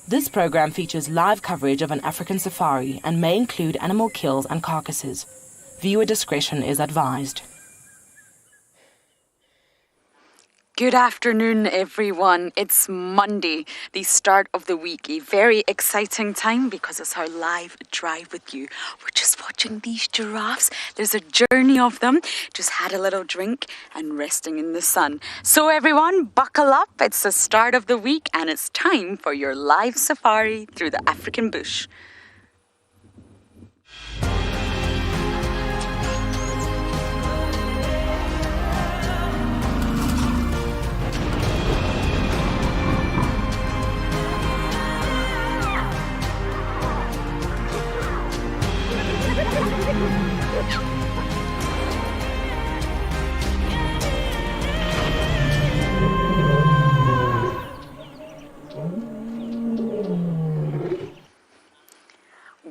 This program features live coverage of an African safari and may include animal kills and carcasses. Viewer discretion is advised. Good afternoon, everyone. It's Monday, the start of the week. A very exciting time because it's our live drive with you. We're just watching these giraffes. There's a journey of them. Just had a little drink and resting in the sun. So everyone, buckle up. It's the start of the week and it's time for your live safari through the African bush.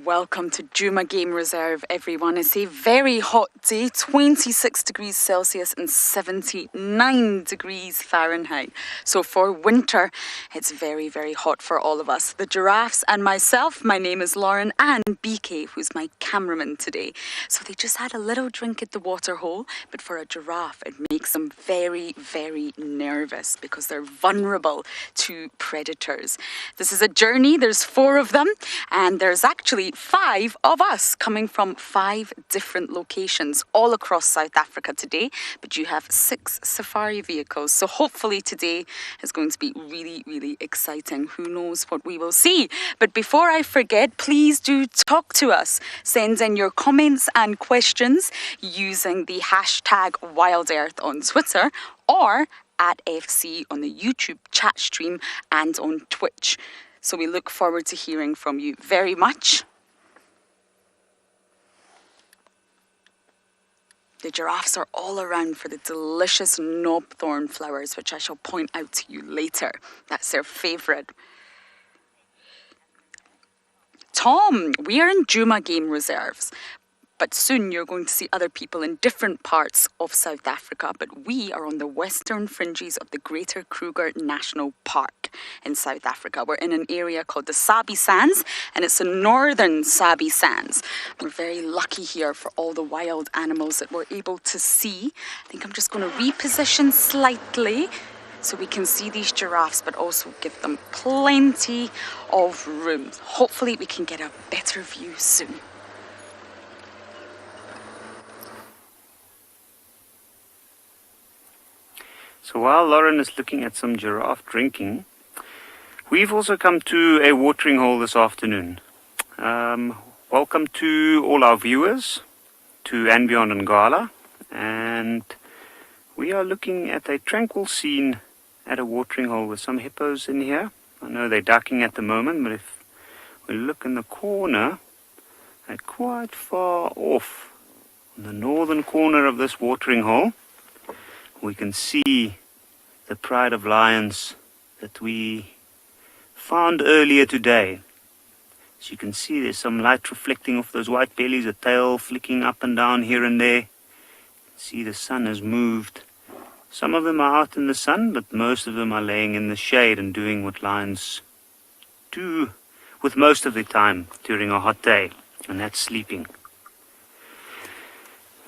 Welcome to Djuma Game Reserve, everyone. It's a very hot day, 26 degrees Celsius and 79 degrees Fahrenheit. So for winter, it's very, very hot for all of us. The giraffes and myself, my name is Lauren, and BK, who's my cameraman today. So they just had a little drink at the water hole, but for a giraffe, it makes them very, very nervous because they're vulnerable to predators. This is a journey. There's 4 of them, and there's actually 5 of us coming from 5 different locations all across South Africa today, but you have 6 safari vehicles. So hopefully today is going to be really, really exciting. Who knows what we will see? But before I forget, please do talk to us. Send in your comments and questions using the hashtag WildEarth on Twitter or at FC on the YouTube chat stream and on Twitch. So we look forward to hearing from you very much. The giraffes are all around for the delicious knobthorn flowers, which I shall point out to you later. That's their favourite. Tom, we are in Djuma Game Reserves, but soon you're going to see other people in different parts of South Africa. But we are on the western fringes of the Greater Kruger National Park in South Africa. We're in an area called the Sabi Sands, and it's the northern Sabi Sands. We're very lucky here for all the wild animals that we're able to see. I think I'm just going to reposition slightly so we can see these giraffes, but also give them plenty of room. Hopefully we can get a better view soon. So while Lauren is looking at some giraffe drinking, we've also come to a watering hole this afternoon. Welcome to all our viewers, to andBeyond and Ngala, and we are looking at a tranquil scene at a watering hole with some hippos in here. I know they're ducking at the moment, but if we look in the corner, they're quite far off. In the northern corner of this watering hole, we can see the pride of lions that we found earlier today. As you can see, there's some light reflecting off those white bellies, a tail flicking up and down here and there. See, the sun has moved. Some of them are out in the sun, but most of them are laying in the shade and doing what lions do with most of their time during a hot day, and that's sleeping.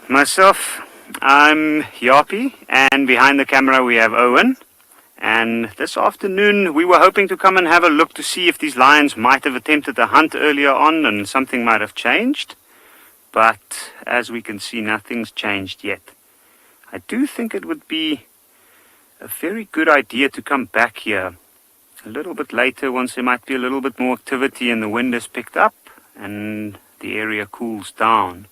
Myself, I'm Yapi, and behind the camera we have Owen. And this afternoon we were hoping to come and have a look to see if these lions might have attempted a hunt earlier on and something might have changed. But as we can see, nothing's changed yet. I do think it would be a very good idea to come back here a little bit later, once there might be a little bit more activity and the wind has picked up and the area cools down.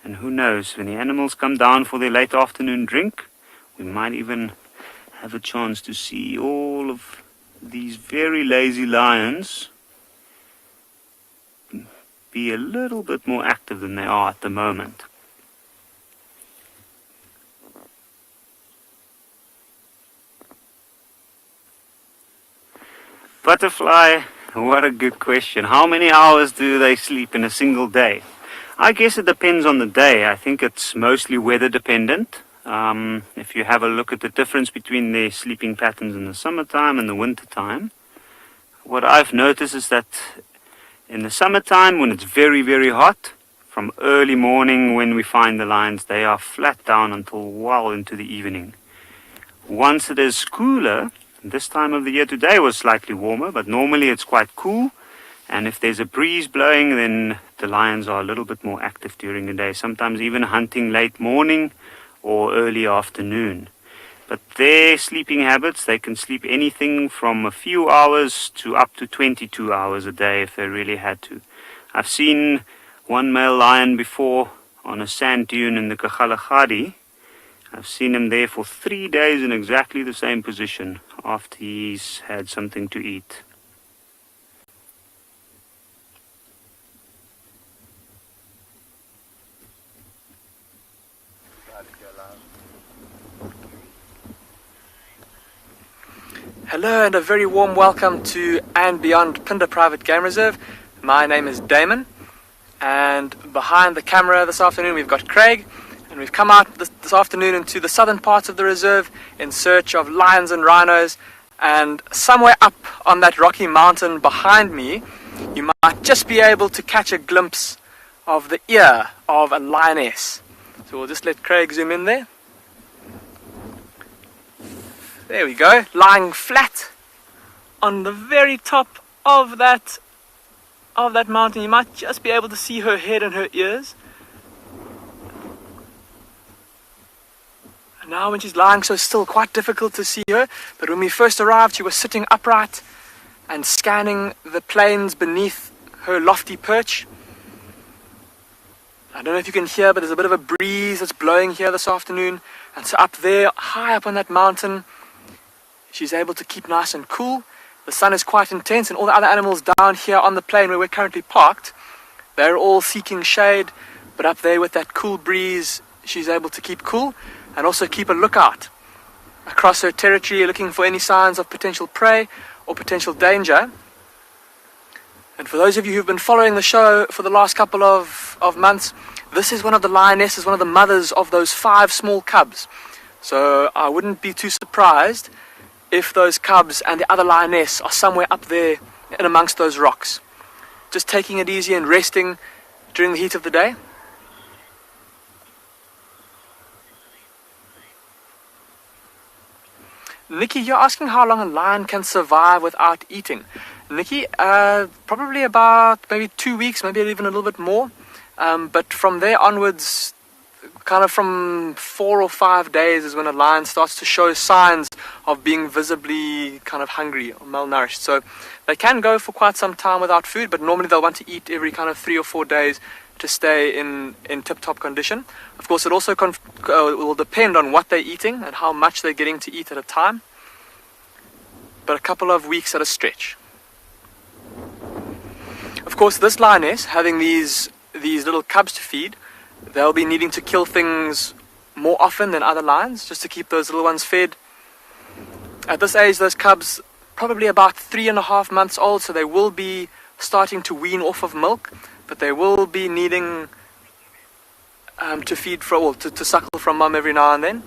And who knows, when the animals come down for their late afternoon drink, we might even have a chance to see all of these very lazy lions be a little bit more active than they are at the moment. Butterfly, what a good question. How many hours do they sleep in a single day? I guess it depends on the day. I think it's mostly weather dependent. If you have a look at the difference between their sleeping patterns in the summertime and the winter time, what I've noticed is that in the summertime, when it's very, very hot, from early morning when we find the lions, they are flat down until well into the evening. Once it is cooler, this time of the year, today was slightly warmer, but normally it's quite cool. And if there's a breeze blowing, then the lions are a little bit more active during the day, sometimes even hunting late morning or early afternoon. But their sleeping habits, they can sleep anything from a few hours to up to 22 hours a day if they really had to. I've seen one male lion before on a sand dune in the Kalahari. I've seen him there for 3 days in exactly the same position after he's had something to eat. Hello and a very warm welcome to andBeyond Phinda Private Game Reserve. My name is Damon, and behind the camera this afternoon we've got Craig, and we've come out this afternoon into the southern parts of the reserve in search of lions and rhinos, and somewhere up on that rocky mountain behind me you might just be able to catch a glimpse of the ear of a lioness. So we'll just let Craig zoom in there. There we go, lying flat on the very top of that mountain. You might just be able to see her head and her ears. And now when she's lying so still, quite difficult to see her. But when we first arrived, she was sitting upright and scanning the plains beneath her lofty perch. I don't know if you can hear, but there's a bit of a breeze that's blowing here this afternoon. And so up there, high up on that mountain, she's able to keep nice and cool. The sun is quite intense, and all the other animals down here on the plain where we're currently parked, they're all seeking shade, but up there with that cool breeze, she's able to keep cool and also keep a lookout across her territory, looking for any signs of potential prey or potential danger. And for those of you who've been following the show for the last couple of months, this is one of the lionesses, one of the mothers of those 5 small cubs. So I wouldn't be too surprised if those cubs and the other lioness are somewhere up there in amongst those rocks, just taking it easy and resting during the heat of the day. Nikki, you're asking how long a lion can survive without eating. Nikki, probably about maybe 2 weeks, maybe even a little bit more. But from there onwards, kind of from 4 or 5 days is when a lion starts to show signs of being visibly kind of hungry or malnourished. So they can go for quite some time without food, but normally they'll want to eat every kind of 3 or 4 days to stay in tip-top condition. Of course, it also will depend on what they're eating and how much they're getting to eat at a time, but a couple of weeks at a stretch. Of course, this lioness, having these little cubs to feed, they'll be needing to kill things more often than other lions just to keep those little ones fed. At this age, those cubs probably about 3.5 months old, so they will be starting to wean off of milk, but they will be needing to feed to suckle from mum every now and then.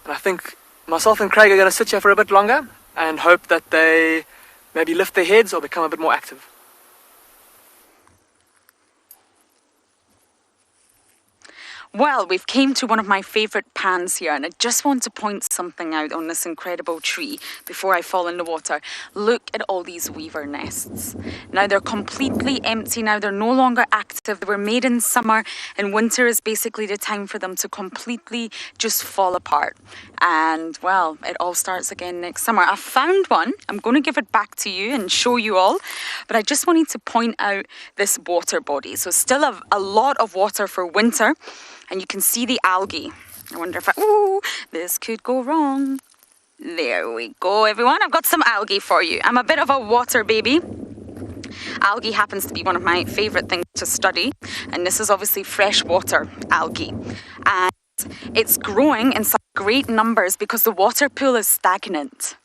And I think myself and Craig are going to sit here for a bit longer and hope that they maybe lift their heads or become a bit more active. Well, we've came to one of my favourite pans here, and I just want to point something out on this incredible tree before I fall in the water. Look at all these weaver nests. Now they're completely empty now, they're no longer active. They were made in summer, and winter is basically the time for them to completely just fall apart. And well, it all starts again next summer. I found one. I'm going to give it back to you and show you all, but I just wanted to point out this water body. So still a lot of water for winter. And you can see the algae. I wonder if this could go wrong. There we go, everyone. I've got some algae for you. I'm a bit of a water baby. Algae happens to be one of my favourite things to study. And this is obviously freshwater algae. And it's growing in such great numbers because the water pool is stagnant.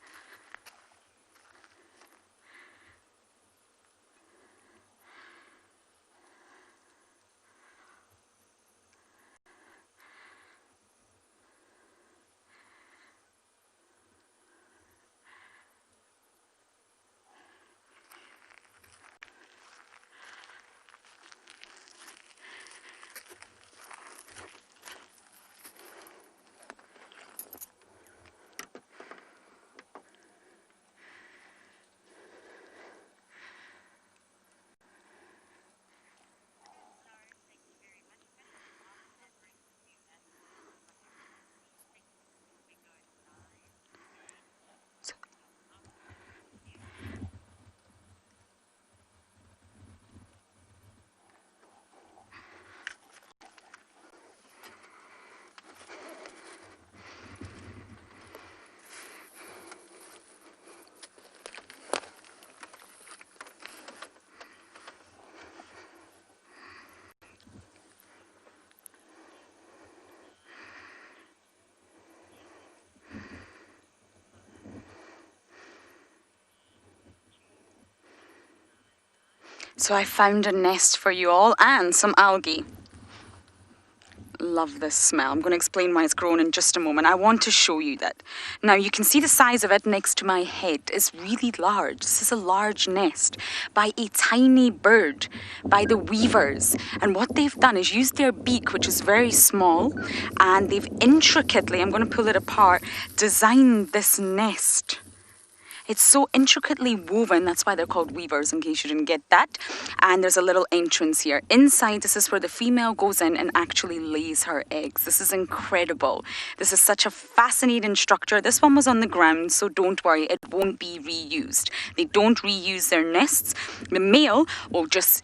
So I found a nest for you all and some algae. Love this smell. I'm going to explain why it's grown in just a moment. I want to show you that. Now you can see the size of it next to my head. It's really large. This is a large nest by a tiny bird, by the weavers. And what they've done is used their beak, which is very small, and they've intricately, I'm going to pull it apart, designed this nest. It's so intricately woven, that's why they're called weavers, in case you didn't get that. And there's a little entrance here. Inside, this is where the female goes in and actually lays her eggs. This is incredible. This is such a fascinating structure. This one was on the ground, so don't worry, it won't be reused. They don't reuse their nests. The male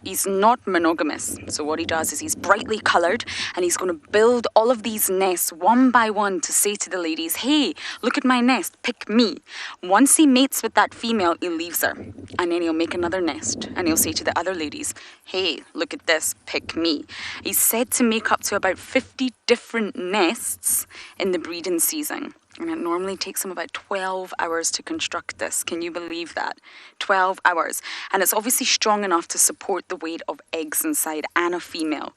he's not monogamous. So what he does is he's brightly coloured, and he's going to build all of these nests one by one to say to the ladies, hey, look at my nest, pick me. Once he mates with that female, he leaves her, and then he'll make another nest, and he'll say to the other ladies, hey, look at this, pick me. He's said to make up to about 50 different nests in the breeding season, and it normally takes him about 12 hours to construct this. Can you believe that? 12 hours. And it's obviously strong enough to support the weight of eggs inside and a female.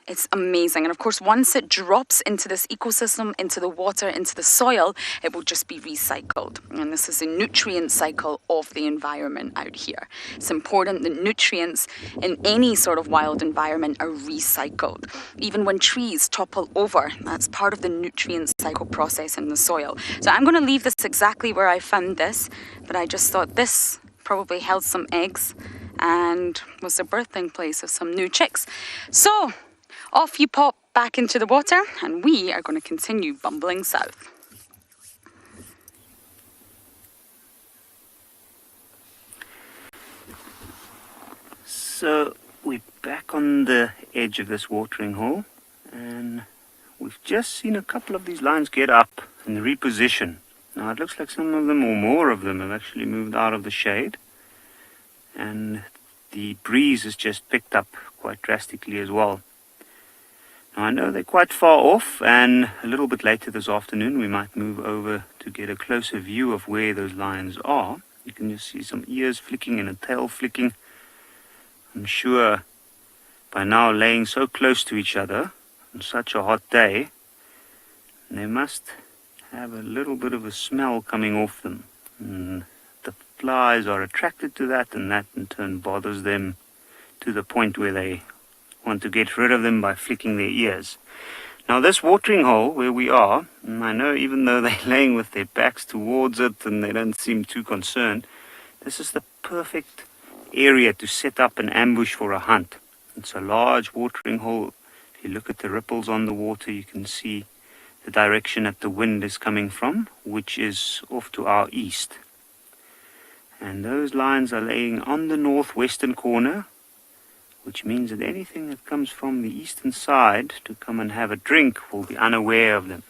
It's amazing. And of course, once it drops into this ecosystem, into the water, into the soil, it will just be recycled. And this is a nutrient cycle of the environment out here. It's important that nutrients in any sort of wild environment are recycled. Even when trees topple over, that's part of the nutrient cycle process in the soil. So I'm going to leave this exactly where I found this, but I just thought this probably held some eggs and was the birthing place of some new chicks. So off you pop back into the water, and we are going to continue bumbling south. So we're back on the edge of this watering hole, and we've just seen a couple of these lines get up and reposition. Now it looks like some of them, or more of them, have actually moved out of the shade, and the breeze has just picked up quite drastically as well. Now I know they're quite far off, and a little bit later this afternoon we might move over to get a closer view of where those lions are. You can just see some ears flicking and a tail flicking. I'm sure by now laying so close to each other on such a hot day, they must have a little bit of a smell coming off them. And the flies are attracted to that, and that in turn bothers them to the point where they want to get rid of them by flicking their ears. Now this watering hole where we are, and I know even though they're laying with their backs towards it and they don't seem too concerned, this is the perfect area to set up an ambush for a hunt. It's a large watering hole. If you look at the ripples on the water, you can see the direction that the wind is coming from, which is off to our east. And those lions are laying on the northwestern corner, which means that anything that comes from the eastern side to come and have a drink will be unaware of them.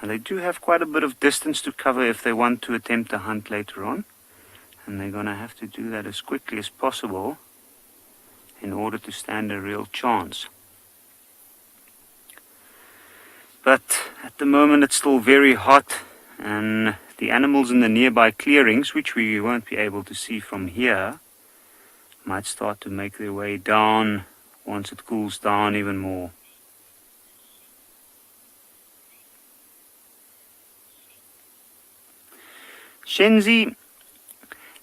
Now they do have quite a bit of distance to cover if they want to attempt a hunt later on, and they're going to have to do that as quickly as possible in order to stand a real chance. But at the moment it's still very hot, and the animals in the nearby clearings, which we won't be able to see from here, might start to make their way down once it cools down even more. Shenzi,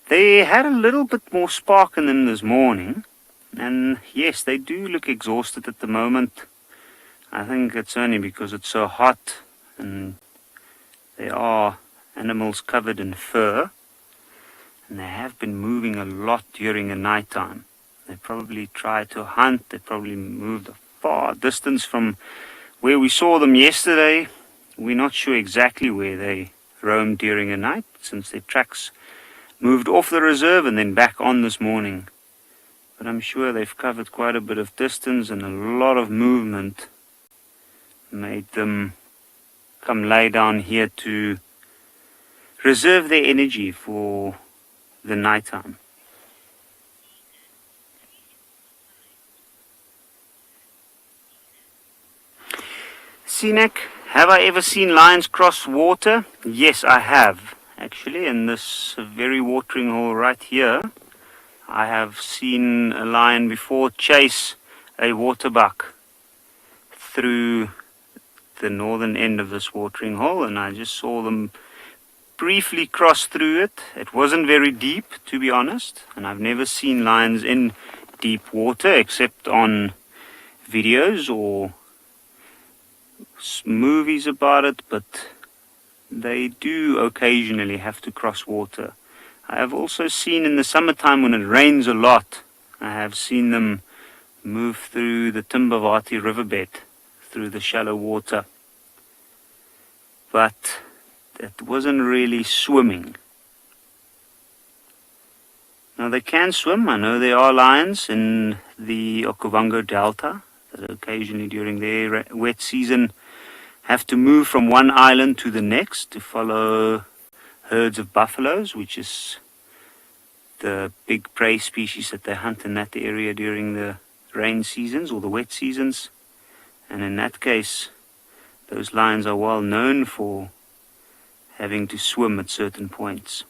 they had a little bit more spark in them this morning, and yes, they do look exhausted at the moment. I think it's only because it's so hot and they are animals covered in fur. And they have been moving a lot during the night time. They probably tried to hunt. They probably moved a far distance from where we saw them yesterday. We're not sure exactly where they roamed during the night, since their tracks moved off the reserve and then back on this morning. But I'm sure they've covered quite a bit of distance, and a lot of movement made them come lay down here to reserve their energy for the nighttime. Sinek, have I ever seen lions cross water? Yes, I have, actually, in this very watering hole right here. I have seen a lion before chase a waterbuck through the northern end of this watering hole, and I just saw them briefly cross through it. It wasn't very deep, to be honest, and I've never seen lions in deep water except on videos or movies about it, but they do occasionally have to cross water. I have also seen in the summertime when it rains a lot, I have seen them move through the Timbavati riverbed, through the shallow water. But it wasn't really swimming. Now they can swim. I know there are lions in the Okavango Delta that occasionally during their wet season have to move from one island to the next to follow herds of buffaloes, which is the big prey species that they hunt in that area during the rain seasons or the wet seasons. And in that case, those lions are well known for having to swim at certain points.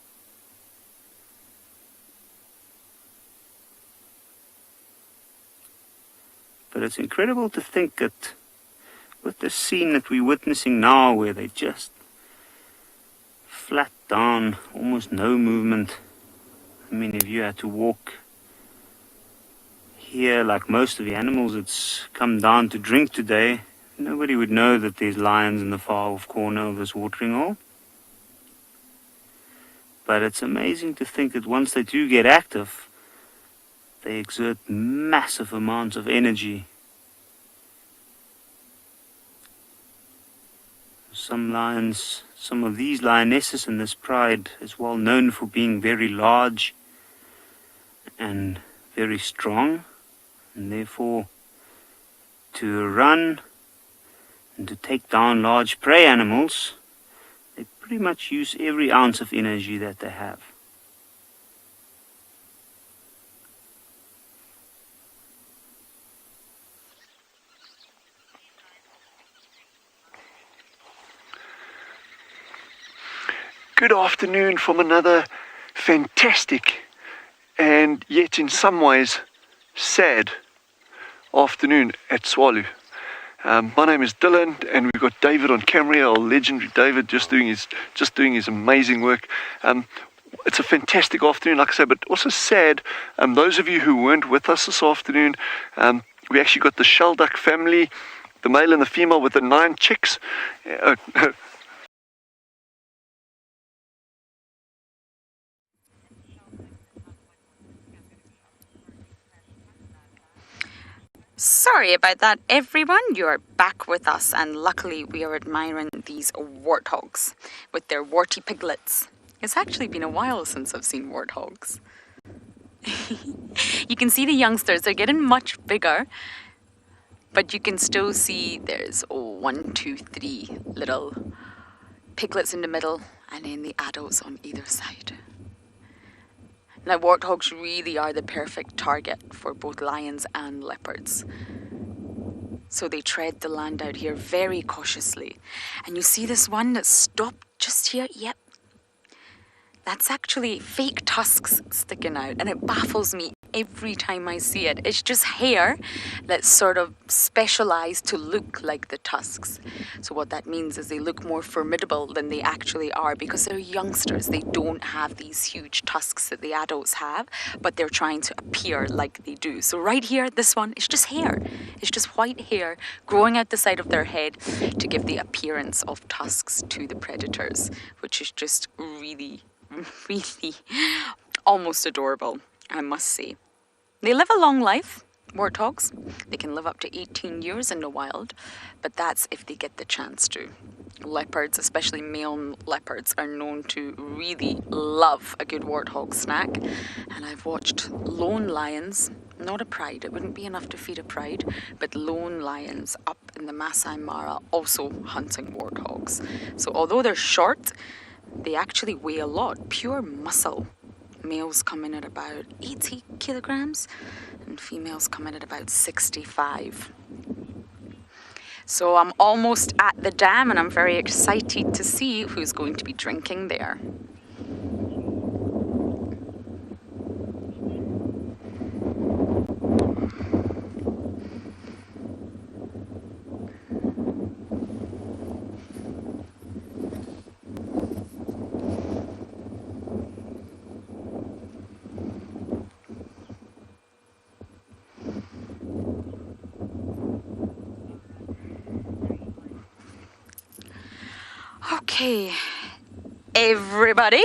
But it's incredible to think that with the scene that we're witnessing now, where they just flat down, almost no movement. I mean, if you had to walk here like most of the animals that's come down to drink today, nobody would know that there's lions in the far off corner of this watering hole. But it's amazing to think that once they do get active, they exert massive amounts of energy. Some lions, some of these lionesses in this pride is well known for being very large and very strong, and therefore to run and to take down large prey animals, they pretty much use every ounce of energy that they have. Good afternoon from another fantastic and yet in some ways sad afternoon at Tswalu. My name is Dylan, and we've got David on camera, our legendary David, just doing his amazing work. It's a fantastic afternoon, like I say, but also sad. Those of you who weren't with us this afternoon, we actually got the Shelduck family, the male and the female with the 9 chicks. Sorry about that, everyone. You're back with us, and luckily we are admiring these warthogs with their warty piglets. It's actually been a while since I've seen warthogs. You can see the youngsters, they're getting much bigger, but you can still see there's 1, 2, 3 little piglets in the middle, and then the adults on either side. Now, warthogs really are the perfect target for both lions and leopards. So they tread the land out here very cautiously. And you see this one that stopped just here? Yep. That's actually fake tusks sticking out, and it baffles me every time I see it. It's just hair that's sort of specialized to look like the tusks. So what that means is they look more formidable than they actually are, because they're youngsters. They don't have these huge tusks that the adults have, but they're trying to appear like they do. So right here, this one, it's just hair. It's just white hair growing out the side of their head to give the appearance of tusks to the predators, which is just really almost adorable, I must say. They live a long life, warthogs. They can live up to 18 years in the wild, but that's if they get the chance to. Leopards, especially male leopards, are known to really love a good warthog snack. And I've watched lone lions, not a pride, it wouldn't be enough to feed a pride, but lone lions up in the Masai Mara also hunting warthogs. So although they're short, they actually weigh a lot, pure muscle. Males come in at about 80 kilograms and females come in at about 65. So I'm almost at the dam, and I'm very excited to see who's going to be drinking there. Okay, everybody,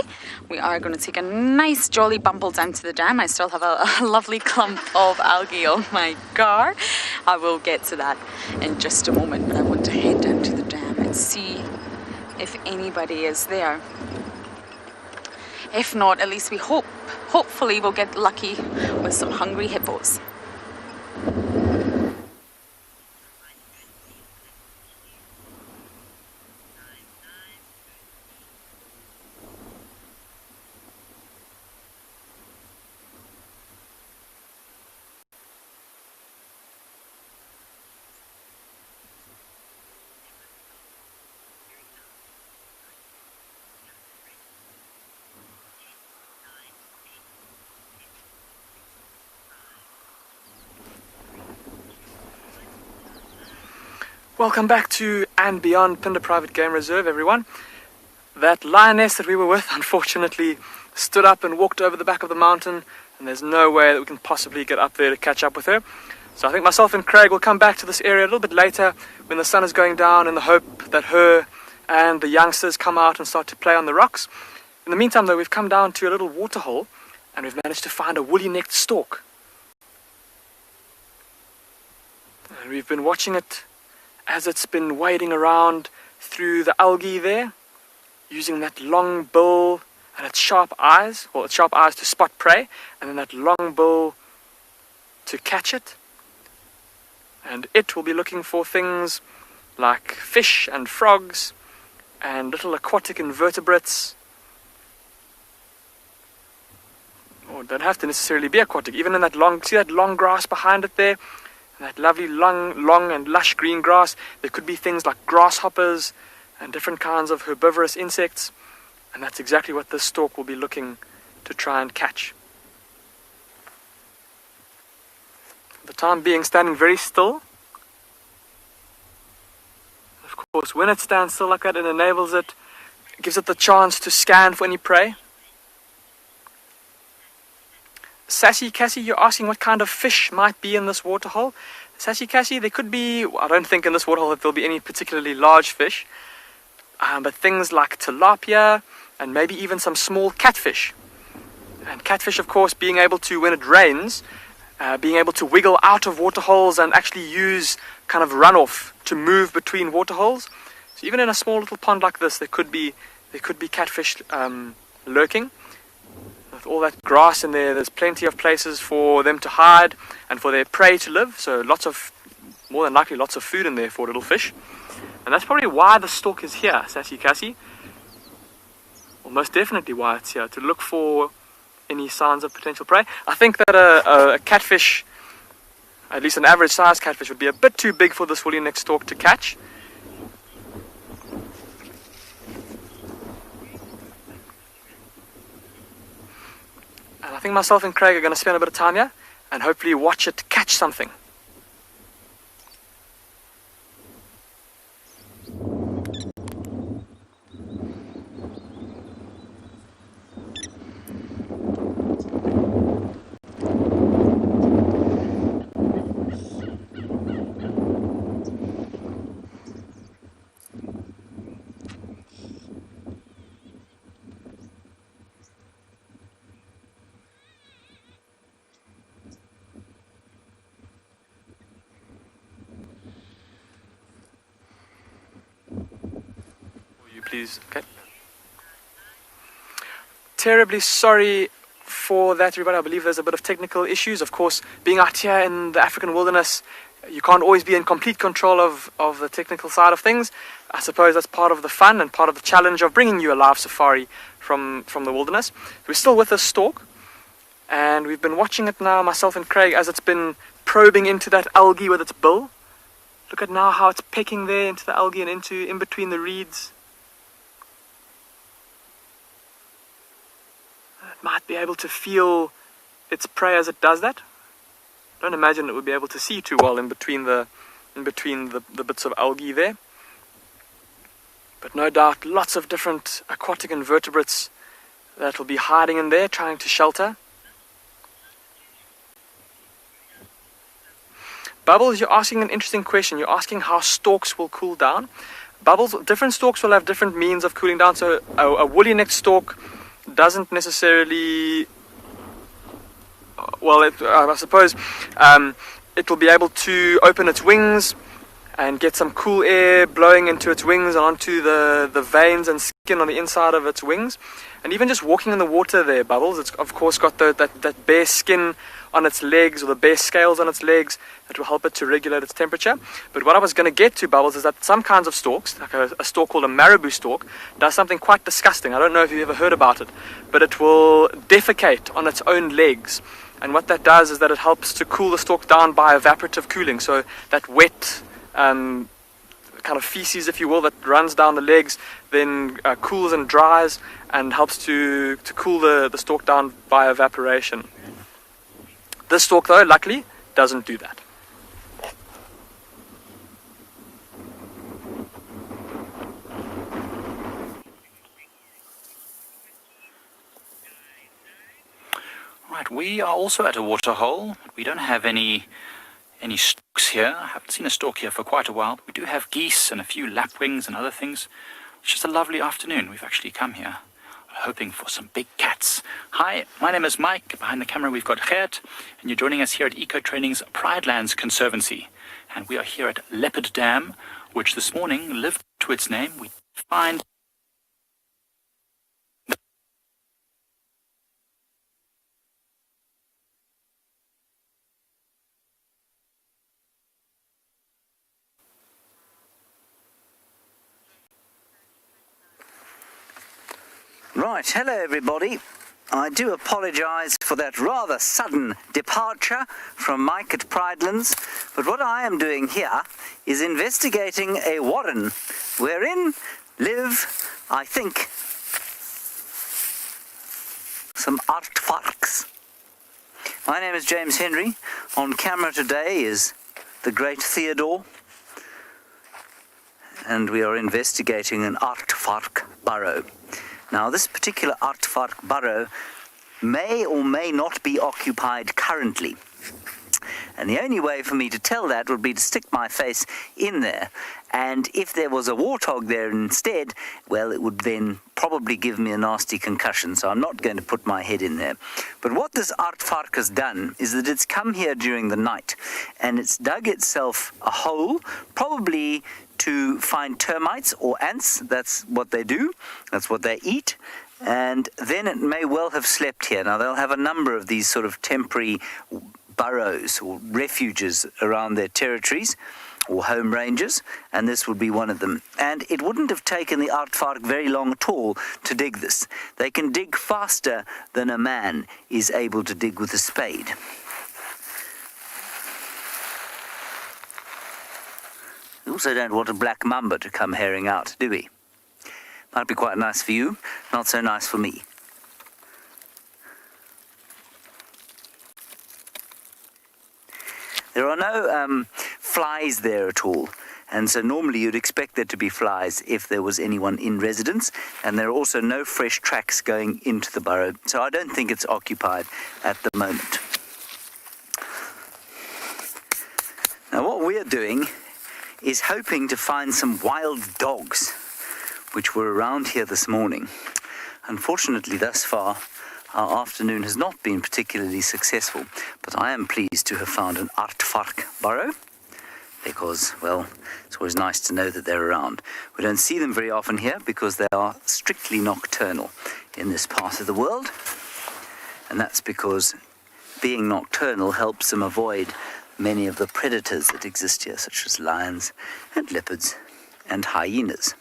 we are going to take a nice jolly bumble down to the dam. I still have a lovely clump of algae on my gar. I will get to that in just a moment, but I want to head down to the dam and see if anybody is there. If not, at least we hopefully we'll get lucky with some hungry hippos. Welcome back to andBeyond, Phinda Private Game Reserve, everyone. That lioness that we were with, unfortunately, stood up and walked over the back of the mountain, and there's no way that we can possibly get up there to catch up with her. So I think myself and Craig will come back to this area a little bit later when the sun is going down, in the hope that her and the youngsters come out and start to play on the rocks. In the meantime, though, we've come down to a little waterhole, and we've managed to find a woolly-necked stork. And we've been watching it as it's been wading around through the algae there, using that long bill and its sharp eyes, well, its sharp eyes to spot prey, and then that long bill to catch it. And it will be looking for things like fish and frogs and little aquatic invertebrates. Or don't have to necessarily be aquatic, even in that long, see that long grass behind it there? That lovely long and lush green grass. There could be things like grasshoppers and different kinds of herbivorous insects, and that's exactly what this stork will be looking to try and catch. For the time being, standing very still. Of course, when it stands still like that, it enables it, gives it the chance to scan for any prey. Sassy Cassie, you're asking what kind of fish might be in this waterhole. Sassy Cassie, there could be, I don't think in this waterhole that there'll be any particularly large fish, but things like tilapia and maybe even some small catfish. And catfish, of course, being able to, when it rains, being able to wiggle out of waterholes and actually use kind of runoff to move between waterholes. So even in a small little pond like this, there could be catfish lurking. With all that grass in there, there's plenty of places for them to hide and for their prey to live. So more than likely, lots of food in there for little fish. And that's probably why the stork is here, Sassy Cassie. Well, most definitely why it's here, to look for any signs of potential prey. I think that a catfish, at least an average size catfish, would be a bit too big for this woolly-necked stork to catch. And I think myself and Craig are going to spend a bit of time here and hopefully watch it catch something. Please, okay. Terribly sorry for that, everybody. I believe there's a bit of technical issues. Of course, being out here in the African wilderness, you can't always be in complete control of the technical side of things. I suppose that's part of the fun and part of the challenge of bringing you a live safari from the wilderness. We're still with the stork, and we've been watching it now, myself and Craig, as it's been probing into that algae with its bill. Look at now how it's pecking there into the algae and in between the reeds. It might be able to feel its prey as it does that. I don't imagine it would be able to see too well in between the bits of algae there. But no doubt lots of different aquatic invertebrates that will be hiding in there, trying to shelter. Bubbles, you're asking an interesting question. You're asking how storks will cool down. Bubbles, different stalks will have different means of cooling down. So a woolly necked stalk doesn't necessarily, well, I suppose it will be able to open its wings and get some cool air blowing into its wings and onto the veins and skin on the inside of its wings. And even just walking in the water there, Bubbles, it's of course got that bare skin on its legs, or the bare scales on its legs, that will help it to regulate its temperature. But what I was going to get to, Bubbles, is that some kinds of stalks, like a stalk called a marabou stalk, does something quite disgusting. I don't know if you've ever heard about it, but it will defecate on its own legs. And what that does is that it helps to cool the stalk down by evaporative cooling. So that wet kind of feces, if you will, that runs down the legs, then cools and dries and helps to cool the stalk down by evaporation. This stalk, though, luckily, doesn't do that. Right, we are also at a waterhole. We don't have any stalks here. I haven't seen a stalk here for quite a while. But we do have geese and a few lapwings and other things. It's just a lovely afternoon. We've actually come here hoping for some big cats. Hi, my name is Mike. Behind the camera we've got Gert, and you're joining us here at Eco Training's Pridelands Conservancy. And we are here at Leopard Dam, which this morning lived to its name. We find Right, hello everybody. I do apologise for that rather sudden departure from Mike at Pridelands, but what I am doing here is investigating a warren wherein live, I think, some artvarks. My name is James Henry. On camera today is the great Theodore, and we are investigating an aardvark burrow. Now, this particular aardvark burrow may or may not be occupied currently. And the only way for me to tell that would be to stick my face in there. And if there was a warthog there instead, well, it would then probably give me a nasty concussion. So I'm not going to put my head in there. But what this aardvark has done is that it's come here during the night and it's dug itself a hole, probably to find termites or ants. That's what they do. That's what they eat. And then it may well have slept here. Now, they'll have a number of these sort of temporary burrows or refuges around their territories or home ranges, and this would be one of them. And it wouldn't have taken the aardvark very long at all to dig this. They can dig faster than a man is able to dig with a spade. We also don't want a black mamba to come herring out, do we? Might be quite nice for you, not so nice for me. There are no flies there at all, and so normally you'd expect there to be flies if there was anyone in residence, and there are also no fresh tracks going into the burrow, so I don't think it's occupied at the moment. Now, what we're doing is hoping to find some wild dogs which were around here this morning. Unfortunately, thus far, our afternoon has not been particularly successful, but I am pleased to have found an aardvark burrow because, well, it's always nice to know that they're around. We don't see them very often here because they are strictly nocturnal in this part of the world, and that's because being nocturnal helps them avoid many of the predators that exist here, such as lions and leopards and hyenas.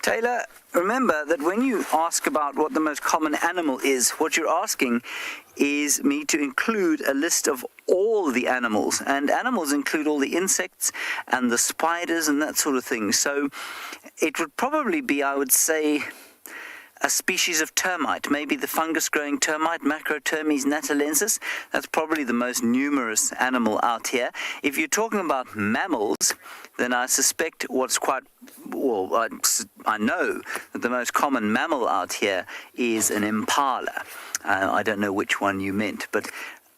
Taylor, remember that when you ask about what the most common animal is, what you're asking is me to include a list of all the animals, and animals include all the insects and the spiders and that sort of thing. So it would probably be, I would say, a species of termite, maybe the fungus-growing termite, Macrotermes natalensis. That's probably the most numerous animal out here. If you're talking about mammals, then I suspect what's quite, well, I know that the most common mammal out here is an impala. I don't know which one you meant, but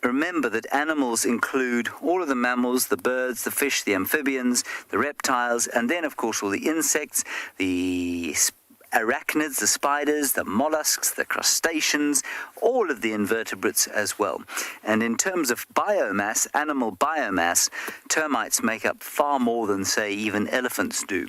remember that animals include all of the mammals, the birds, the fish, the amphibians, the reptiles, and then, of course, all the insects, the arachnids, the spiders, the mollusks, the crustaceans, all of the invertebrates as well. And in terms of biomass, animal biomass, termites make up far more than, say, even elephants do.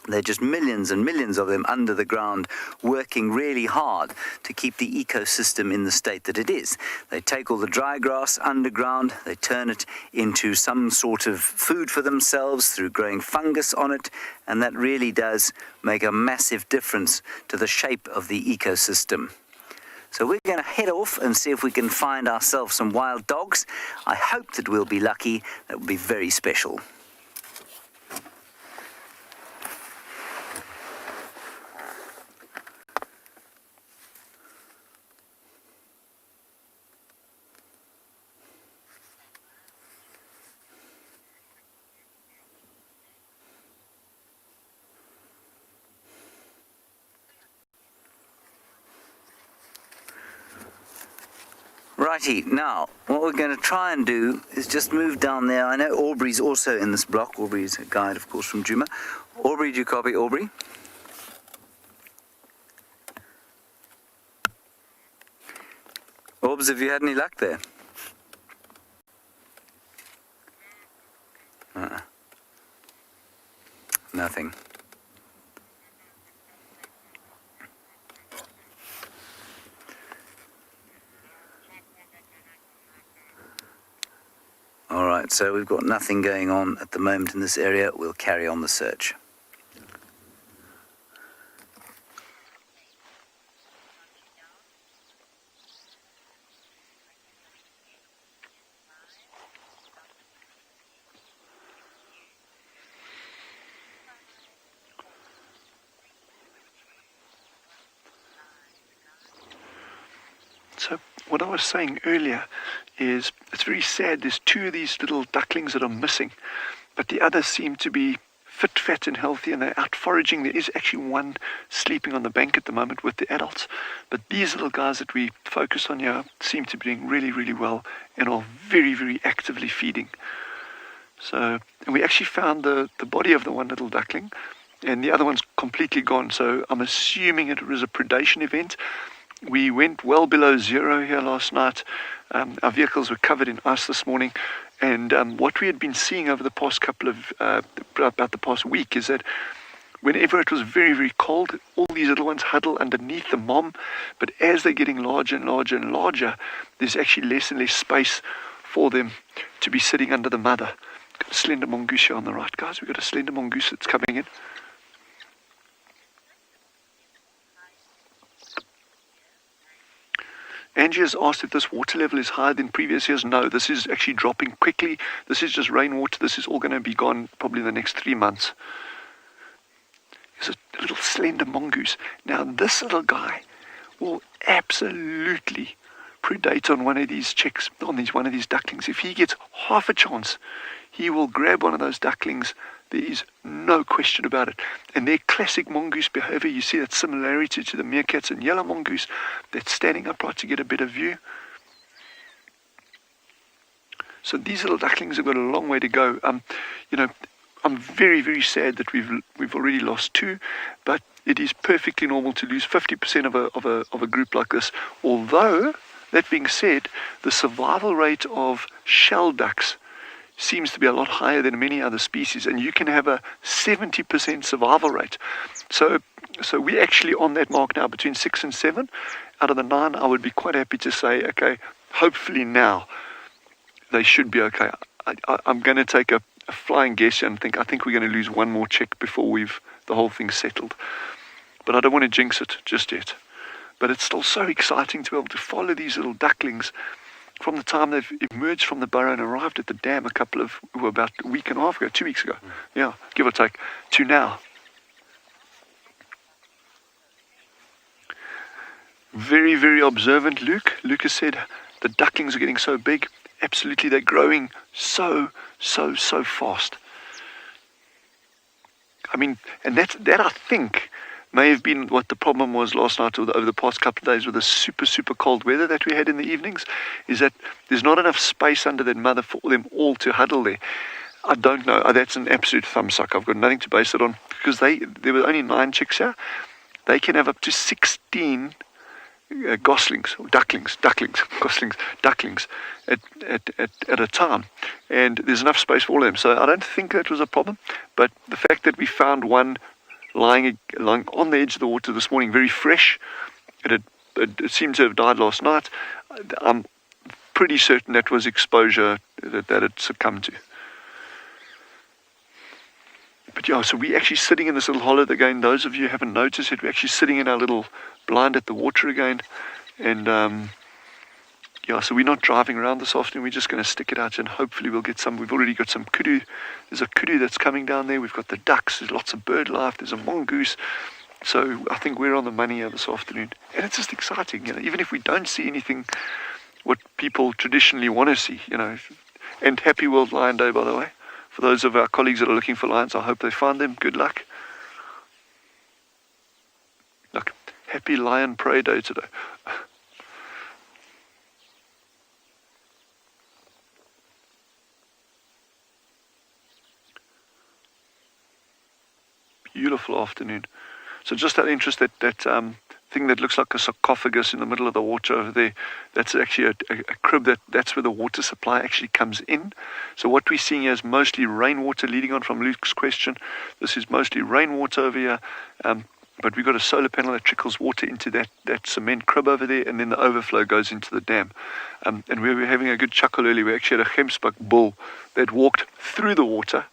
There are just millions and millions of them under the ground working really hard to keep the ecosystem in the state that it is. They take all the dry grass underground, they turn it into some sort of food for themselves through growing fungus on it, and that really does make a massive difference to the shape of the ecosystem. So we're going to head off and see if we can find ourselves some wild dogs. I hope that we'll be lucky. That would be very special. Righty, now, what we're going to try and do is just move down there. I know Aubrey's also in this block. Aubrey's a guide, of course, from Djuma. Aubrey, do you copy, Aubrey? Orbs, have you had any luck there? Nothing. Alright, so we've got nothing going on at the moment in this area. We'll carry on the search. So what I was saying earlier is it's very sad. There's two of these little ducklings that are missing, but the others seem to be fit, fat and healthy, and they're out foraging. There is actually one sleeping on the bank at the moment with the adults, but these little guys that we focus on here seem to be doing really, really well and are very, very actively feeding. So, and we actually found the body of the one little duckling, and the other one's completely gone, so I'm assuming it was a predation event. We went well below zero here last night. Our vehicles were covered in ice this morning, and what we had been seeing over the past about the past week is that whenever it was very, very cold, all these little ones huddle underneath the mom, but as they're getting larger and larger and larger, there's actually less and less space for them to be sitting under the mother. Got a slender mongoose here on the right, guys. We've got a slender mongoose that's coming in. Angie has asked if this water level is higher than previous years. No, this is actually dropping quickly. This is just rainwater. This is all going to be gone probably in the next 3 months. There's a little slender mongoose. Now, this little guy will absolutely predate on one of these chicks, one of these ducklings. If he gets half a chance, he will grab one of those ducklings. There is no question about it. And their classic mongoose behavior, you see that similarity to the meerkats and yellow mongoose that's standing upright to get a better view. So these little ducklings have got a long way to go. I'm very, very sad that we've already lost two, but it is perfectly normal to lose 50% of a group like this. Although, that being said, the survival rate of shell ducks seems to be a lot higher than many other species, and you can have a 70% survival rate. So we're actually on that mark now, between 6 and 7 out of the 9. I would be quite happy to say, okay, hopefully now they should be okay. I'm going to take a flying guess and I think we're going to lose one more chick before the whole thing's settled. But I don't want to jinx it just yet. But it's still so exciting to be able to follow these little ducklings from the time they've emerged from the burrow and arrived at the dam about a week and a half ago, 2 weeks ago. Yeah, give or take, to now. Very, very observant, Luke. Luke has said the ducklings are getting so big. Absolutely, they're growing so fast. I mean, and that I think may have been what the problem was last night or over the past couple of days with the super, super cold weather that we had in the evenings, is that there's not enough space under that mother for them all to huddle there. I don't know. That's an absolute thumbsuck. I've got nothing to base it on, because there were only 9 chicks here. They can have up to 16 goslings or ducklings at a time, and there's enough space for all of them. So I don't think that was a problem. But the fact that we found one lying on the edge of the water this morning, very fresh, it seemed to have died last night. I'm pretty certain that was exposure that it succumbed to. But yeah, so we're actually sitting in this little hollow again. Those of you who haven't noticed it, we're actually sitting in our little blind at the water again. And yeah, so we're not driving around this afternoon. We're just going to stick it out and hopefully we'll get some. We've already got some kudu. There's a kudu that's coming down there. We've got the ducks. There's lots of bird life. There's a mongoose. So I think we're on the money here this afternoon. And it's just exciting, even if we don't see anything what people traditionally want to see, And happy World Lion Day, by the way. For those of our colleagues that are looking for lions, I hope they find them. Good luck. Look, happy Lion Prey Day today. Beautiful afternoon. So just out of interest, that thing that looks like a sarcophagus in the middle of the water over there, that's actually a crib. That's where the water supply actually comes in. So what we're seeing here is mostly rainwater, leading on from Luke's question. This is mostly rainwater over here, but we've got a solar panel that trickles water into that cement crib over there, and then the overflow goes into the dam. And we were having a good chuckle earlier. We actually had a gemsbuck bull that walked through the water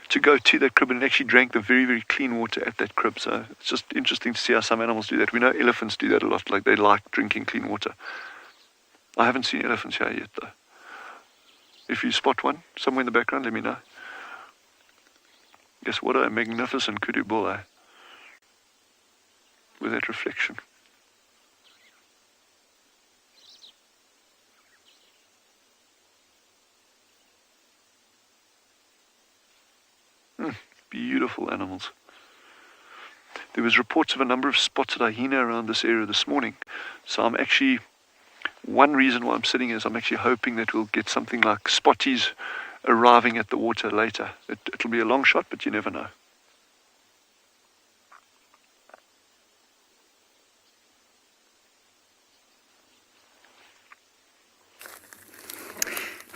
to go to that crib and actually drank the very, very clean water at that crib. So it's just interesting to see how some animals do that. We know elephants do that a lot, like they like drinking clean water. I haven't seen elephants here yet, though. If you spot one somewhere in the background, let me know. Guess what a magnificent kudu bull, eh? With that reflection. Beautiful animals. There was reports of a number of spotted hyena around this area this morning. So I'm actually, one reason why I'm sitting is I'm actually hoping that we'll get something like spotties arriving at the water later. It'll be a long shot, but you never know.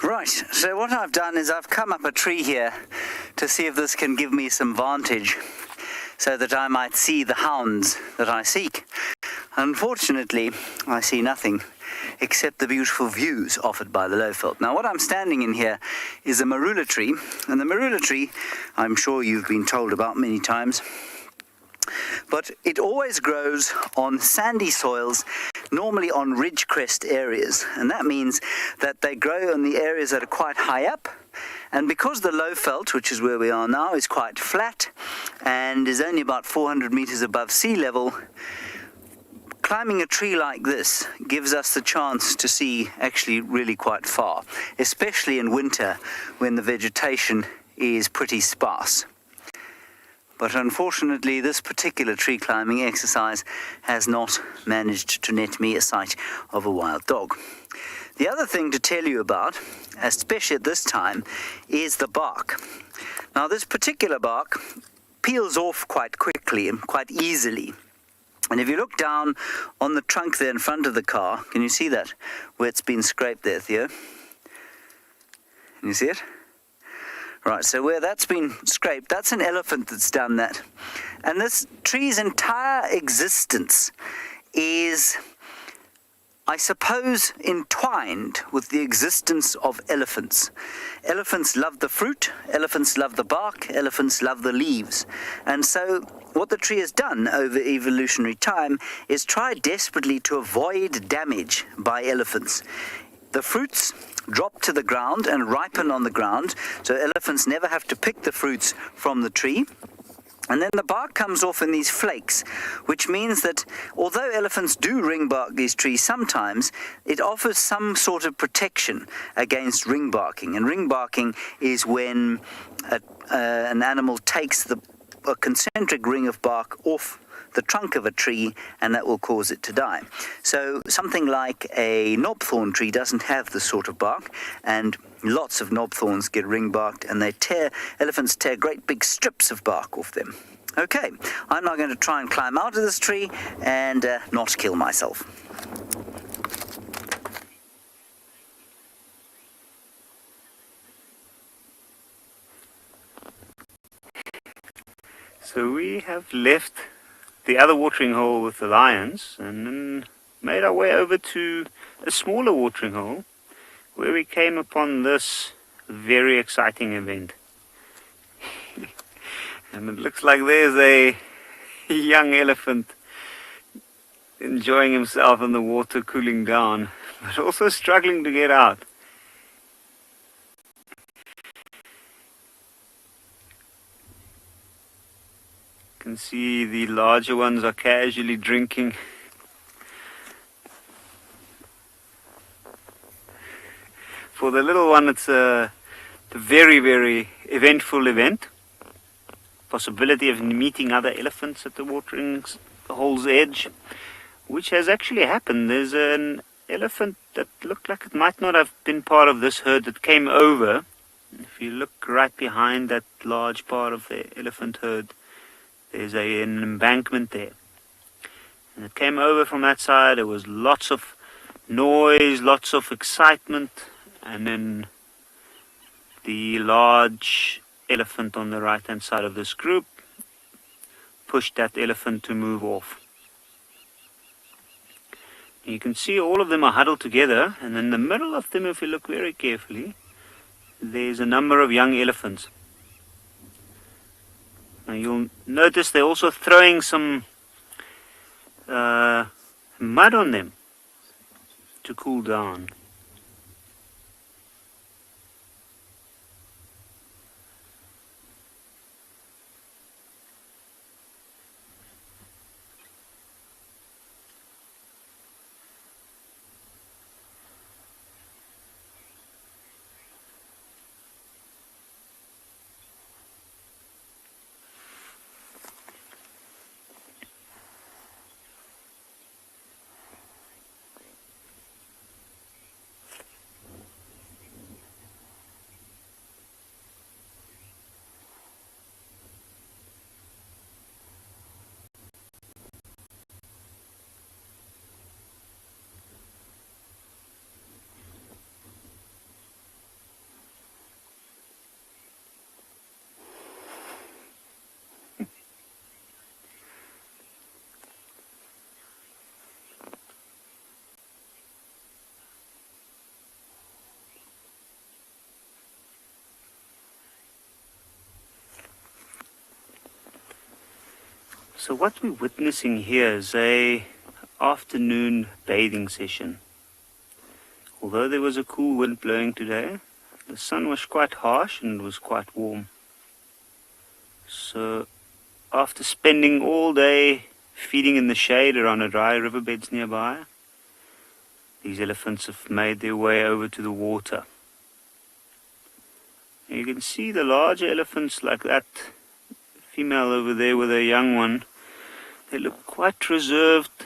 Right, so what I've done is I've come up a tree here to see if this can give me some vantage so that I might see the hounds that I seek. Unfortunately, I see nothing except the beautiful views offered by the lowveld. Now, what I'm standing in here is a marula tree, and the marula tree, I'm sure you've been told about many times, but it always grows on sandy soils, normally on ridge crest areas, and that means that they grow in the areas that are quite high up. And because the lowveld, which is where we are now, is quite flat and is only about 400 meters above sea level, climbing a tree like this gives us the chance to see actually really quite far, especially in winter when the vegetation is pretty sparse. But unfortunately, this particular tree climbing exercise has not managed to net me a sight of a wild dog. The other thing to tell you about, especially at this time, is the bark. Now, this particular bark peels off quite quickly and quite easily. And if you look down on the trunk there in front of the car, can you see that? Where it's been scraped there, Theo? Can you see it? Right, so where that's been scraped, that's an elephant that's done that. And this tree's entire existence is, I suppose, entwined with the existence of elephants. Elephants love the fruit, elephants love the bark, elephants love the leaves. And so what the tree has done over evolutionary time is try desperately to avoid damage by elephants. The fruits drop to the ground and ripen on the ground, so elephants never have to pick the fruits from the tree. And then the bark comes off in these flakes, which means that although elephants do ring bark these trees sometimes, it offers some sort of protection against ring barking. And ring barking is when an animal takes a concentric ring of bark off the trunk of a tree, and that will cause it to die. So something like a knobthorn tree doesn't have this sort of bark, and lots of knobthorns get ring-barked, and elephants tear great big strips of bark off them. Okay, I'm now going to try and climb out of this tree and not kill myself. So we have left the other watering hole with the lions and then made our way over to a smaller watering hole where we came upon this very exciting event. And it looks like there's a young elephant enjoying himself in the water, cooling down, but also struggling to get out. You can see the larger ones are casually drinking. For the little one, it's a very, very eventful event. Possibility of meeting other elephants at the watering hole's edge, which has actually happened. There's an elephant that looked like it might not have been part of this herd that came over. If you look right behind that large part of the elephant herd, there's an embankment there. And it came over from that side. There was lots of noise, lots of excitement, and then the large elephant on the right hand side of this group pushed that elephant to move off. You can see all of them are huddled together, and in the middle of them, if you look very carefully, there's a number of young elephants. Now you'll notice they're also throwing some mud on them to cool down. So what we're witnessing here is a afternoon bathing session. Although there was a cool wind blowing today, the sun was quite harsh and it was quite warm. So after spending all day feeding in the shade around the dry riverbeds nearby, these elephants have made their way over to the water. And you can see the larger elephants, like that female over there with a young one, they look quite reserved.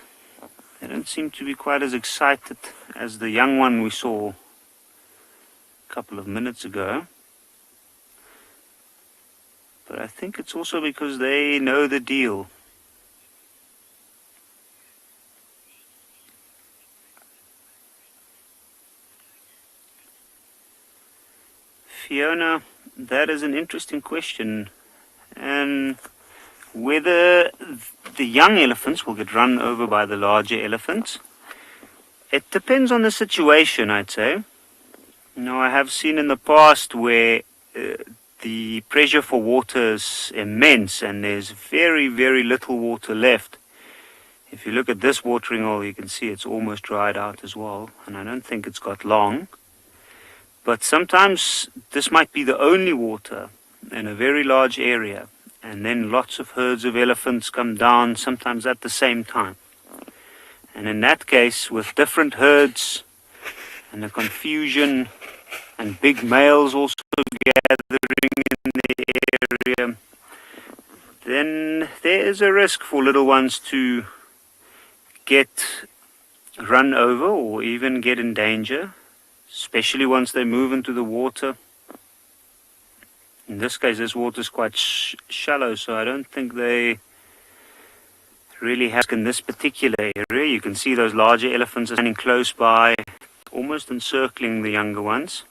They don't seem to be quite as excited as the young one we saw a couple of minutes ago. But I think it's also because they know the deal. Fiona, that is an interesting question. And whether the young elephants will get run over by the larger elephants, it depends on the situation, I'd say. I have seen in the past where the pressure for water is immense and there's very, very little water left. If you look at this watering hole, you can see it's almost dried out as well, and I don't think it's got long. But sometimes this might be the only water in a very large area, and then lots of herds of elephants come down, sometimes at the same time. And in that case, with different herds and the confusion and big males also gathering in the area, then there is a risk for little ones to get run over or even get in danger, especially once they move into the water. In this case, this water is quite shallow, so I don't think they really have in this particular area. You can see those larger elephants are standing close by, almost encircling the younger ones.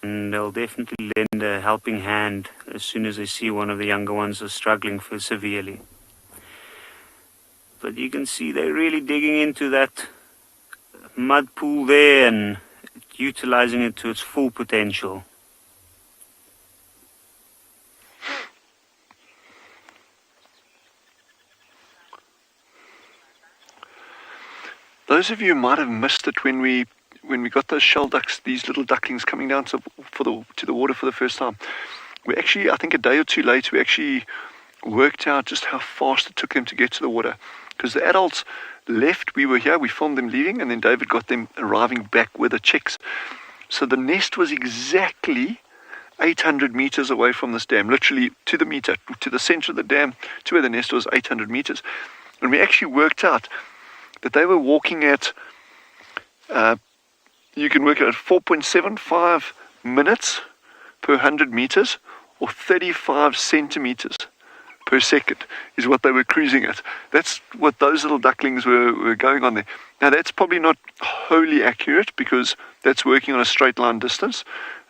And they'll definitely lend a helping hand as soon as they see one of the younger ones is struggling severely. But you can see they're really digging into that mud pool there and utilizing it to its full potential. Those of you might have missed it when we got those shell ducks, these little ducklings coming down to the water for the first time. We actually, I think a day or two later, we actually worked out just how fast it took them to get to the water. Because the adults left, we were here, we filmed them leaving, and then David got them arriving back with the chicks. So the nest was exactly 800 meters away from this dam, literally to the meter, to the center of the dam, to where the nest was 800 meters. And we actually worked out that they were walking at, you can work out at 4.75 minutes per 100 meters, or 35 centimeters per second is what they were cruising at. That's what those little ducklings were going on there. Now that's probably not wholly accurate because that's working on a straight line distance.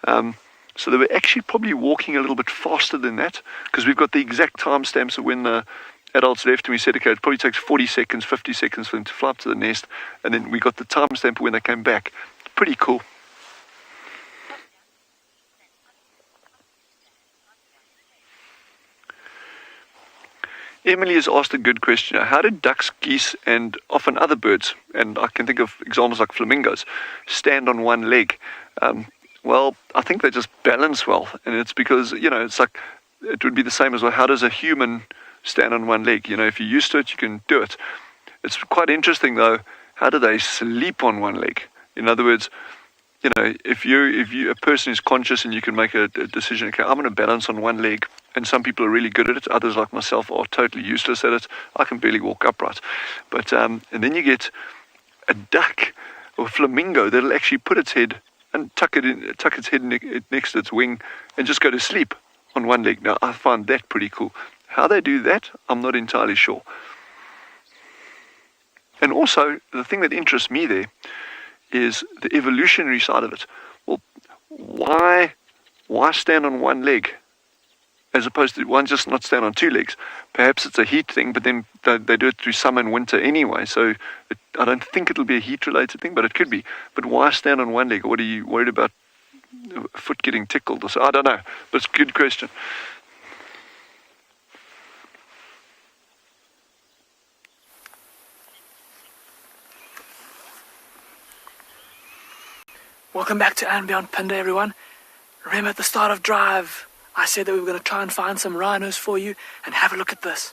So they were actually probably walking a little bit faster than that because we've got the exact timestamps of when the adults left and we said, okay, it probably takes 40 seconds, 50 seconds for them to fly up to the nest, and then we got the timestamp when they came back. Pretty cool. Emily has asked a good question. How do ducks, geese, and often other birds, and I can think of examples like flamingos, stand on one leg? Well, I think they just balance well, and it's because, it's like, it would be the same as, well, how does a human stand on one leg? If you're used to it, you can do it. It's quite interesting, though, how do they sleep on one leg? In other words, if you a person is conscious and you can make a decision, okay, I'm going to balance on one leg, and some people are really good at it, others like myself are totally useless at it. I can barely walk upright. But and then you get a duck or a flamingo that'll actually put its head and tuck its head next to its wing and just go to sleep on one leg. Now I find that pretty cool. How they do that, I'm not entirely sure. And also, the thing that interests me there is the evolutionary side of it. Well, why stand on one leg as opposed to one just not stand on two legs? Perhaps it's a heat thing, but then they do it through summer and winter anyway, so I don't think it'll be a heat-related thing, but it could be. But why stand on one leg? What are you worried about? A foot getting tickled or so? I don't know, but it's a good question. Welcome back to andBeyond Phinda, everyone. Remember at the start of Drive, I said that we were going to try and find some rhinos for you, and have a look at this.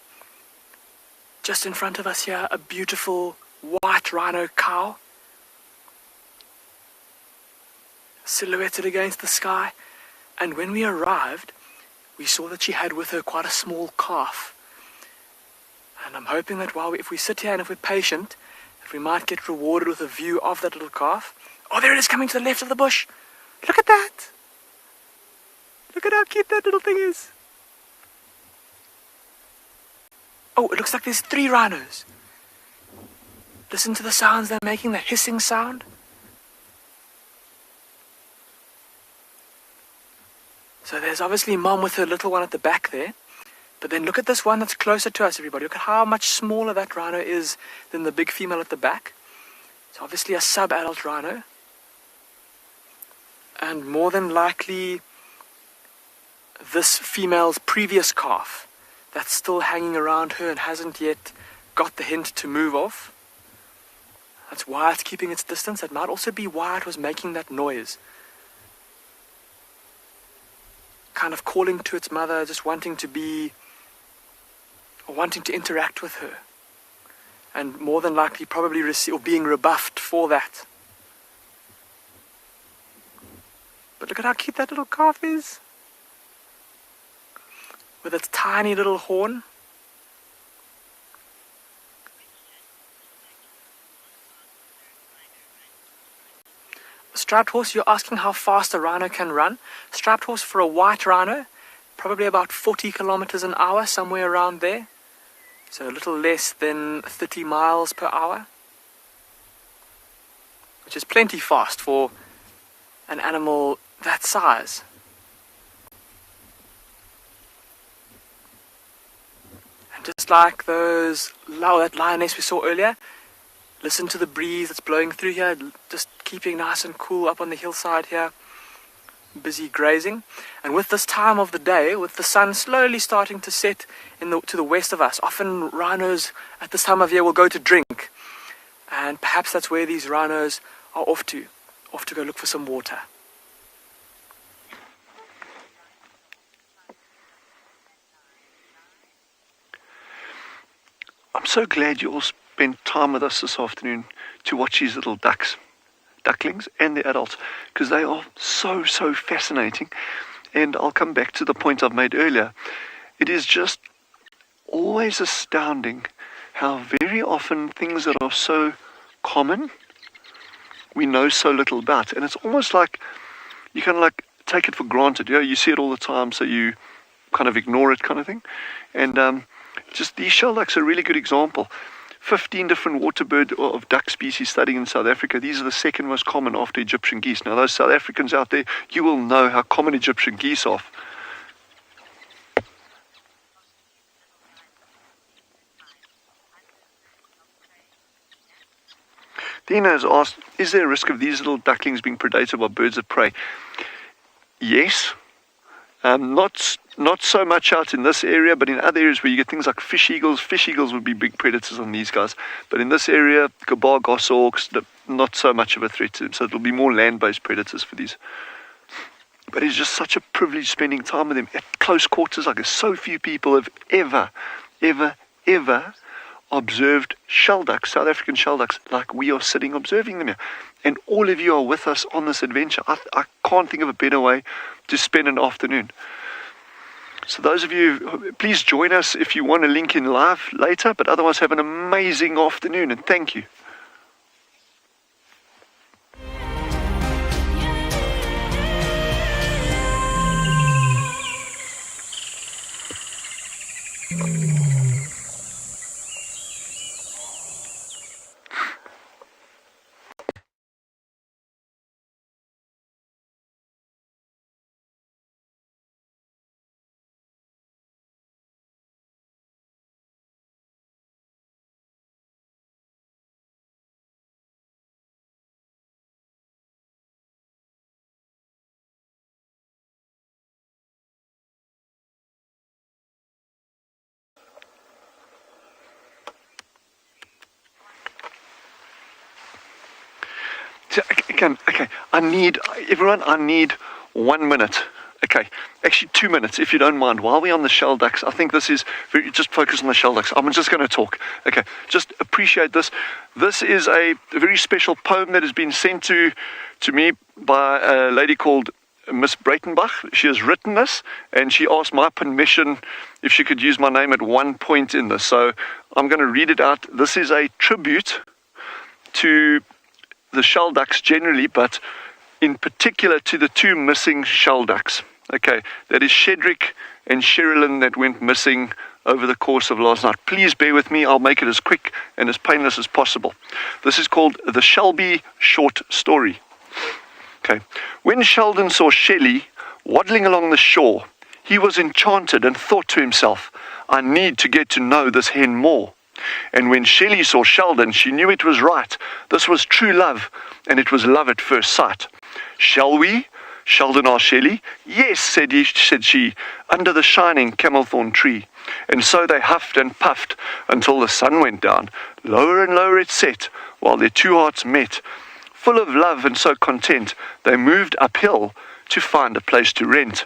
Just in front of us here, a beautiful white rhino cow, silhouetted against the sky. And when we arrived, we saw that she had with her quite a small calf. And I'm hoping that if we sit here and if we're patient, that we might get rewarded with a view of that little calf. Oh, there it is, coming to the left of the bush. Look at that. Look at how cute that little thing is. Oh, it looks like there's 3 rhinos. Listen to the sounds they're making, the hissing sound. So there's obviously Mom with her little one at the back there. But then look at this one that's closer to us, everybody. Look at how much smaller that rhino is than the big female at the back. It's obviously a sub-adult rhino. And more than likely, this female's previous calf that's still hanging around her and hasn't yet got the hint to move off. That's why it's keeping its distance. That might also be why it was making that noise. Kind of calling to its mother, just wanting to be, or wanting to interact with her. And more than likely probably being rebuffed for that. But look at how cute that little calf is. with its tiny little horn. Striped horse, you're asking how fast a rhino can run. Striped horse for a white rhino, probably about 40 kilometers an hour, somewhere around there. So a little less than 30 miles per hour, which is plenty fast for an animal that size. And just like that lioness we saw earlier, listen to the breeze that's blowing through here, just keeping nice and cool up on the hillside here, busy grazing. And with this time of the day, with the sun slowly starting to set to the west of us, often rhinos at this time of year will go to drink. And perhaps that's where these rhinos are off to go look for some water. I'm so glad you all spent time with us this afternoon to watch these little ducklings and the adults, because they are so fascinating. And I'll come back to the point I've made earlier. It is just always astounding how very often things that are so common we know so little about, and it's almost like you kind of like take it for granted. You see it all the time, so you kind of ignore it, kind of thing. And just these shell ducks are a really good example. 15 different waterbird of duck species studying in South Africa. These are the second most common after Egyptian geese. Now, those South Africans out there, you will know how common Egyptian geese are. Dina has asked, is there a risk of these little ducklings being predated by birds of prey? Yes. Not so much out in this area, but in other areas where you get things like fish eagles would be big predators on these guys. But in this area, gabar, goshawks, not so much of a threat to them. So it'll be more land-based predators for these. But it's just such a privilege spending time with them at close quarters. Like so few people have ever observed shell ducks, South African shell ducks, like we are sitting observing them here. And all of you are with us on this adventure. I can't think of a better way to spend an afternoon. So those of you, please join us if you want to link in live later, but otherwise have an amazing afternoon, and thank you. Okay, I need 1 minute. Okay, actually 2 minutes, if you don't mind. While we're on the shell ducks, I think this is just focus on the shell ducks. I'm just going to talk. Okay, just appreciate this. This is a very special poem that has been sent to me by a lady called Miss Breitenbach. She has written this, and she asked my permission if she could use my name at one point in this. So I'm going to read it out. This is a tribute to the shell ducks generally, but in particular to the two missing shell ducks. Okay, that is Shedrick and Sherilyn that went missing over the course of last night. Please bear with me, I'll make it as quick and as painless as possible. This is called the Shelby Short Story. Okay, when Sheldon saw Shelley waddling along the shore, he was enchanted and thought to himself, I need to get to know this hen more. And when Shelley saw Sheldon, she knew it was right. This was true love, and it was love at first sight. Shall we? Sheldon asked Shelley. Yes, said she, under the shining camelthorn tree. And so they huffed and puffed until the sun went down. Lower and lower it set, while their two hearts met. Full of love and so content, they moved uphill to find a place to rent.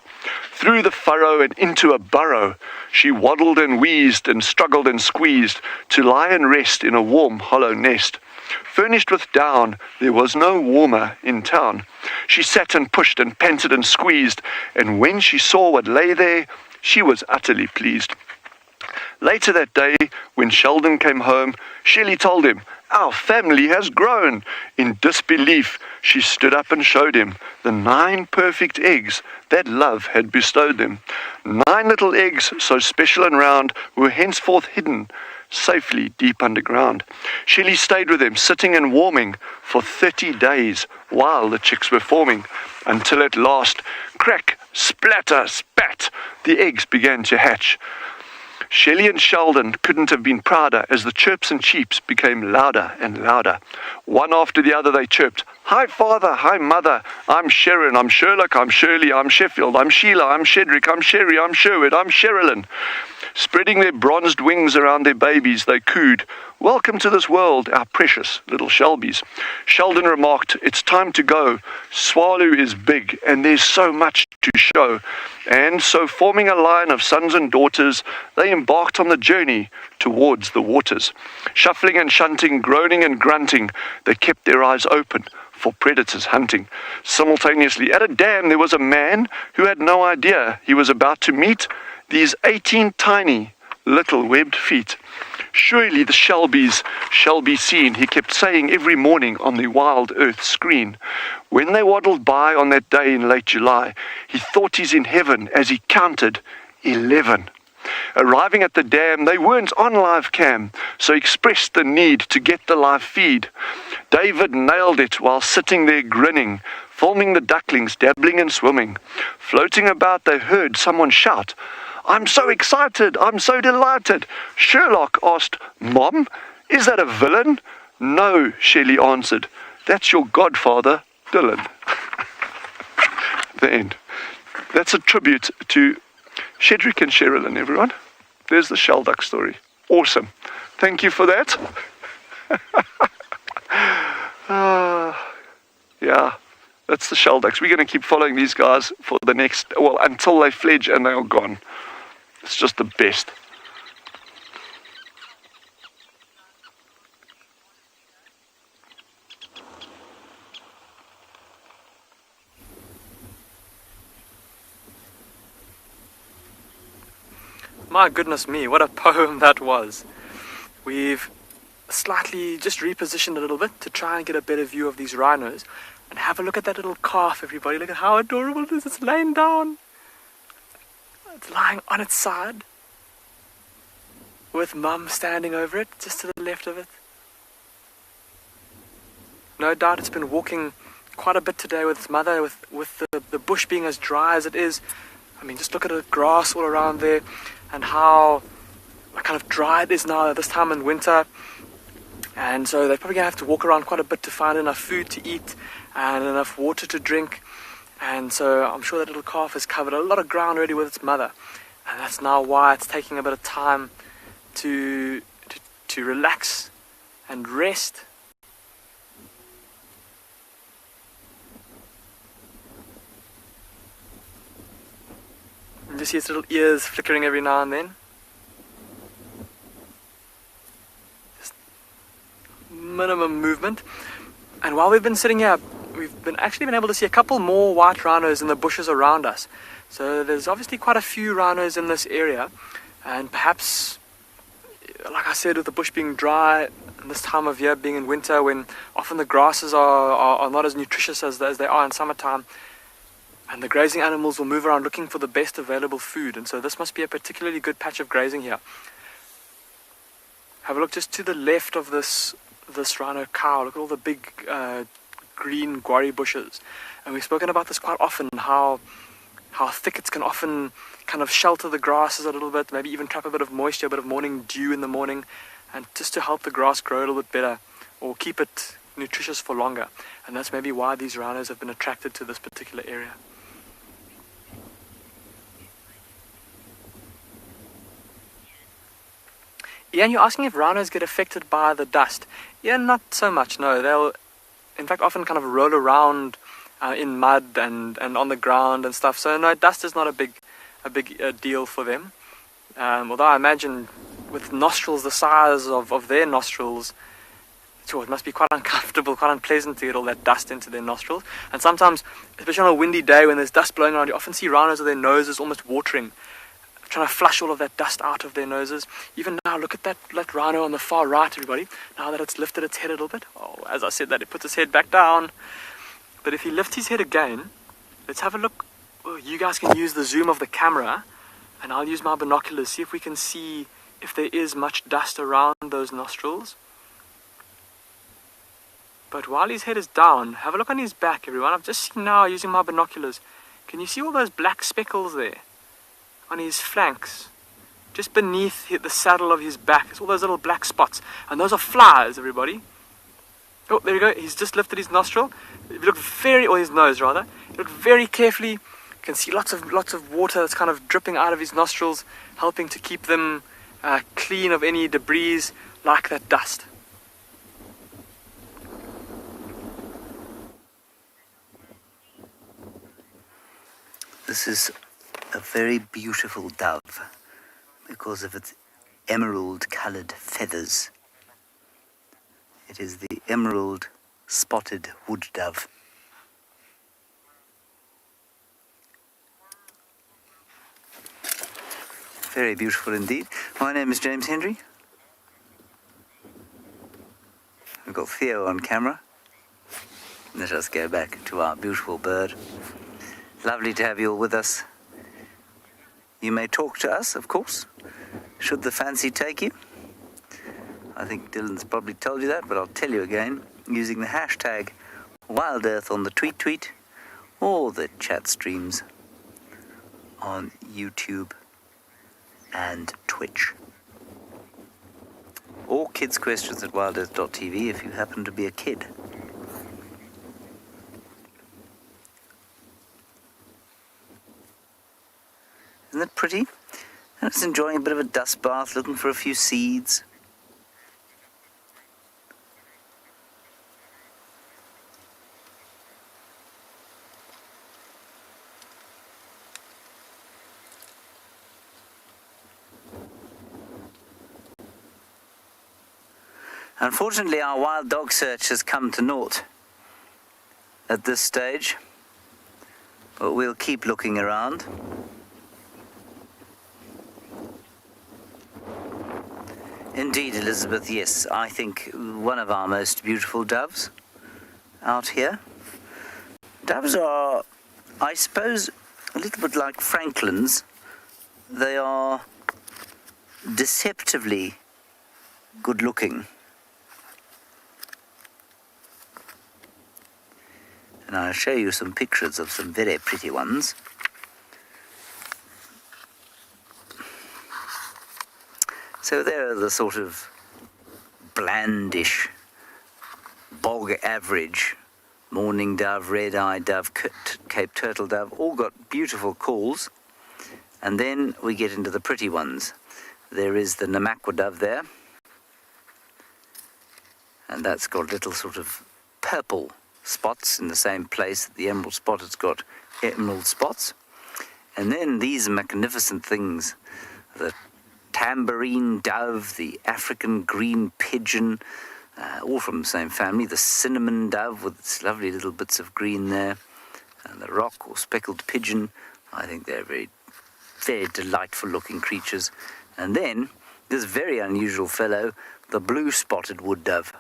Through the furrow and into a burrow, she waddled and wheezed and struggled and squeezed to lie and rest in a warm, hollow nest. Furnished with down, there was no warmer in town. She sat and pushed and panted and squeezed, and when she saw what lay there, She was utterly pleased. Later that day, when Sheldon came home, Shelley told him, "Our family has grown." In disbelief, she stood up and showed him the 9 perfect eggs that love had bestowed them. 9 little eggs, so special and round, were henceforth hidden safely deep underground. Shelley stayed with them, sitting and warming, for 30 days while the chicks were forming, until at last, crack, splatter, spat, the eggs began to hatch. Shelley and Sheldon couldn't have been prouder as the chirps and cheeps became louder and louder. One after the other they chirped, "Hi father, hi mother, I'm Sharon, I'm Sherlock, I'm Shirley, I'm Sheffield, I'm Sheila, I'm Shedrick, I'm Sherry, I'm Sherwood, I'm Sherilyn." Spreading their bronzed wings around their babies, they cooed, "Welcome to this world, our precious little Shelbies." Sheldon remarked, "It's time to go. Tswalu is big, and there's so much to show." And so, forming a line of sons and daughters, they embarked on the journey towards the waters. Shuffling and shunting, groaning and grunting, they kept their eyes open for predators hunting. Simultaneously, at a dam, there was a man who had no idea he was about to meet these 18 tiny little webbed feet. "Surely the Shelbies shall be seen," he kept saying every morning on the WildEarth screen. When they waddled by on that day in late July, he thought he's in heaven as he counted 11. Arriving at the dam, they weren't on live cam, so expressed the need to get the live feed. David nailed it while sitting there grinning, filming the ducklings dabbling and swimming. Floating about, they heard someone shout, "I'm so excited, I'm so delighted." Sherlock asked, "Mom, is that a villain?" "No," Shelley answered, "that's your godfather, Dylan." The end. That's a tribute to Shedrick and Sherilyn, everyone. There's the Shelduck story. Awesome. Thank you for that. Yeah, that's the Shelducks. We're going to keep following these guys for the next, well, until they fledge and they are gone. It's just the best. My goodness me, what a poem that was. We've slightly just repositioned a little bit to try and get a better view of these rhinos. And have a look at that little calf, everybody. Look at how adorable it is. It's laying down. It's lying on its side, with Mum standing over it, just to the left of it. No doubt it's been walking quite a bit today with its mother, with the bush being as dry as it is. I mean, just look at the grass all around there, and how kind of dry it is now at this time in winter. And so they're probably going to have to walk around quite a bit to find enough food to eat and enough water to drink. And so I'm sure that little calf has covered a lot of ground already with its mother. And that's now why it's taking a bit of time to relax and rest. And just see its little ears flickering every now and then. Just minimum movement. And while we've been sitting here, we've actually been able to see a couple more white rhinos in the bushes around us. So there's obviously quite a few rhinos in this area, and perhaps, like I said, with the bush being dry and this time of year being in winter, when often the grasses are not as nutritious as they are in summertime, and the grazing animals will move around looking for the best available food, and so this must be a particularly good patch of grazing here. Have a look just to the left of this rhino cow. Look at all the big green guarri bushes, and we've spoken about this quite often, how thickets can often kind of shelter the grasses a little bit, maybe even trap a bit of moisture, a bit of morning dew in the morning, and just to help the grass grow a little bit better or keep it nutritious for longer. And that's maybe why these rhinos have been attracted to this particular area. Ian, you're asking if rhinos get affected by the dust. Yeah, not so much, no. They'll, in fact, often kind of roll around in mud and on the ground and stuff. So no, dust is not a big deal for them. Although I imagine with nostrils the size of their nostrils, sure, it must be quite uncomfortable, quite unpleasant to get all that dust into their nostrils. And sometimes, especially on a windy day when there's dust blowing around, you often see rhinos with their noses almost watering. trying to flush all of that dust out of their noses. Even now, look at that rhino on the far right, everybody. Now that it's lifted its head a little bit. Oh, as I said that, it puts its head back down. But if he lifts his head again, let's have a look. Oh, you guys can use the zoom of the camera, and I'll use my binoculars, see if we can see if there is much dust around those nostrils. But while his head is down, have a look on his back, everyone. I've just seen now, using my binoculars, can you see all those black speckles there on his flanks? Just beneath the saddle of his back. It's all those little black spots. And those are flies, everybody. Oh, there we go. He's just lifted his nostril. If you look or his nose, rather. Look very carefully. You can see lots of water that's kind of dripping out of his nostrils, helping to keep them clean of any debris like that dust. This is a very beautiful dove because of its emerald-coloured feathers. It is the emerald spotted wood dove. Very beautiful indeed. My name is James Hendry. We've got Theo on camera. Let us go back to our beautiful bird. Lovely to have you all with us. You may talk to us, of course, should the fancy take you. I think Dylan's probably told you that, but I'll tell you again, using the hashtag WildEarth on the tweet or the chat streams on YouTube and Twitch. Or kids' questions at wildearth.tv if you happen to be a kid. Isn't it pretty? And it's enjoying a bit of a dust bath, looking for a few seeds. Unfortunately, our wild dog search has come to naught at this stage, but we'll keep looking around. Indeed, Elizabeth, yes, I think one of our most beautiful doves out here. Doves are, I suppose, a little bit like francolins. They are deceptively good looking. And I'll show you some pictures of some very pretty ones. So there are the sort of blandish, bog average, mourning dove, red-eyed dove, Cape turtle dove, all got beautiful calls. And then we get into the pretty ones. There is the Namakwa dove there. And that's got little sort of purple spots in the same place that the emerald spotted's got emerald spots. And then these magnificent things, the tambourine dove, the African green pigeon, all from the same family, the cinnamon dove with its lovely little bits of green there, and the rock or speckled pigeon. I think they're very, very delightful looking creatures. And then this very unusual fellow, the blue spotted wood dove,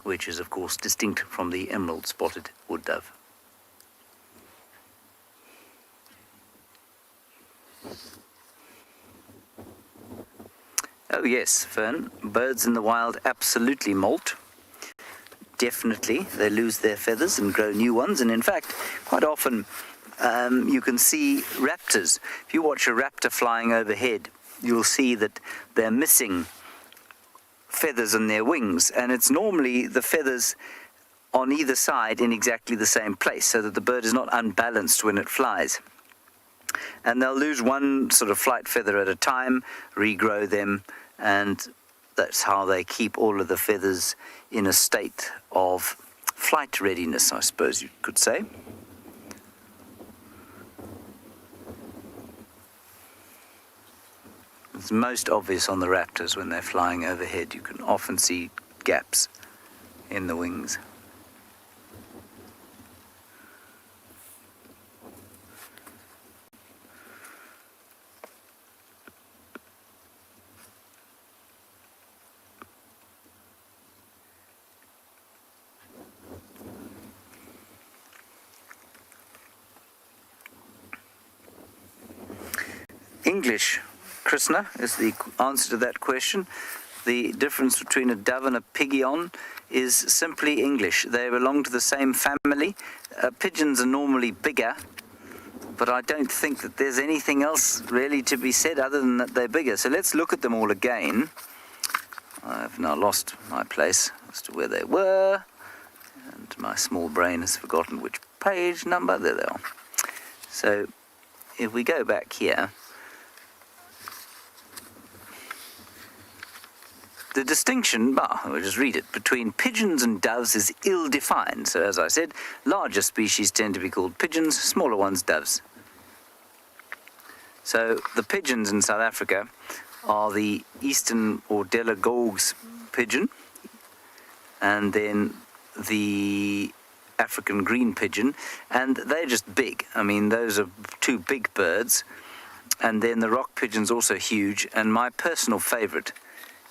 which is of course distinct from the emerald spotted wood dove. Oh yes, Fern, birds in the wild absolutely molt. Definitely, they lose their feathers and grow new ones, and in fact, quite often you can see raptors. If you watch a raptor flying overhead, you'll see that they're missing feathers on their wings, and it's normally the feathers on either side in exactly the same place, so that the bird is not unbalanced when it flies. And they'll lose one sort of flight feather at a time, regrow them, and that's how they keep all of the feathers in a state of flight readiness, I suppose you could say. It's most obvious on the raptors when they're flying overhead. You can often see gaps in the wings. English, Krishna, is the answer to that question. The difference between a dove and a pigeon is simply English. They belong to the same family. Pigeons are normally bigger, but I don't think that there's anything else really to be said other than that they're bigger. So let's look at them all again. I've now lost my place as to where they were, and my small brain has forgotten which page number. There they are. So if we go back here, the distinction, I'll just read it, between pigeons and doves is ill-defined. So as I said, larger species tend to be called pigeons, smaller ones doves. So the pigeons in South Africa are the eastern or Delagogue's pigeon, and then the African green pigeon, and they're just big. I mean, those are two big birds, and then the rock pigeon's also huge, and my personal favourite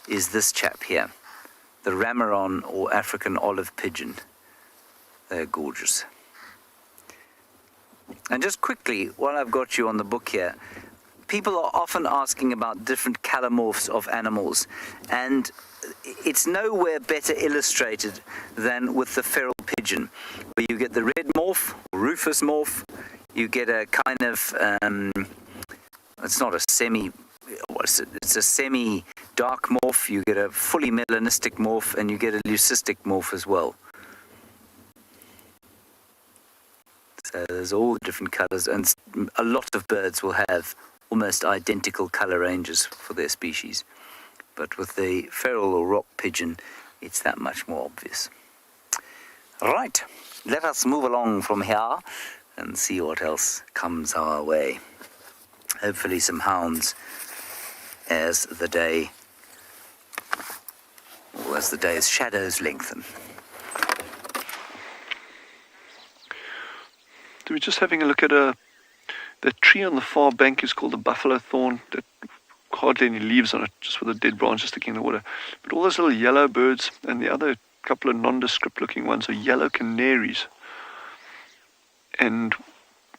is this chap here, the Ramaron or African olive pigeon. They're gorgeous. And just quickly, while I've got you on the book here, people are often asking about different colourmorphs of animals, and it's nowhere better illustrated than with the feral pigeon, where you get the red morph, rufous morph, you get a kind of, it's not a semi, it's a semi-dark morph, you get a fully melanistic morph, and you get a leucistic morph as well. So there's all the different colours, and a lot of birds will have almost identical colour ranges for their species. But with the feral or rock pigeon, it's that much more obvious. Right, let us move along from here and see what else comes our way. Hopefully some hounds as the day's shadows lengthen. So we're just having a look at the tree on the far bank is called the buffalo thorn. That hardly any leaves on it, just with the dead branches sticking in the water. But all those little yellow birds and the other couple of nondescript looking ones are yellow canaries. And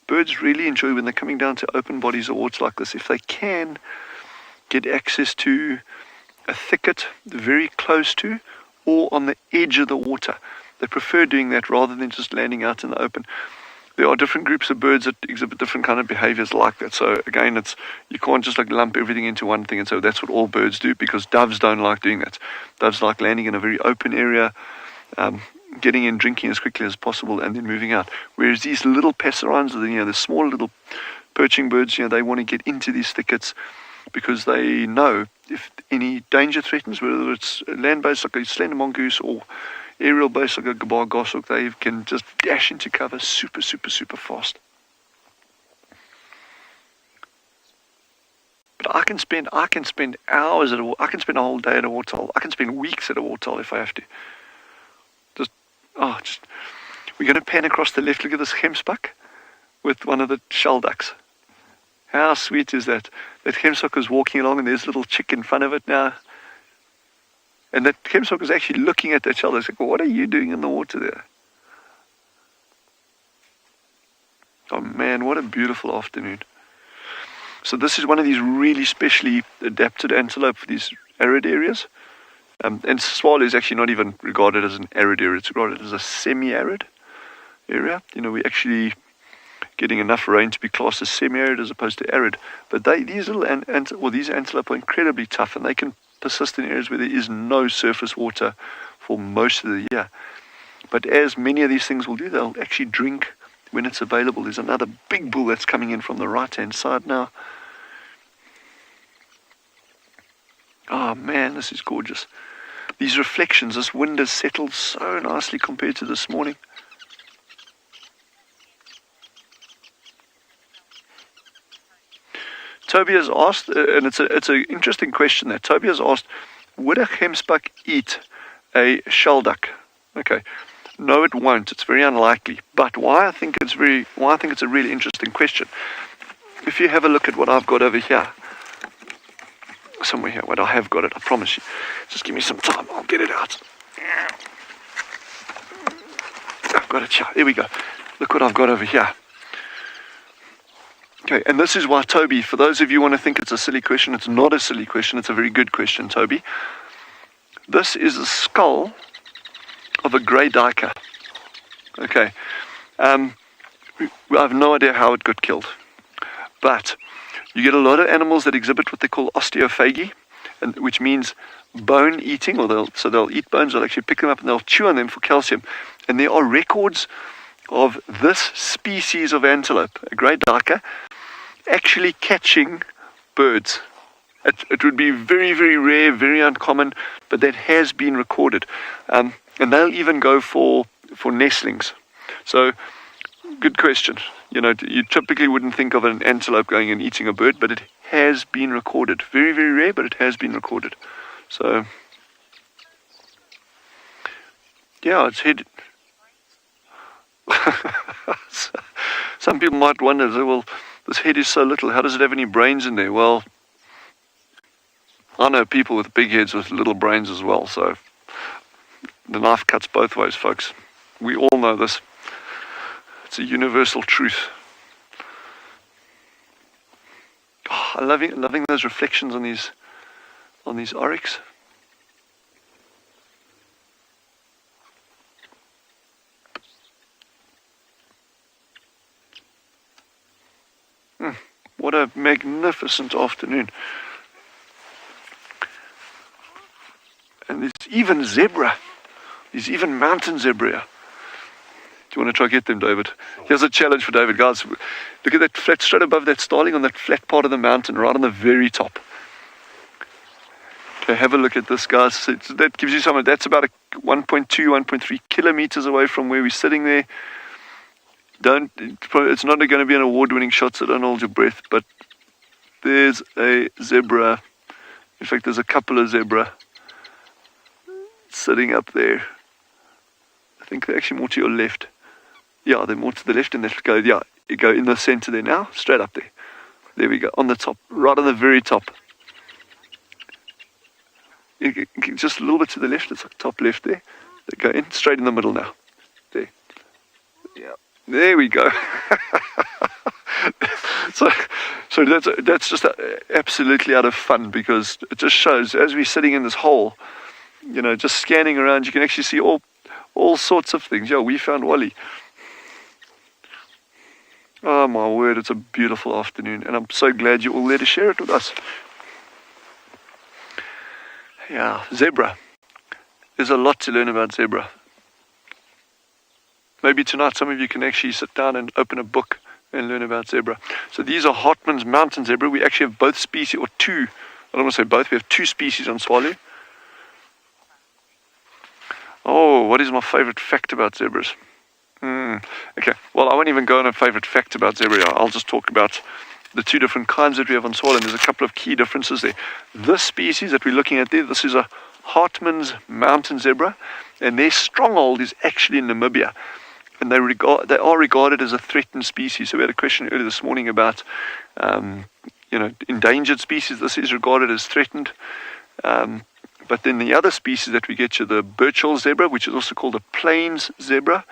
birds really enjoy when they're coming down to open bodies of water like this, if they can get access to a thicket very close to or on the edge of the water. They prefer doing that rather than just landing out in the open. There are different groups of birds that exhibit different kind of behaviors like that. So again, you can't just like lump everything into one thing and so that's what all birds do, because doves don't like doing that. Doves like landing in a very open area, getting in, drinking as quickly as possible, and then moving out. Whereas these little passerines, the small little perching birds, they want to get into these thickets because they know if any danger threatens, whether it's land-based like a slender mongoose or aerial-based like a gabar goshawk, they can just dash into cover super, super, super fast. But I can spend hours I can spend a whole day at a waterhole. I can spend weeks at a waterhole if I have to. We're going to pan across the left. Look at this gemsbuck with one of the shell ducks. How sweet is that? That gemsbuck is walking along and there's a little chick in front of it now. And that gemsbuck is actually looking at that shell. It's like, well, what are you doing in the water there? Oh man, what a beautiful afternoon. So this is one of these really specially adapted antelope for these arid areas. And Tswalu is actually not even regarded as an arid area. It's regarded as a semi-arid area. We're actually getting enough rain to be classed as semi-arid as opposed to arid. But these antelope are incredibly tough, and they can persist in areas where there is no surface water for most of the year. But as many of these things will do, they'll actually drink when it's available. There's another big bull that's coming in from the right-hand side now. Oh man, this is gorgeous. These reflections, this wind has settled so nicely compared to this morning. Toby has asked, and it's an interesting question there. Toby has asked, would a gemsbuck eat a shell duck? Okay, no, it won't. It's very unlikely. But why I think it's a really interesting question. If you have a look at what I've got over here, somewhere here, I have got it, I promise you. Just give me some time, I'll get it out. I've got it here. Here we go. Look what I've got over here. Okay, and this is why, Toby, for those of you who want to think it's a silly question, it's not a silly question, it's a very good question, Toby. This is the skull of a grey duiker. Okay, I have no idea how it got killed, but you get a lot of animals that exhibit what they call osteophagy, which means bone eating, or they'll eat bones, they'll actually pick them up and they'll chew on them for calcium. And there are records of this species of antelope, a grey duiker, actually catching birds. It would be very, very rare, very uncommon, but that has been recorded. And they'll even go for nestlings. So, good question. You know, you typically wouldn't think of an antelope going and eating a bird, but it has been recorded. Very, very rare, but it has been recorded. So, yeah, it's head. Some people might wonder, well, this head is so little, how does it have any brains in there? Well, I know people with big heads with little brains as well, so the knife cuts both ways, folks. We all know this. It's a universal truth. Oh, I'm loving those reflections on these oryx. What a magnificent afternoon. And there's even zebra. There's even mountain zebra here. Do you want to try to get them, David? Here's a challenge for David. Guys, look at that flat, straight above that starling on that flat part of the mountain, right on the very top. Okay, have a look at this, guys. So that gives you some. That's about 1.2, 1.3 kilometers away from where we're sitting there. It's not going to be an award-winning shot, so don't hold your breath, but there's a zebra. In fact, there's a couple of zebra sitting up there. I think they're actually more to your left. Yeah, they're more to the left, and they go, yeah, you go in the center there now, straight up there. There we go, on the top, right on the very top. Just a little bit to the left, it's like top left there. They go in, straight in the middle now. There. Yeah. There we go. so that's just absolutely out of fun, because it just shows, as we're sitting in this hole, you know, just scanning around, you can actually see all sorts of things. Yeah, we found Wally. Oh my word, it's a beautiful afternoon, and I'm so glad you're all there to share it with us. Yeah, zebra. There's a lot to learn about zebra. Maybe tonight some of you can actually sit down and open a book and learn about zebra. So these are Hartmann's mountain zebra. We actually have both species, or two. I don't want to say both. We have two species on Tswalu. Oh, what is my favorite fact about zebras? Okay, well, I won't even go on a favorite fact about zebra. I'll just talk about the two different kinds that we have on Tswalu, and there's a couple of key differences there. This species that we're looking at there, this is a Hartmann's mountain zebra, and their stronghold is actually in Namibia. And they are regarded as a threatened species. So we had a question earlier this morning about, endangered species. This is regarded as threatened. But then the other species that we get to, the Birchall zebra, which is also called a plains zebra,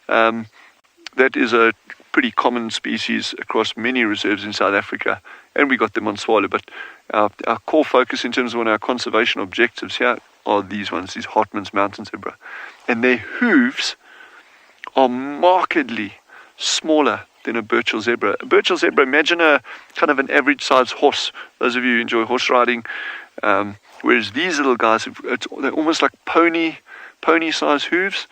that is a pretty common species across many reserves in South Africa, and we got them on Tswalu. But our core focus in terms of one of our conservation objectives here are these ones, these Hartmann's mountain zebra. And their hooves are markedly smaller than a Birchall zebra. A Birchall zebra, imagine a kind of an average size horse. Those of you who enjoy horse riding, whereas these little guys, they're almost like pony size hooves,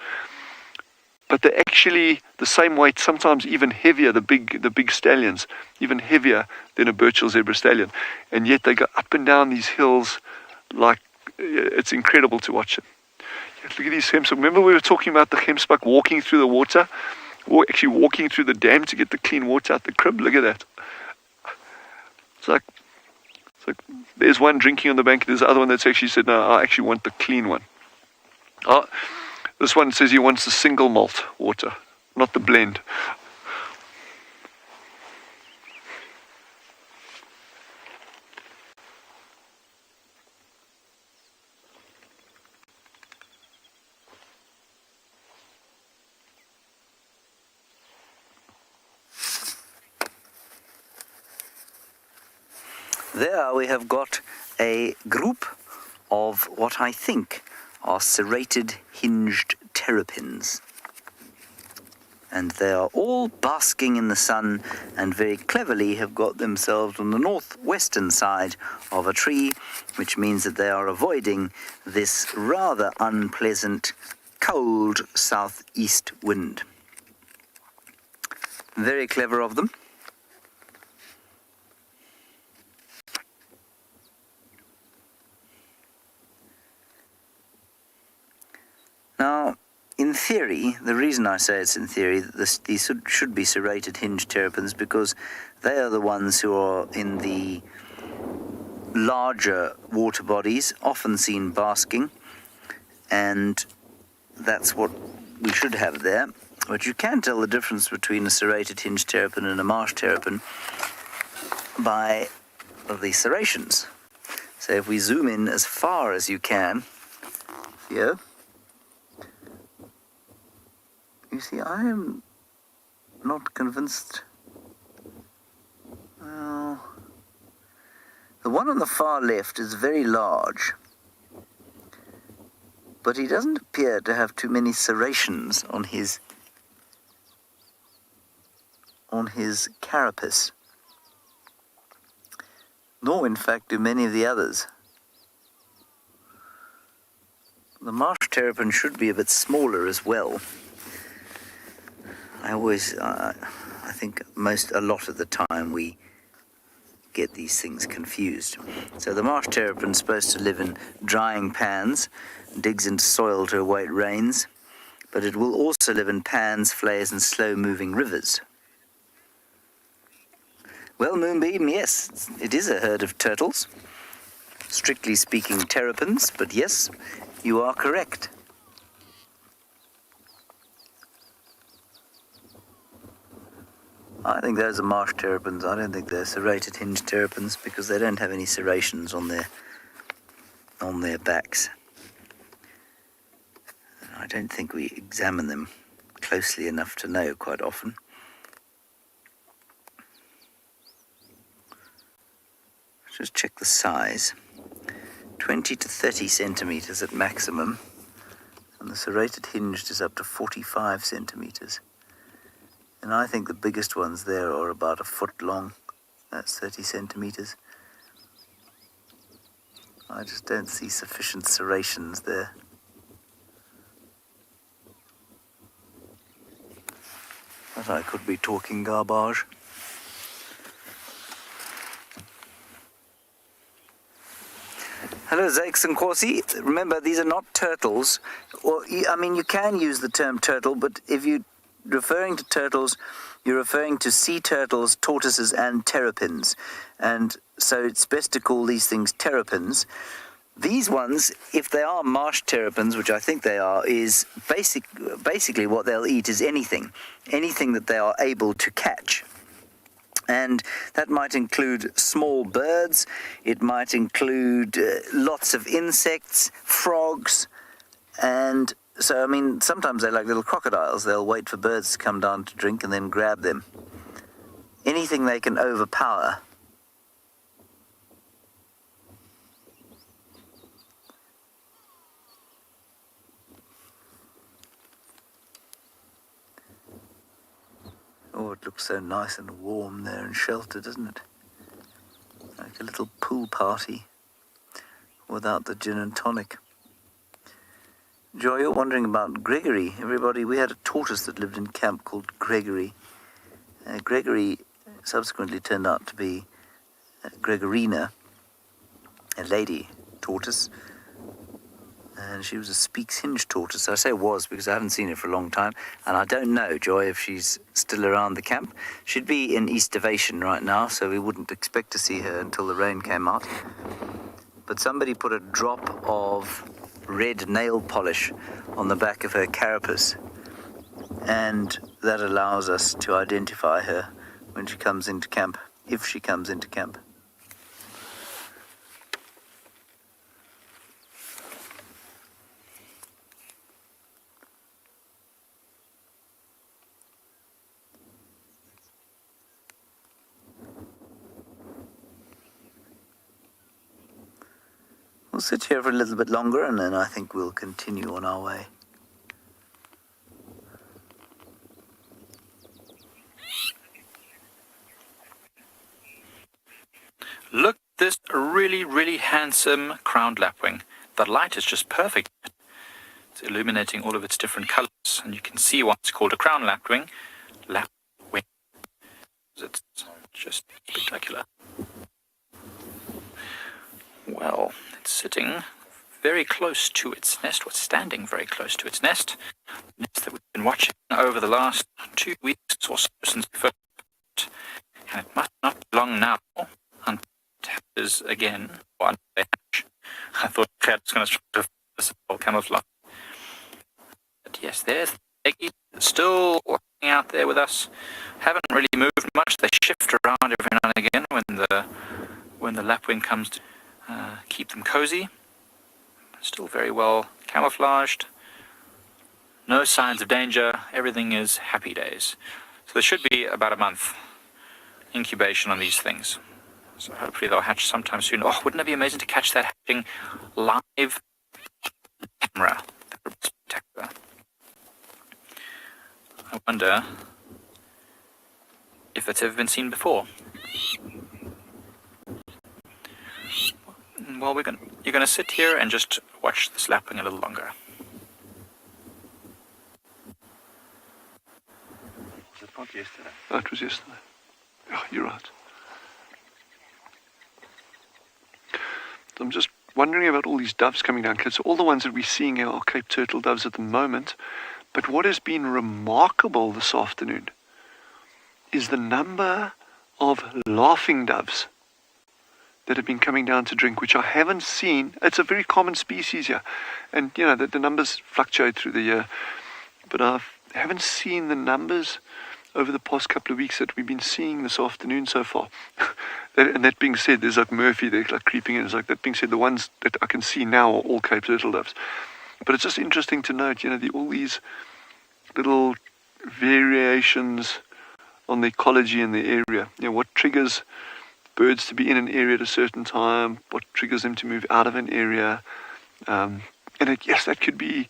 but they're actually the same weight, sometimes even heavier, the big stallions, even heavier than a Birchall zebra stallion. And yet they go up and down these hills like, it's incredible to watch them. Look at these gemsbuck. Remember we were talking about the gemsbuck walking through the water, or actually walking through the dam to get the clean water out the crib? Look at that. It's like there's one drinking on the bank. There's the other one that's actually said, no, I actually want the clean one. This one says he wants the single malt water, not the blend. There we have got a group of what I think are serrated hinged terrapins. And they are all basking in the sun and very cleverly have got themselves on the northwestern side of a tree, which means that they are avoiding this rather unpleasant, cold southeast wind. Very clever of them. Now, in theory, the reason I say it's in theory, that these should be serrated hinged terrapins because they are the ones who are in the larger water bodies, often seen basking, and that's what we should have there. But you can tell the difference between a serrated hinged terrapin and a marsh terrapin by the serrations. So if we zoom in as far as you can, here, you see, I am not convinced. Well, the one on the far left is very large, but he doesn't appear to have too many serrations on his carapace, nor in fact do many of the others. The marsh terrapin should be a bit smaller as well. I think a lot of the time we get these things confused. So the marsh terrapin is supposed to live in drying pans, digs into soil to await rains, but it will also live in pans, flares and slow-moving rivers. Well, Moonbeam, yes, it is a herd of turtles. Strictly speaking, terrapins, but yes, you are correct. I think those are marsh terrapins. I don't think they're serrated hinged terrapins because they don't have any serrations on their backs. I don't think we examine them closely enough to know quite often. Just check the size. 20 to 30 centimeters at maximum, and the serrated hinged is up to 45 centimeters. And I think the biggest ones there are about a foot long. That's 30 centimeters. I just don't see sufficient serrations there. But I could be talking garbage. Hello, Zakes and Corsi. Remember, these are not turtles. You can use the term turtle, but if you're referring to turtles, you're referring to sea turtles, tortoises, and terrapins. And so it's best to call these things terrapins. These ones, if they are marsh terrapins, which I think they are, is basically what they'll eat is anything that they are able to catch. And that might include small birds, it might include lots of insects, frogs, and so, sometimes they're like little crocodiles. They'll wait for birds to come down to drink and then grab them. Anything they can overpower. Oh, it looks so nice and warm there and sheltered, doesn't it? Like a little pool party without the gin and tonic. Joy, you're wondering about Gregory. Everybody, we had a tortoise that lived in camp called Gregory. Gregory subsequently turned out to be Gregorina, a lady tortoise. And she was a Speaks Hinge tortoise. I say was because I haven't seen her for a long time. And I don't know, Joy, if she's still around the camp. She'd be in East Ovation right now, so we wouldn't expect to see her until the rain came out. But somebody put a drop of red nail polish on the back of her carapace. And that allows us to identify her when she comes into camp, if she comes into camp. We'll sit here for a little bit longer and then I think we'll continue on our way. Look at this really, really handsome crowned lapwing. The light is just perfect. It's illuminating all of its different colors, and you can see why it's called a crown lapwing. Lapwing. It's just spectacular. Well, it's sitting very close to its nest, or standing very close to its nest. The nest that we've been watching over the last 2 weeks or so since we first put it. And it must not be long now until it hatches again. One hatch. I thought Claire was going to try to this whole camouflage. But yes, there's the eggies still hanging out there with us. Haven't really moved much. They shift around every now and again when the lapwing comes to keep them cozy. Still very well camouflaged. No signs of danger. Everything is happy days. So there should be about a month incubation on these things. So hopefully they'll hatch sometime soon. Oh, wouldn't it be amazing to catch that hatching live camera? That would be spectacular. I wonder if it's ever been seen before. Well, you're going to sit here and just watch this lapwing a little longer. Was it not yesterday? Oh, it was yesterday. Oh, you're right. So I'm just wondering about all these doves coming down. So all the ones that we're seeing here are Cape Turtle doves at the moment. But what has been remarkable this afternoon is the number of laughing doves that have been coming down to drink, which I haven't seen. It's a very common species here. And, you know, the numbers fluctuate through the year. But I haven't seen the numbers over the past couple of weeks that we've been seeing this afternoon so far. And that being said, there's like Murphy, they're like creeping in. It's like that being said, the ones that I can see now are all Cape Turtle doves. But it's just interesting to note, you know, all these little variations on the ecology in the area. You know, what triggers birds to be in an area at a certain time, what triggers them to move out of an area. Yes, that could be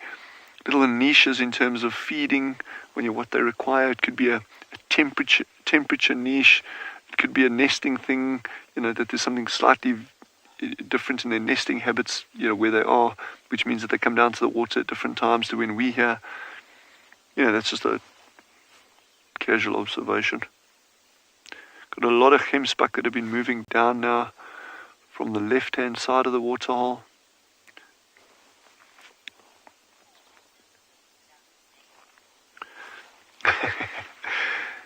little niches in terms of feeding, what they require. It could be a temperature niche. It could be a nesting thing, that there's something slightly different in their nesting habits, where they are, which means that they come down to the water at different times to when we're here. That's just a casual observation. Got a lot of gemsbuck that have been moving down now from the left-hand side of the waterhole.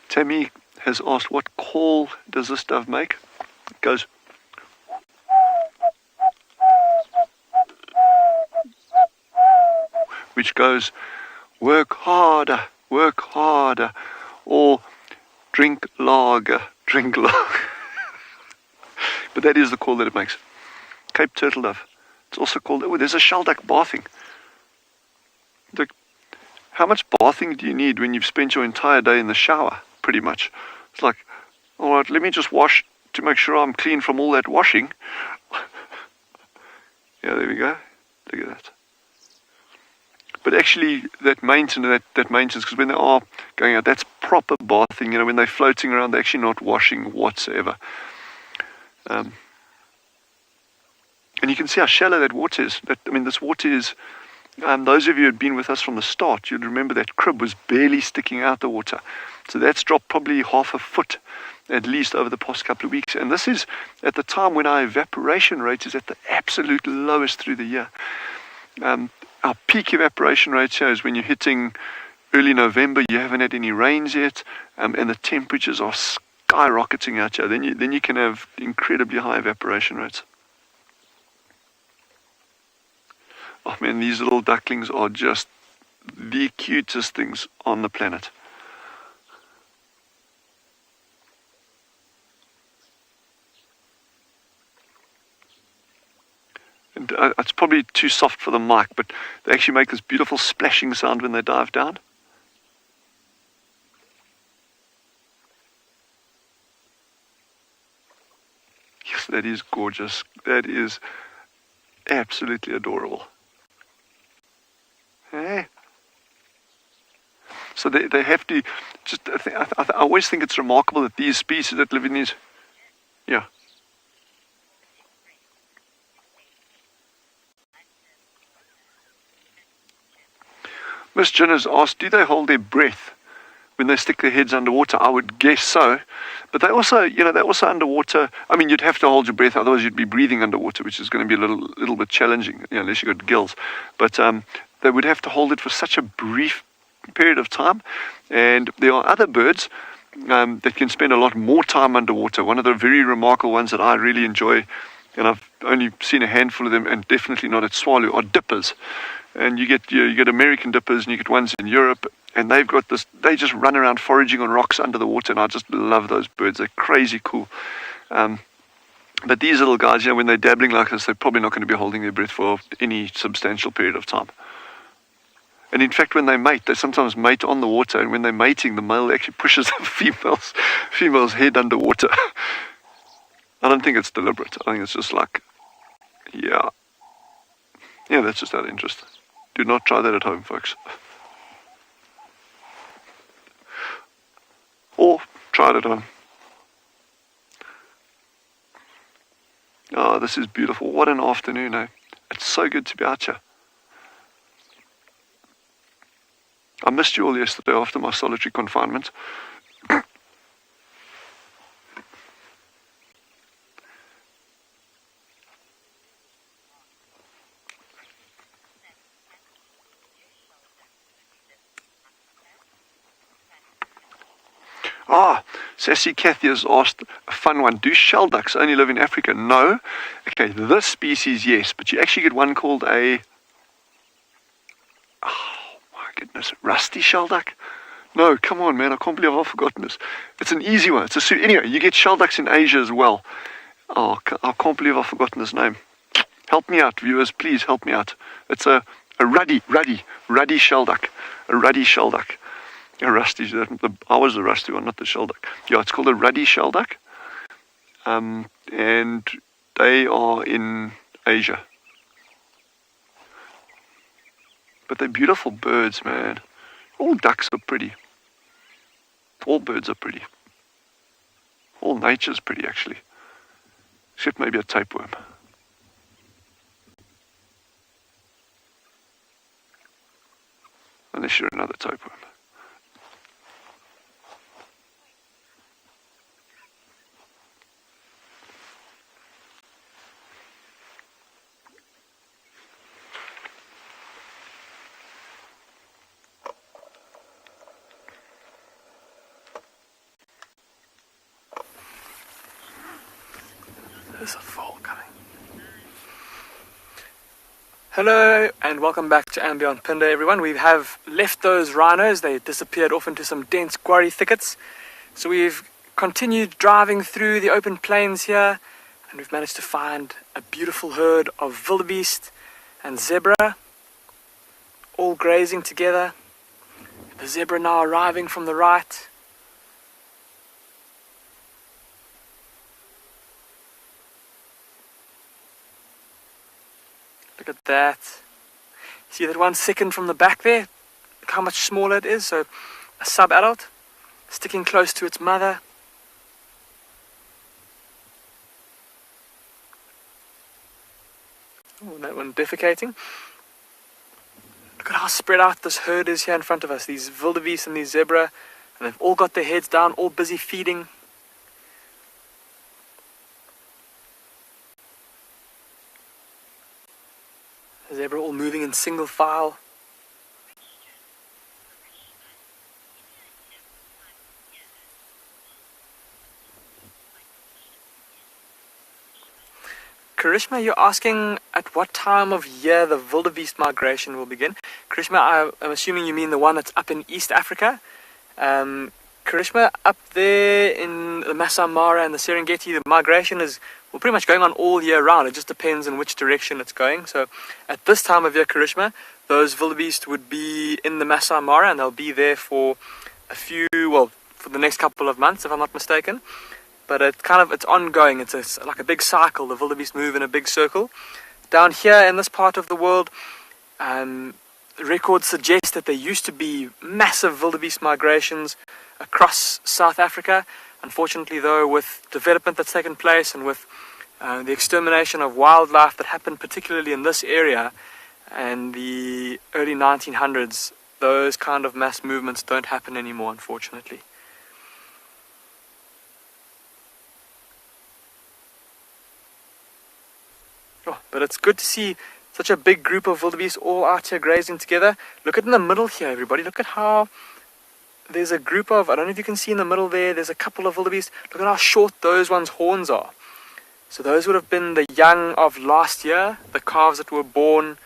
Tammy has asked, what call does this dove make? It goes, which goes, work harder, or drink lager. But that is the call that it makes. Cape Turtle Dove. It's also called, there's a shelduck bathing. Look, how much bathing do you need when you've spent your entire day in the shower, pretty much? It's like, all right, let me just wash to make sure I'm clean from all that washing. Yeah, there we go. Look at that. But actually, that maintenance, because when they are going out, that's proper bathing. When they're floating around, they're actually not washing whatsoever. And you can see how shallow that water is. This water is, those of you who had been with us from the start, you'd remember that crib was barely sticking out the water. So that's dropped probably half a foot, at least, over the past couple of weeks. And this is at the time when our evaporation rate is at the absolute lowest through the year. Our peak evaporation rate here is when you're hitting early November, you haven't had any rains yet, and the temperatures are skyrocketing out here. Then you can have incredibly high evaporation rates. Oh man, these little ducklings are just the cutest things on the planet. And it's probably too soft for the mic, but they actually make this beautiful splashing sound when they dive down. Yes, that is gorgeous. That is Absolutely adorable. Hey. So they have to, I always think it's remarkable that these species that live in these, yeah. Miss Jen has asked, do they hold their breath when they stick their heads underwater? I would guess so. But they also, they're also underwater. I mean, you'd have to hold your breath, otherwise you'd be breathing underwater, which is going to be a little bit challenging, unless you've got gills. But they would have to hold it for such a brief period of time. And there are other birds that can spend a lot more time underwater. One of the very remarkable ones that I really enjoy, and I've only seen a handful of them, and definitely not at Tswalu, are dippers. And you get American dippers, and you get ones in Europe, and they've got this. They just run around foraging on rocks under the water, and I just love those birds. They're crazy cool. But these little guys, when they're dabbling like this, they're probably not going to be holding their breath for any substantial period of time. And in fact, when they mate, they sometimes mate on the water, and when they're mating, the male actually pushes the female's head underwater. I don't think it's deliberate. I think it's just like, yeah, that's just out of interest. Do not try that at home, folks. Or try it at home. Oh, this is beautiful. What an afternoon, eh? It's so good to be out here. I missed you all yesterday after my solitary confinement. Sassy Kathy has asked a fun one. Do shell ducks only live in Africa? No. Okay, this species, yes, but you actually get one called oh my goodness, rusty shell duck? No, come on, man, I can't believe I've forgotten this. It's an easy one. Anyway, you get shell ducks in Asia as well. Oh, I can't believe I've forgotten this name. Help me out, viewers, please help me out. It's a ruddy shell duck. A ruddy shell duck. A rusty, I was the rusty one, not the shell duck. Yeah, it's called a ruddy shell duck. And they are in Asia. But they're beautiful birds, man. All ducks are pretty. All birds are pretty. All nature's pretty, actually. Except maybe a tapeworm. Unless you're another tapeworm. There's a fall coming. Hello and welcome back to andBeyond Phinda, everyone. We have left those rhinos. They disappeared off into some dense quarry thickets. So we've continued driving through the open plains here, and we've managed to find a beautiful herd of wildebeest and zebra, all grazing together. The zebra now arriving from the right. Look at that. See that 1 second from the back there? Look how much smaller it is. So a sub-adult sticking close to its mother. Oh, that one defecating. Look at how spread out this herd is here in front of us. These wildebeest and these zebra. And they've all got their heads down, all busy feeding. The zebra all moving in single file. Karishma, you're asking at what time of year the wildebeest migration will begin. Karishma, I'm assuming you mean the one that's up in East Africa. Karishma, up there in the Masai Mara and the Serengeti, the migration is pretty much going on all year round. It just depends in which direction it's going. So at this time of year, Karishma, those wildebeest would be in the Masai Mara, and they'll be there for for the next couple of months, if I'm not mistaken. But it's ongoing. It's like a big cycle. The wildebeest move in a big circle down here in this part of the world, records suggest that there used to be massive wildebeest migrations across South Africa. Unfortunately, though, with development that's taken place and with the extermination of wildlife that happened particularly in this area in the early 1900s, those kind of mass movements don't happen anymore, unfortunately. Oh, but it's good to see such a big group of wildebeest all out here grazing together. Look at in the middle here, everybody. Look at how there's a group of, I don't know if you can see in the middle there's a couple of wildebeest. Look at how short those ones' horns are. So those would have been the young of last year, the calves that were born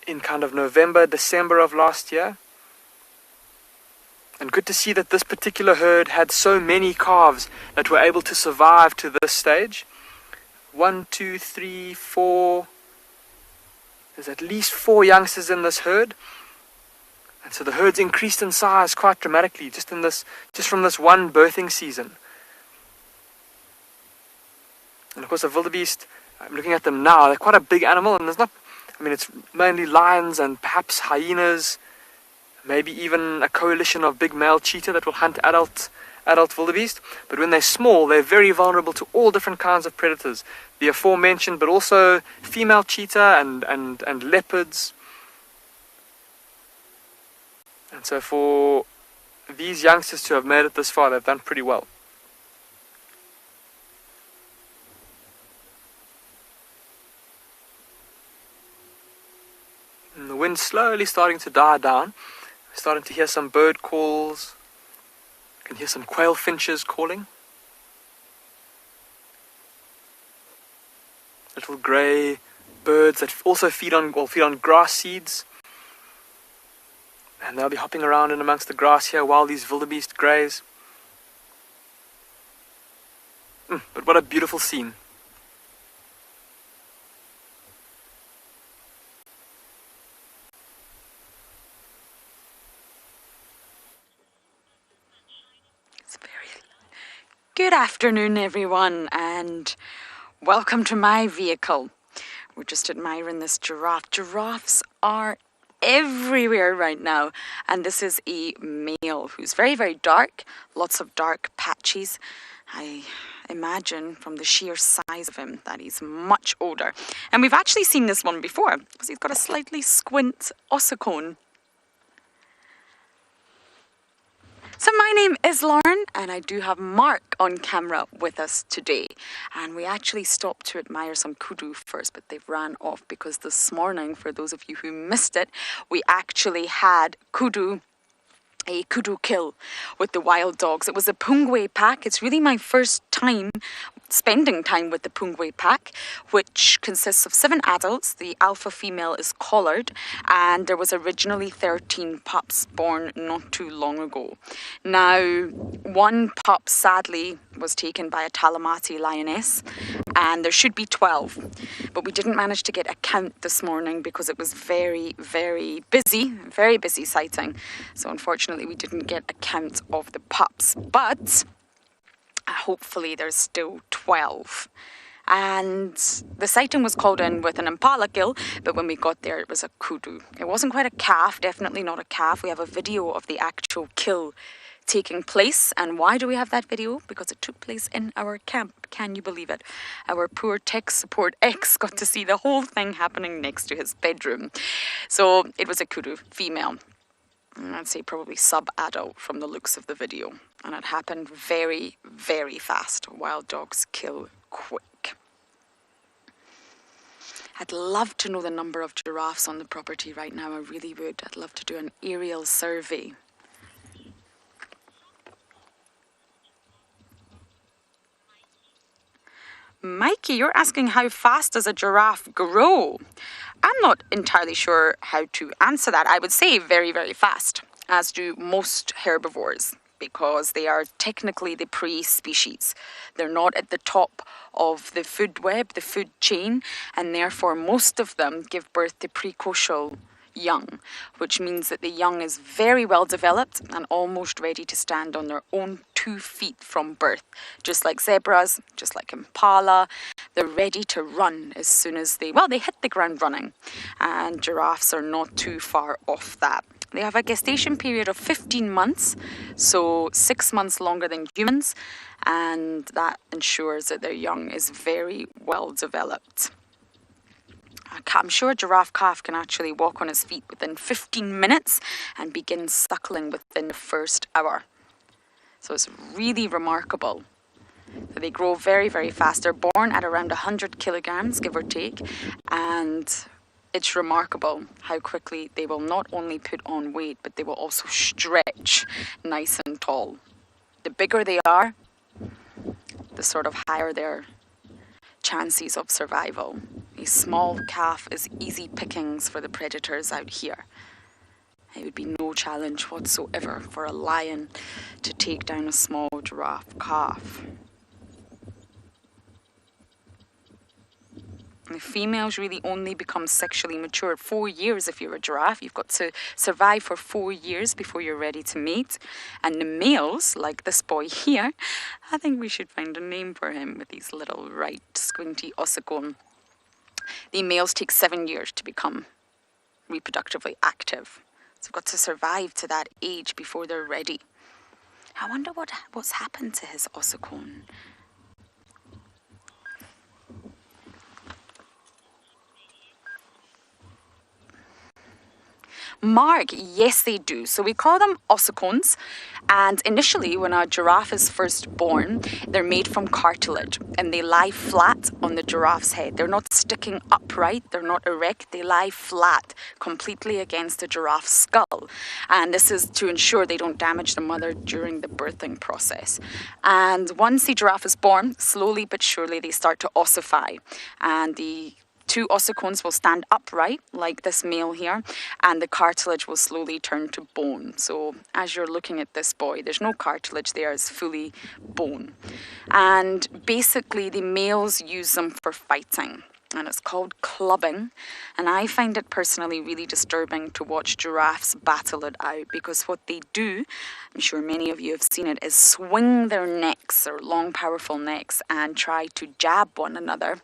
in kind of November, December of last year. And good to see that this particular herd had so many calves that were able to survive to this stage. 1, 2, 3, 4. There's at least 4 youngsters in this herd. And so the herd's increased in size quite dramatically just from this one birthing season. And of course the wildebeest, I'm looking at them now, they're quite a big animal, and it's mainly lions and perhaps hyenas, maybe even a coalition of big male cheetah that will hunt adult wildebeest. But when they're small, they're very vulnerable to all different kinds of predators. The aforementioned, but also female cheetah and leopards. And so for these youngsters to have made it this far, they've done pretty well. And the wind's slowly starting to die down. We're starting to hear some bird calls. You can hear some quail finches calling. Little grey birds that also feed on grass seeds. And they'll be hopping around in amongst the grass here while these wildebeest graze. But what a beautiful scene. Good afternoon, everyone, and welcome to my vehicle. We're just admiring this giraffe. Giraffes are everywhere right now, and this is a male who's very, very dark, lots of dark patches. I imagine from the sheer size of him that he's much older. And we've actually seen this one before because he's got a slightly squint ossicone. So my name is Lauren, and I do have Mark on camera with us today. And we actually stopped to admire some kudu first, but they've ran off because this morning, for those of you who missed it, we actually had a kudu kill with the wild dogs. It was a Pungwe pack. It's really my first time spending time with the Pungwe pack, which consists of 7 adults. The alpha female is collared, and there was originally 13 pups born not too long ago. Now, one pup sadly was taken by a Talamati lioness, and there should be 12, but we didn't manage to get a count this morning because it was very, very busy sighting. So unfortunately we didn't get a count of the pups, but hopefully there's still 12. And the sighting was called in with an impala kill, but when we got there it was a kudu. It wasn't quite a calf, definitely not a calf. We have a video of the actual kill taking place. And why do we have that video? Because it took place in our camp. Can you believe it? Our poor tech support ex got to see the whole thing happening next to his bedroom. So it was a kudu female. I'd say probably sub-adult from the looks of the video. And it happened very, very fast. Wild dogs kill quick. I'd love to know the number of giraffes on the property right now. I really would. I'd love to do an aerial survey. Mikey, you're asking how fast does a giraffe grow? I'm not entirely sure how to answer that. I would say very, very fast, as do most herbivores, because they are technically the prey species. They're not at the top of the food web, the food chain, and therefore most of them give birth to precocial young, which means that the young is very well developed and almost ready to stand on their own 2 feet from birth. Just like zebras, just like impala, they're ready to run as soon as they hit the ground running. And giraffes are not too far off that. They have a gestation period of 15 months, so 6 months longer than humans, and that ensures that their young is very well developed. I'm sure a giraffe calf can actually walk on his feet within 15 minutes and begin suckling within the first hour. So it's really remarkable. They grow very, very fast. They're born at around 100 kilograms, give or take, and it's remarkable how quickly they will not only put on weight, but they will also stretch nice and tall. The bigger they are, the sort of higher their chances of survival. A small calf is easy pickings for the predators out here. It would be no challenge whatsoever for a lion to take down a small giraffe calf. The females really only become sexually mature at 4 years if you're a giraffe. You've got to survive for 4 years before you're ready to mate. And the males, like this boy here, I think we should find a name for him with his little right squinty ossicone. The males take 7 years to become reproductively active. So they've got to survive to that age before they're ready. I wonder what's happened to his ossicone. Mark, yes they do. So we call them ossicones, and initially when a giraffe is first born, they're made from cartilage and they lie flat on the giraffe's head. They're not sticking upright, they're not erect, they lie flat completely against the giraffe's skull. And this is to ensure they don't damage the mother during the birthing process. And once the giraffe is born, slowly but surely they start to ossify, and the 2 ossicones will stand upright like this male here, and the cartilage will slowly turn to bone. So as you're looking at this boy, there's no cartilage there, it's fully bone. And basically the males use them for fighting, and it's called clubbing. And I find it personally really disturbing to watch giraffes battle it out, because what they do, I'm sure many of you have seen it, is swing their necks, or long powerful necks, and try to jab one another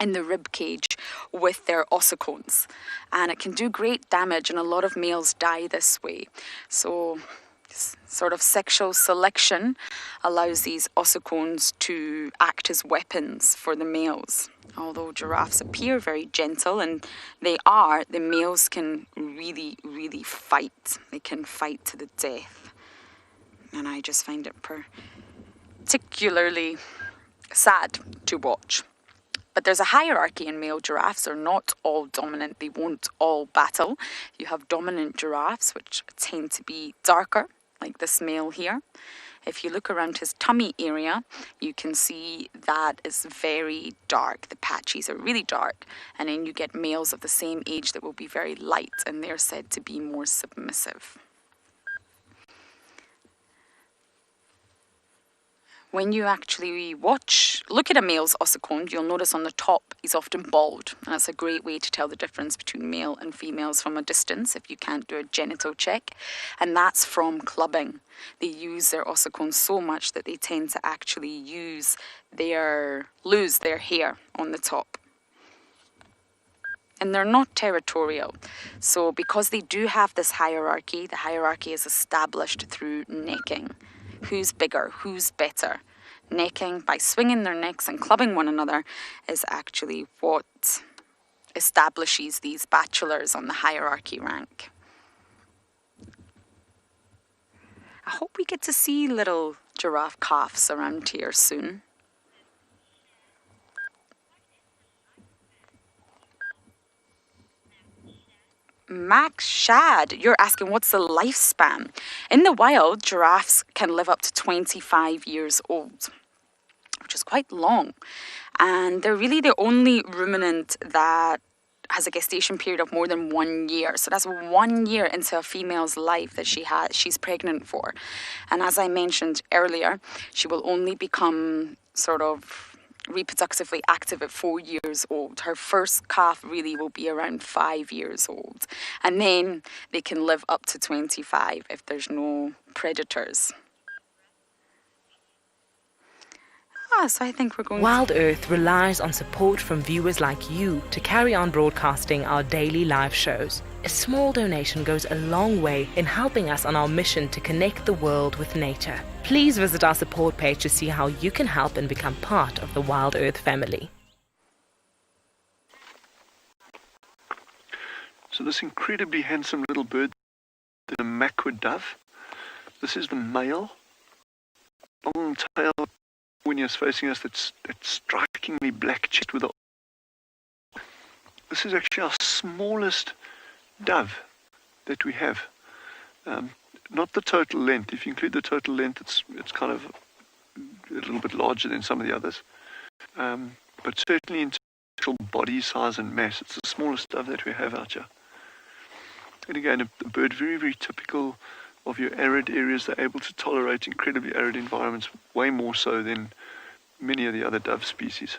in the rib cage with their ossicones, and it can do great damage, and a lot of males die this way. So sort of sexual selection allows these ossicones to act as weapons for the males. Although giraffes appear very gentle, and they are, the males can really, really fight. They can fight to the death, and I just find it particularly sad to watch. But there's a hierarchy in male giraffes. They're not all dominant. They won't all battle. You have dominant giraffes, which tend to be darker, like this male here. If you look around his tummy area, you can see that it's very dark. The patches are really dark. And then you get males of the same age that will be very light, and they're said to be more submissive. When you actually look at a male's ossicone, you'll notice on the top he's often bald. And that's a great way to tell the difference between male and females from a distance if you can't do a genital check. And that's from clubbing. They use their ossicones so much that they tend to actually lose their hair on the top. And they're not territorial. So because they do have this hierarchy, the hierarchy is established through necking. Who's bigger, who's better? Necking, by swinging their necks and clubbing one another, is actually what establishes these bachelors on the hierarchy rank. I hope we get to see little giraffe calves around here soon. Max Shad, you're asking what's the lifespan? In the wild, giraffes can live up to 25 years old, which is quite long. And they're really the only ruminant that has a gestation period of more than 1 year. So that's 1 year into a female's life that she's pregnant for. And as I mentioned earlier, she will only become sort of reproductively active at 4 years old. Her first calf really will be around 5 years old. And then they can live up to 25 if there's no predators. So I think we're going WildEarth relies on support from viewers like you to carry on broadcasting our daily live shows. A small donation goes a long way in helping us on our mission to connect the world with nature. Please visit our support page to see how you can help and become part of the WildEarth family. So this incredibly handsome little bird, the Makwa dove, this is the male, long tail. When you're facing us, that's strikingly black chest with a... This is actually our smallest dove that we have. Not the total length. If you include the total length, it's kind of a little bit larger than some of the others. But certainly in terms of body size and mass, it's the smallest dove that we have out here. And again, a bird very, very typical of your arid areas. They're able to tolerate incredibly arid environments, way more so than many of the other dove species.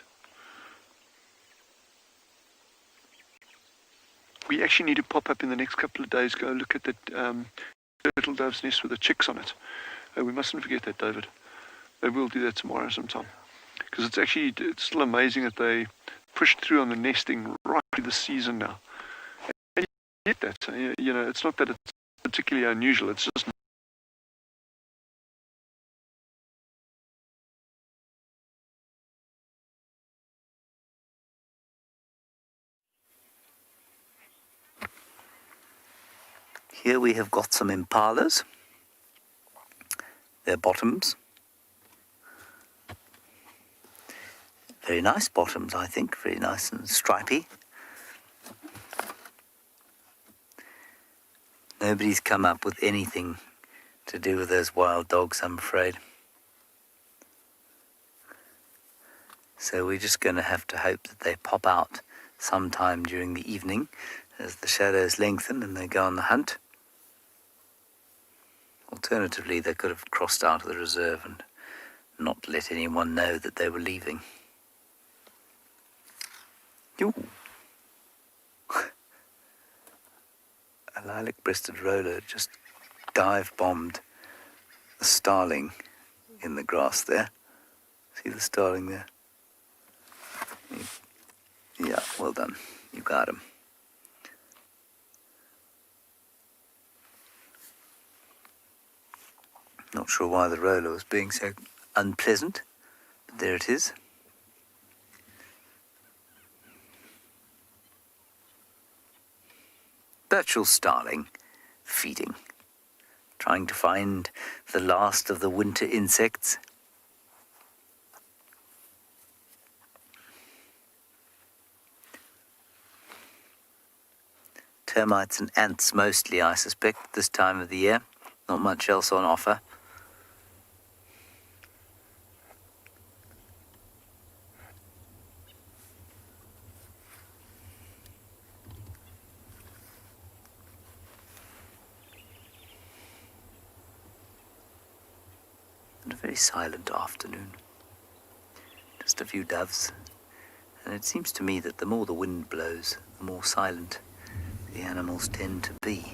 We actually need to pop up in the next couple of days, go look at that turtle dove's nest with the chicks on it. We mustn't forget that, David. They will do that tomorrow sometime. Because it's still amazing that they pushed through on the nesting right through the season now. And you get that. You know, it's not that it's particularly unusual, it's just... Here we have got some impalas. They're bottoms. Very nice bottoms, I think. Very nice and stripy. Nobody's come up with anything to do with those wild dogs, I'm afraid. So we're just going to have to hope that they pop out sometime during the evening as the shadows lengthen and they go on the hunt. Alternatively, they could have crossed out of the reserve and not let anyone know that they were leaving. Yoo. A lilac-breasted roller just dive-bombed a starling in the grass there. See the starling there? Yeah, well done. You got him. Not sure why the roller was being so unpleasant, but there it is. Virtual starling, feeding, trying to find the last of the winter insects. Termites and ants mostly, I suspect, this time of the year. Not much else on offer. And a very silent afternoon. Just a few doves. And it seems to me that the more the wind blows, the more silent the animals tend to be.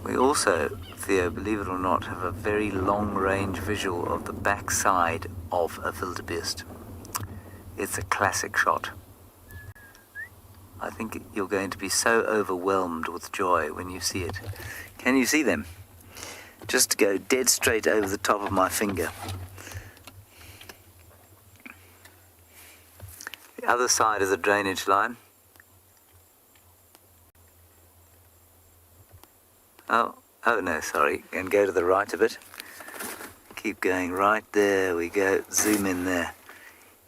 We also, Theo, believe it or not, have a very long-range visual of the backside of a wildebeest. It's a classic shot. I think you're going to be so overwhelmed with joy when you see it. Can you see them? Just go dead straight over the top of my finger. The other side of the drainage line. Oh no, sorry, and go to the right of it. Keep going right, there we go, zoom in there.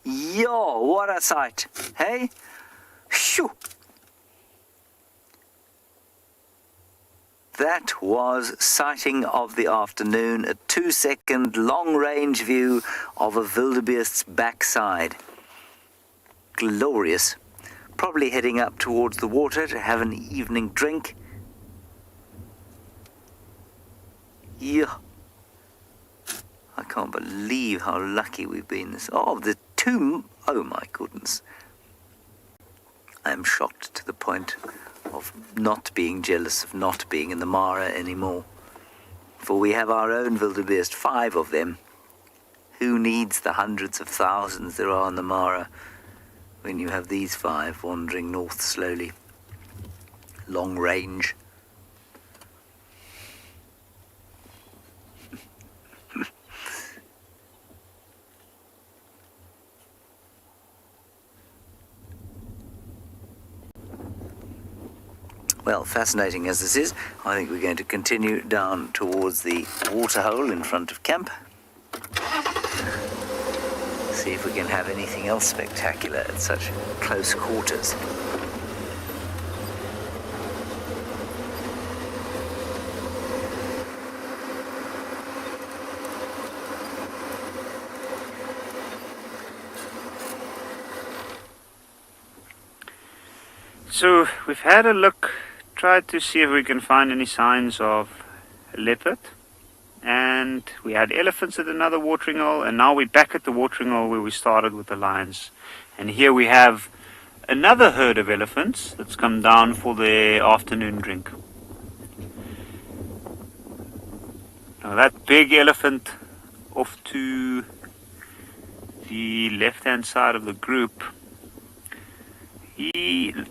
Yo, what a sight, hey? Shoo! That was sighting of the afternoon, a 2-second long-range view of a wildebeest's backside. Glorious. Probably heading up towards the water to have an evening drink. Yeah. I can't believe how lucky we've been. Oh, my goodness. I am shocked to the point of not being jealous of not being in the Mara anymore. For we have our own wildebeest, 5 of them. Who needs the hundreds of thousands there are in the Mara when you have these 5 wandering north slowly? Long range. Well, fascinating as this is, I think we're going to continue down towards the waterhole in front of camp. See if we can have anything else spectacular at such close quarters. So we've had a look, tried to see if we can find any signs of a leopard, and we had elephants at another watering hole, and now we're back at the watering hole where we started with the lions. And here we have another herd of elephants that's come down for their afternoon drink. Now that big elephant off to the left hand side of the group,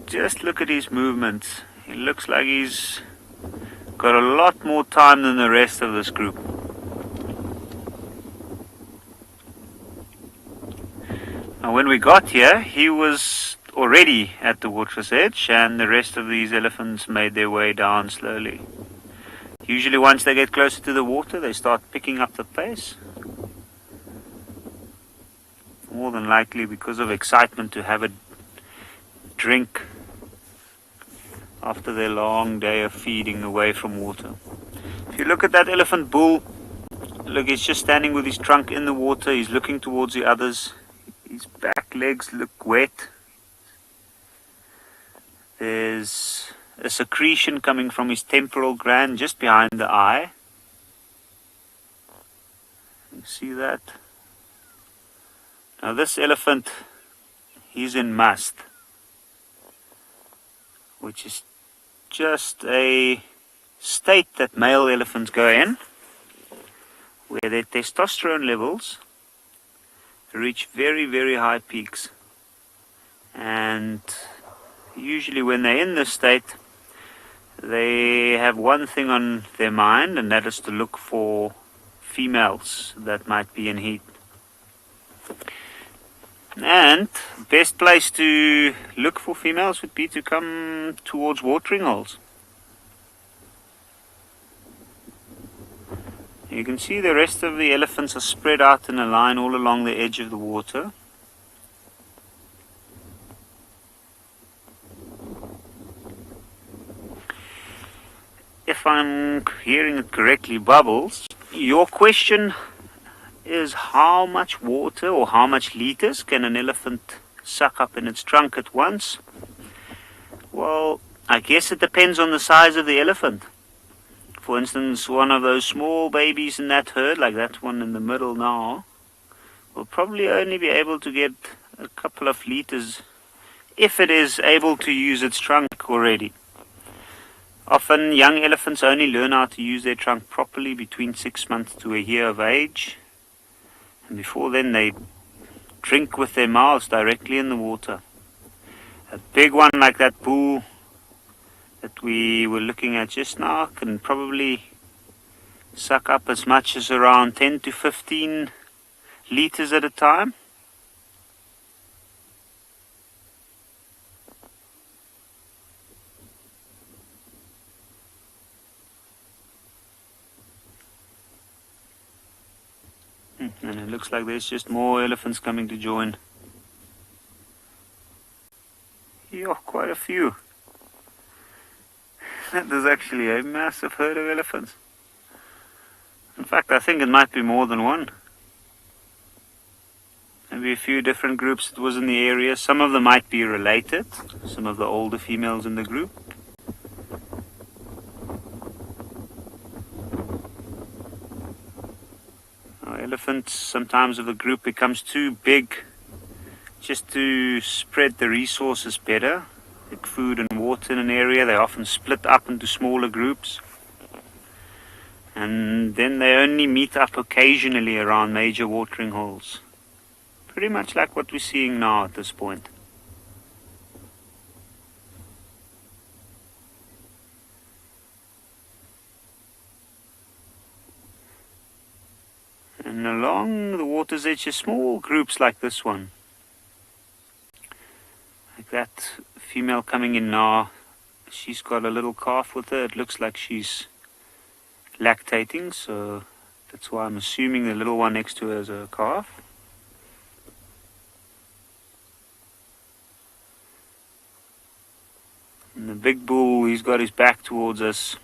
just look at his movements. He looks like he's got a lot more time than the rest of this group. Now when we got here, he was already at the water's edge, and the rest of these elephants made their way down slowly. Usually once they get closer to the water, they start picking up the pace. More than likely because of excitement to have a drink after their long day of feeding away from water. If you look at that elephant bull, look, he's just standing with his trunk in the water. He's looking towards the others. His back legs look wet. There's a secretion coming from his temporal gland just behind the eye. You see that? Now this elephant, he's in mast, which is just a state that male elephants go in, where their testosterone levels reach very, very high peaks. And usually when they're in this state, they have one thing on their mind, and that is to look for females that might be in heat. And best place to look for females would be to come towards watering holes. You can see the rest of the elephants are spread out in a line all along the edge of the water. If I'm hearing it correctly, Bubbles, your question is how much water or how much liters can an elephant suck up in its trunk at once? Well, I guess it depends on the size of the elephant. For instance, one of those small babies in that herd, like that one in the middle now, will probably only be able to get a couple of liters if it is able to use its trunk already. Often young elephants only learn how to use their trunk properly between 6 months to a year of age. And before then they drink with their mouths directly in the water. A big one like that bull that we were looking at just now can probably suck up as much as around 10 to 15 liters at a time. And it looks like there's just more elephants coming to join. Yeah, quite a few. There's actually a massive herd of elephants. In fact, I think it might be more than one. Maybe a few different groups it was in the area. Some of them might be related, some of the older females in the group. Elephants, sometimes if the group becomes too big just to spread the resources better, like food and water in an area, they often split up into smaller groups. And then they only meet up occasionally around major watering holes. Pretty much like what we're seeing now at this point. And along the water's edge are small groups like this one. Like that female coming in now, she's got a little calf with her. It looks like she's lactating, so that's why I'm assuming the little one next to her is a calf. And the big bull, he's got his back towards us.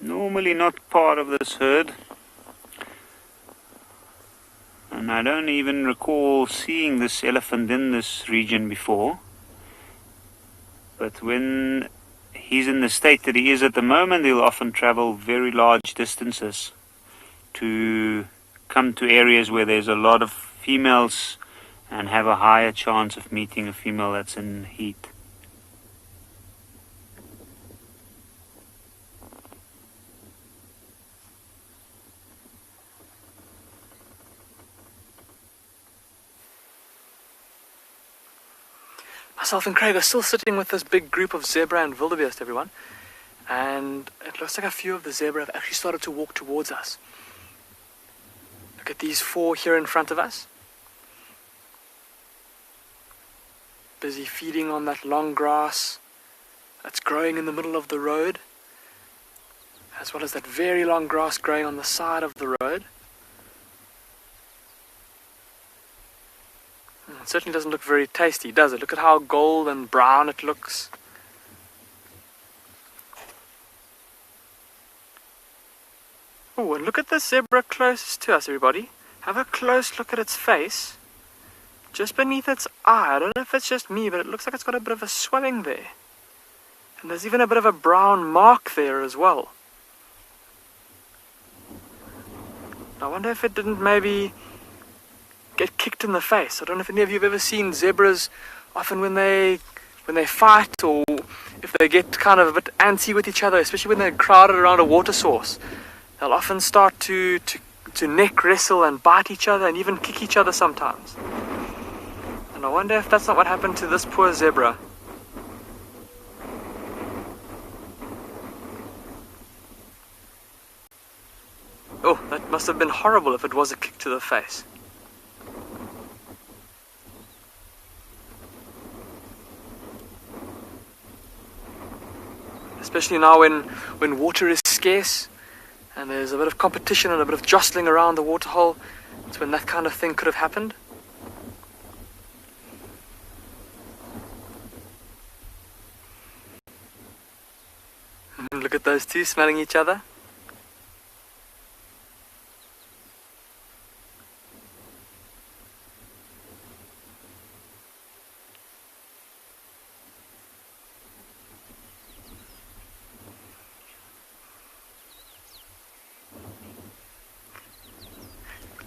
Normally not part of this herd. And I don't even recall seeing this elephant in this region before. But when he's in the state that he is at the moment, he'll often travel very large distances to come to areas where there's a lot of females and have a higher chance of meeting a female that's in heat. Myself and Craig are still sitting with this big group of zebra and wildebeest, everyone. And it looks like a few of the zebra have actually started to walk towards us. Look at these 4 here in front of us. Busy feeding on that long grass that's growing in the middle of the road, as well as that very long grass growing on the side of the road. It certainly doesn't look very tasty, does it? Look at how gold and brown it looks. Oh, and look at the zebra closest to us, everybody. Have a close look at its face. Just beneath its eye. I don't know if it's just me, but it looks like it's got a bit of a swelling there. And there's even a bit of a brown mark there as well. I wonder if it didn't maybe get kicked in the face. I don't know if any of you have ever seen zebras often when they fight, or if they get kind of a bit antsy with each other, especially when they're crowded around a water source. They'll often start to neck wrestle and bite each other and even kick each other sometimes. And I wonder if that's not what happened to this poor zebra. Oh, that must have been horrible if it was a kick to the face. Especially now when water is scarce and there's a bit of competition and a bit of jostling around the waterhole. It's when that kind of thing could have happened. Look at those two smelling each other.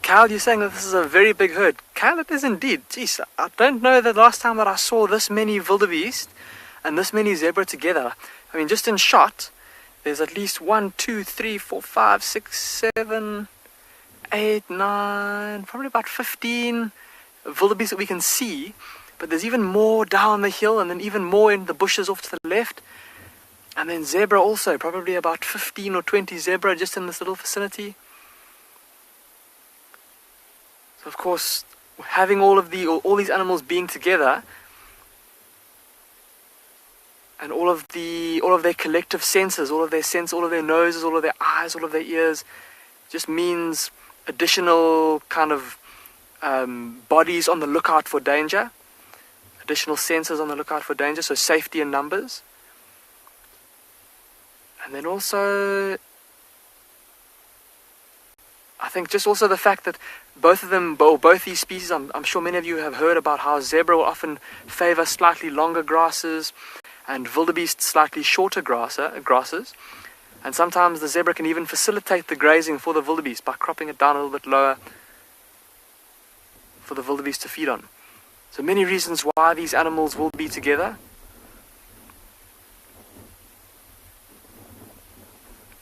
Cal, you're saying that this is a very big herd. Cal, it is indeed. Jeez, I don't know the last time that I saw this many wildebeest and this many zebra together. I mean, just in shot, there's at least 1, 2, 3, 4, 5, 6, 7, 8, 9, probably about 15 wildebeest that we can see. But there's even more down the hill, and then even more in the bushes off to the left. And then zebra also, probably about 15 or 20 zebra just in this little vicinity. So of course, having all these animals being together, and all of their collective senses, all of their noses, all of their eyes, all of their ears, just means additional kind of bodies on the lookout for danger, additional senses on the lookout for danger, so safety in numbers. And then also, I think just also the fact that both of them, both these species, I'm sure many of you have heard about how zebra will often favor slightly longer grasses and wildebeest slightly shorter grasses. And sometimes the zebra can even facilitate the grazing for the wildebeest by cropping it down a little bit lower for the wildebeest to feed on. So many reasons why these animals will be together.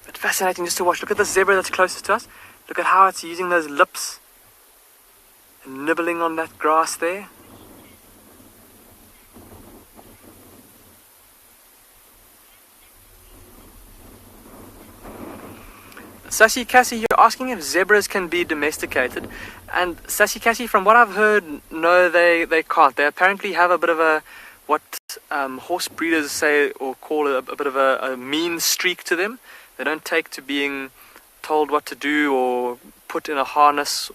But fascinating just to watch. Look at the zebra that's closest to us. Look at how it's using those lips and nibbling on that grass there. Sashi Cassie, you're asking if zebras can be domesticated. And Sashi Cassie, from what I've heard, no, they can't. They apparently have a bit of a, what horse breeders say or call a bit of a mean streak to them. They don't take to being told what to do or put in a harness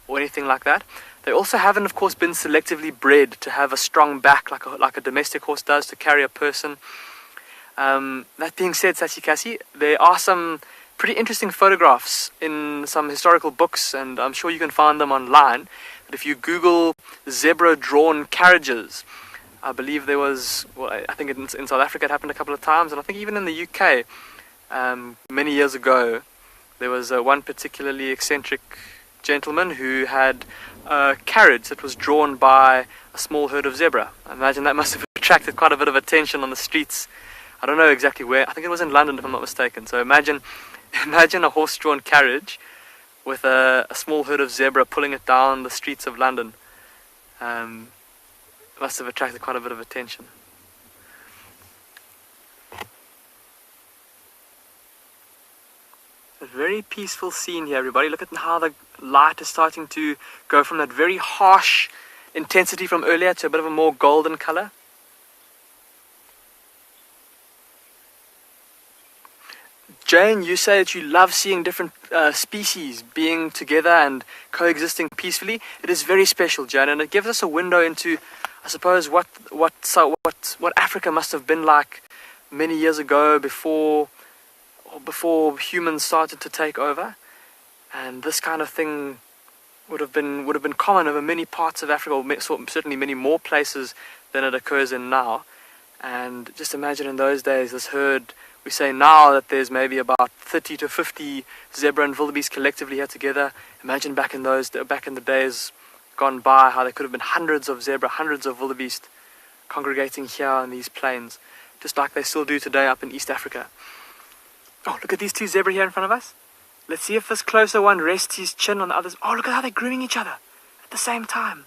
or anything like that. They also haven't, of course, been selectively bred to have a strong back like a domestic horse does to carry a person. That being said, Sashi Cassie, there are some pretty interesting photographs in some historical books, and I'm sure you can find them online. But if you Google zebra-drawn carriages, I believe there was, well, I think in South Africa it happened a couple of times, and I think even in the UK many years ago, there was one particularly eccentric gentleman who had a carriage that was drawn by a small herd of zebra. I imagine that must have attracted quite a bit of attention on the streets. I don't know exactly where. I think it was in London, if I'm not mistaken. So imagine a horse-drawn carriage with a small herd of zebra pulling it down the streets of London. Must have attracted quite a bit of attention. A very peaceful scene here, everybody. Look at how the light is starting to go from that very harsh intensity from earlier to a bit of a more golden color. Jane, you say that you love seeing different species being together and coexisting peacefully. It is very special, Jane, and it gives us a window into, I suppose, what Africa must have been like many years ago before humans started to take over. And this kind of thing would have been common over many parts of Africa, or certainly many more places than it occurs in now. And just imagine in those days, this herd. We say now that there's maybe about 30 to 50 zebra and wildebeest collectively here together. Imagine back in the days gone by, how there could have been hundreds of zebra, hundreds of wildebeest congregating here on these plains, just like they still do today up in East Africa. Oh, look at these two zebra here in front of us. Let's see if this closer one rests his chin on the others. Oh, look at how they're grooming each other at the same time.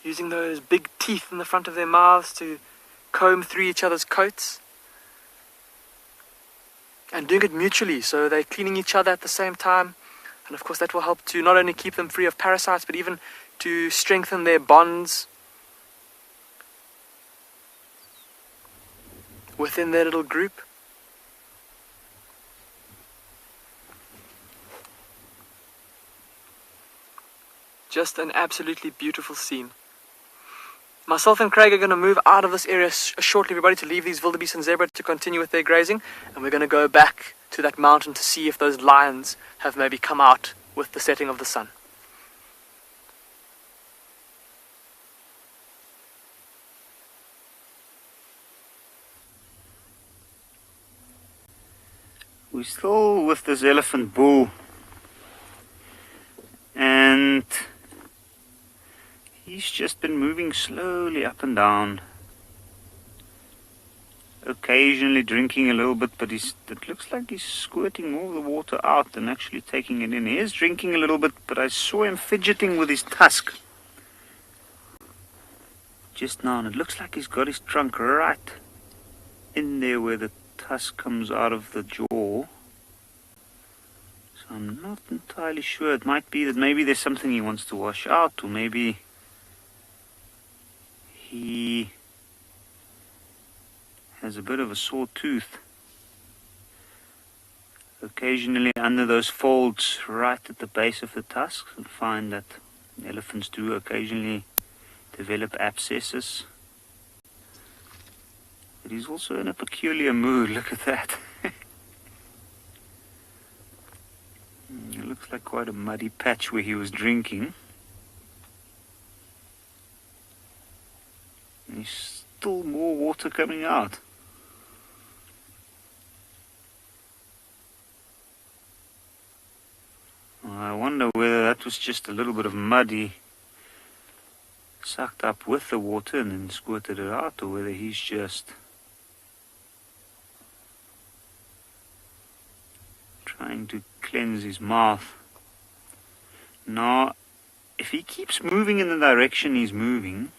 Using those big teeth in the front of their mouths to comb through each other's coats. And doing it mutually, so they're cleaning each other at the same time. And of course that will help to not only keep them free of parasites, but even to strengthen their bonds within their little group. Just an absolutely beautiful scene. Myself and Craig are going to move out of this area shortly, everybody, to leave these wildebeest and zebra to continue with their grazing. And we're going to go back to that mountain to see if those lions have maybe come out with the setting of the sun. We're still with this elephant bull. And he's just been moving slowly up and down, occasionally drinking a little bit, but it looks like he's squirting more of the water out than actually taking it in. He is drinking a little bit, but I saw him fidgeting with his tusk just now, and it looks like he's got his trunk right in there where the tusk comes out of the jaw. So I'm not entirely sure. It might be that maybe there's something he wants to wash out, or maybe he has a bit of a sore tooth. Occasionally under those folds right at the base of the tusks, and find that Elephants do occasionally develop abscesses. But he's also in a peculiar mood. Look at that. It looks like quite a muddy patch where he was drinking. And there's still more water coming out. I wonder whether that was just a little bit of mud he sucked up with the water and then squirted it out, or whether he's just trying to cleanse his mouth. Now, if he keeps moving in the direction he's moving,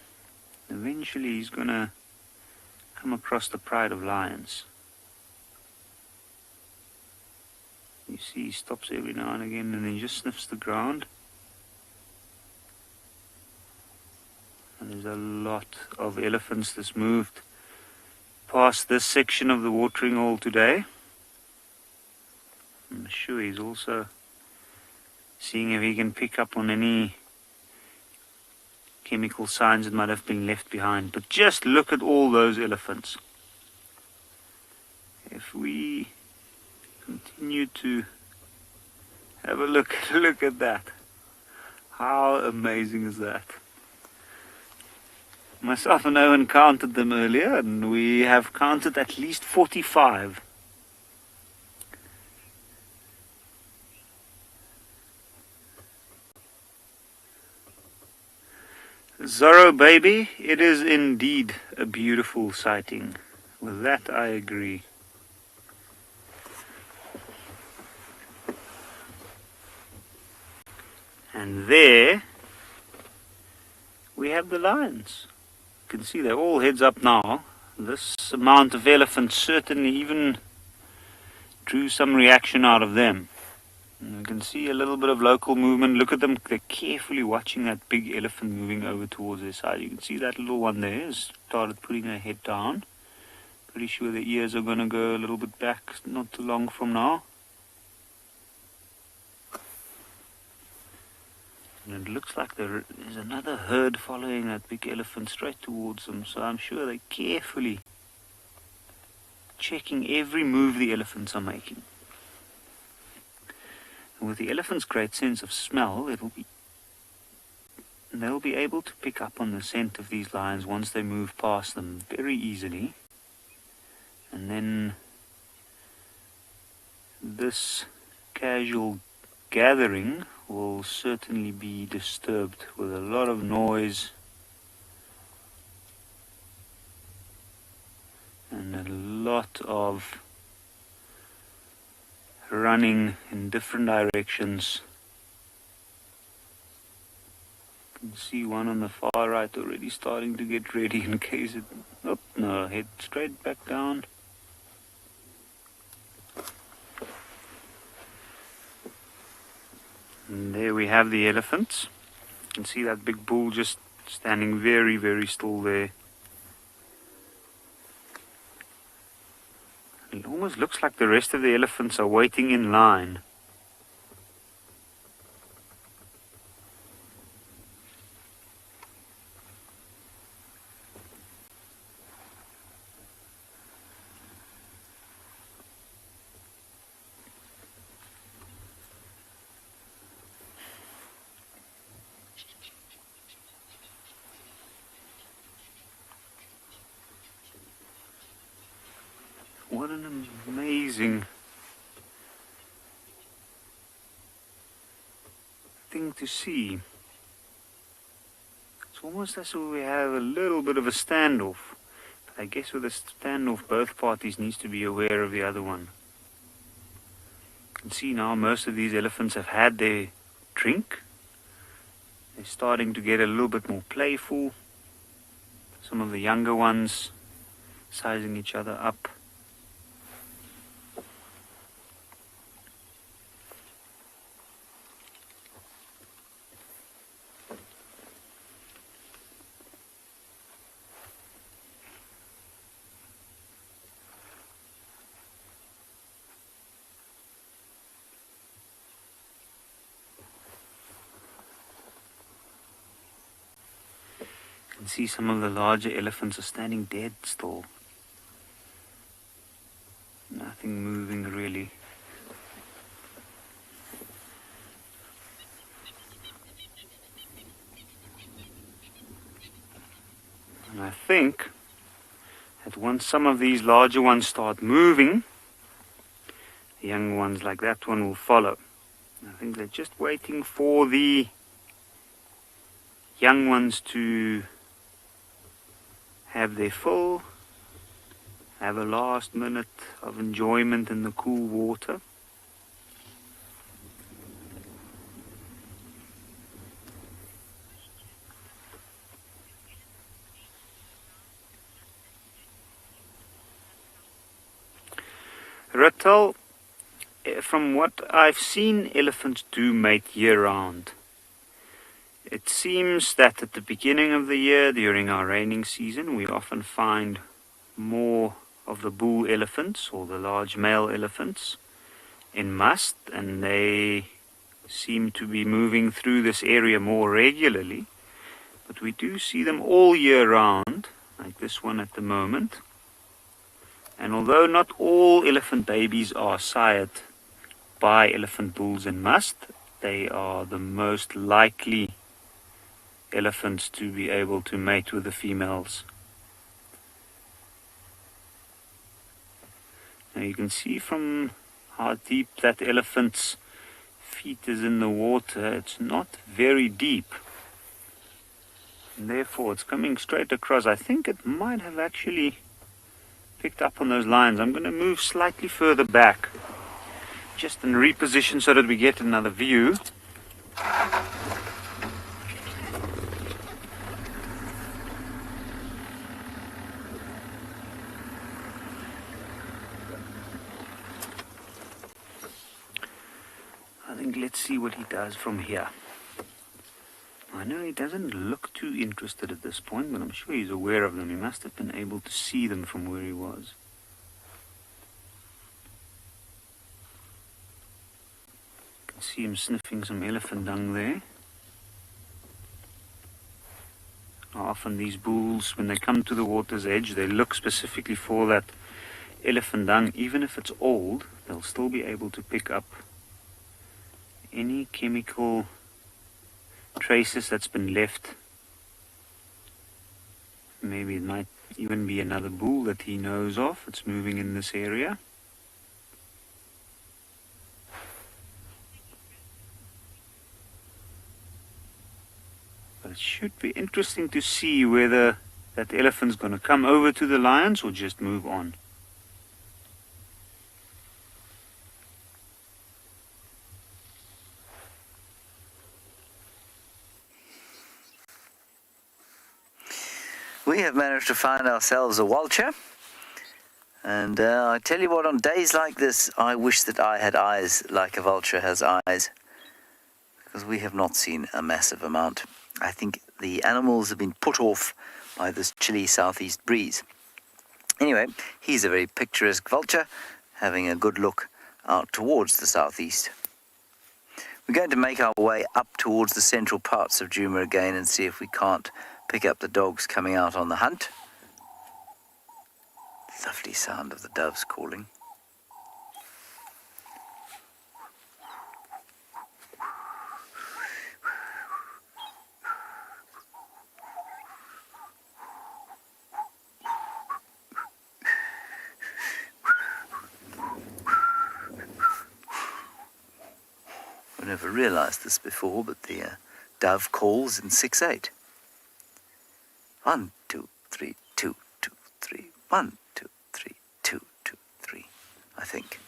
eventually he's gonna come across the pride of lions. You see, he stops every now and again and then just sniffs the ground. And there's a lot of elephants that's moved past this section of the watering hole today. I'm sure he's also seeing if he can pick up on any chemical signs that might have been left behind. But just look at all those elephants. If we continue to have a look at that. How amazing is that? Myself and Owen counted them earlier, and we have counted at least 45. Zorro baby, it is indeed a beautiful sighting. With that I agree. And there we have the lions. You can see they're all heads up now. This amount of elephants certainly even drew some reaction out of them. And you can see a little bit of local movement. Look at them, they're carefully watching that big elephant moving over towards their side. You can see that little one there has started putting her head down. Pretty sure the ears are going to go a little bit back not too long from now. And it looks like there's another herd following that big elephant straight towards them. So I'm sure they're carefully checking every move the elephants are making. And with the elephant's great sense of smell, they'll be able to pick up on the scent of these lions once they move past them very easily. And then this casual gathering will certainly be disturbed with a lot of noise and a lot of running in different directions. You can see one on the far right already starting to get ready in case it... Oh, no, head straight back down. And there we have the elephants. You can see that big bull just standing very, very still there. It almost looks like the rest of the elephants are waiting in line. What an amazing thing to see. It's almost as if we have a little bit of a standoff. But I guess with a standoff, both parties needs to be aware of the other one. You can see now most of these elephants have had their drink. They're starting to get a little bit more playful. Some of the younger ones sizing each other up. can see some of the larger elephants are standing dead still. Nothing moving really. And I think that once some of these larger ones start moving, the young ones like that one will follow. I think they're just waiting for the young ones to have their fill, have a last minute of enjoyment in the cool water. Rattel, from what I've seen, elephants do mate year-round. It seems that at the beginning of the year, during our raining season, we often find more of the bull elephants or the large male elephants in must, and they seem to be moving through this area more regularly. But we do see them all year round, like this one at the moment. And although not all elephant babies are sired by elephant bulls in must, they are the most likely elephants to be able to mate with the females. Now you can see from how deep that elephant's feet is in the water, it's not very deep. And therefore it's coming straight across. I think it might have actually picked up on those lines. I'm going to move slightly further back, just in reposition so that we get another view. I think let's see what he does from here. I know he doesn't look too interested at this point, but I'm sure he's aware of them. He must have been able to see them from where he was. You can see him sniffing some elephant dung there. Often these bulls, when they come to the water's edge, they look specifically for that elephant dung. Even if it's old, they'll still be able to pick up any chemical traces that's been left. Maybe it might even be another bull that he knows of. It's moving in this area. But it should be interesting to see whether that elephant's going to come over to the lions or just move on. We have managed to find ourselves a vulture, and I tell you what, on days like this, I wish that I had eyes like a vulture has eyes, because we have not seen a massive amount. I think the animals have been put off by this chilly southeast breeze. Anyway, he's a very picturesque vulture, having a good look out towards the southeast. We're going to make our way up towards the central parts of Djuma again and see if we can't pick up the dogs coming out on the hunt. Lovely sound of the doves calling. I've never realized this before, but the dove calls in 6/8. 1, 2, 3, 2, 2, 3. 1, 2, 3, 2, 2, 3. I think.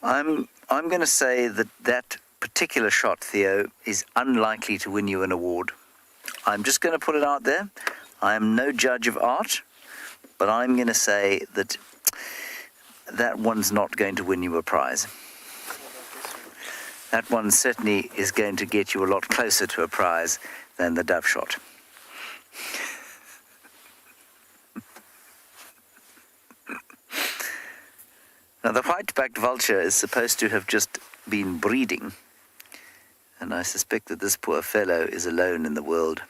I'm going to say that that particular shot, Theo, is unlikely to win you an award. I'm just going to put it out there. I am no judge of art, but I'm going to say that that one's not going to win you a prize. That one certainly is going to get you a lot closer to a prize than the dove shot. Now, the white-backed vulture is supposed to have just been breeding. And I suspect that this poor fellow is alone in the world.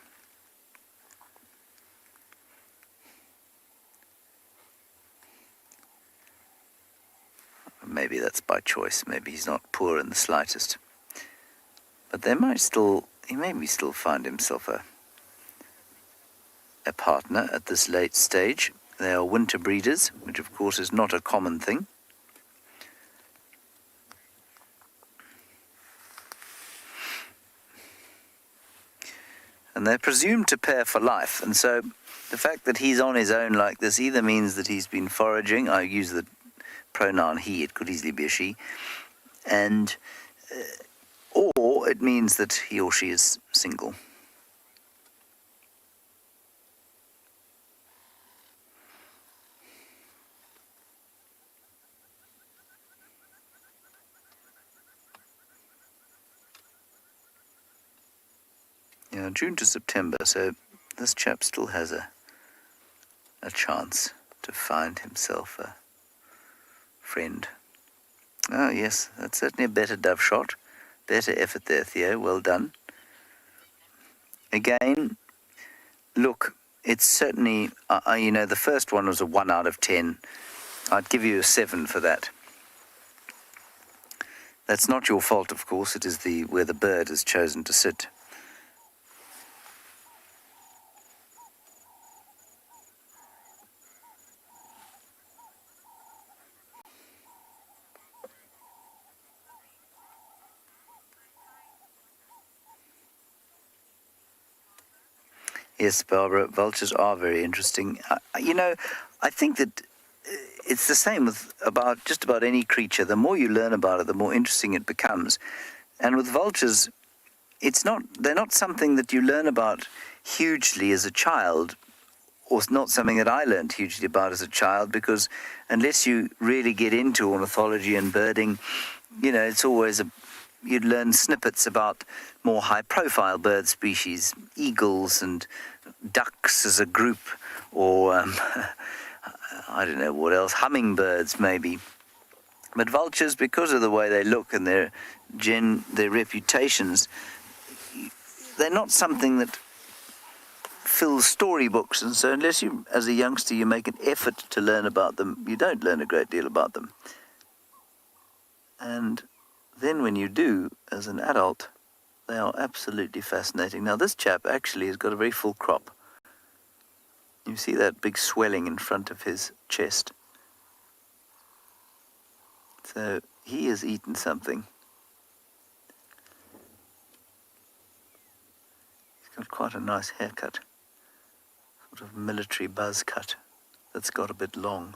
Maybe that's by choice. Maybe he's not poor in the slightest. But he may still find himself a partner at this late stage. They are winter breeders, which of course is not a common thing. And they're presumed to pair for life, and so the fact that he's on his own like this either means that he's been foraging. I use the pronoun he, it could easily be a she, and or it means that he or she is single. Yeah, June to September, so this chap still has a chance to find himself a friend. Oh yes, that's certainly a better dove shot. Better effort there, Theo, well done. Again, look, it's certainly, the first one was a 1 out of 10. I'd give you a 7 for that. That's not your fault, of course, it is where the bird has chosen to sit. Yes, Barbara, vultures are very interesting. I think that it's the same with just about any creature. The more you learn about it, the more interesting it becomes. And with vultures, they're not something that you learn about hugely as a child, or it's not something that I learned hugely about as a child, because unless you really get into ornithology and birding, it's always you'd learn snippets about more high-profile bird species, eagles and ducks as a group, or I don't know what else, hummingbirds maybe. But vultures, because of the way they look and their reputations, they're not something that fills storybooks, and so unless you, as a youngster, you make an effort to learn about them, you don't learn a great deal about them. And then when you do, as an adult, they are absolutely fascinating. Now this chap actually has got a very full crop. You see that big swelling in front of his chest. So he has eaten something. He's got quite a nice haircut. Sort of military buzz cut that's got a bit long.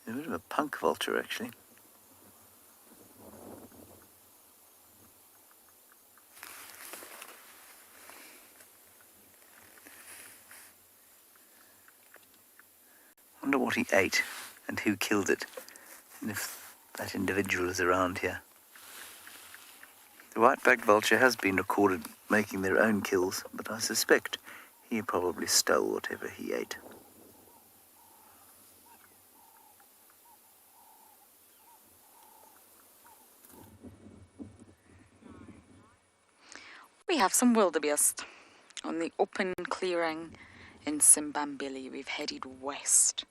A bit of a punk vulture, actually. Wonder what he ate and who killed it, and if that individual is around here. The white-backed vulture has been recorded making their own kills, but I suspect he probably stole whatever he ate. We have some wildebeest on the open clearing in Simbambili. We've headed west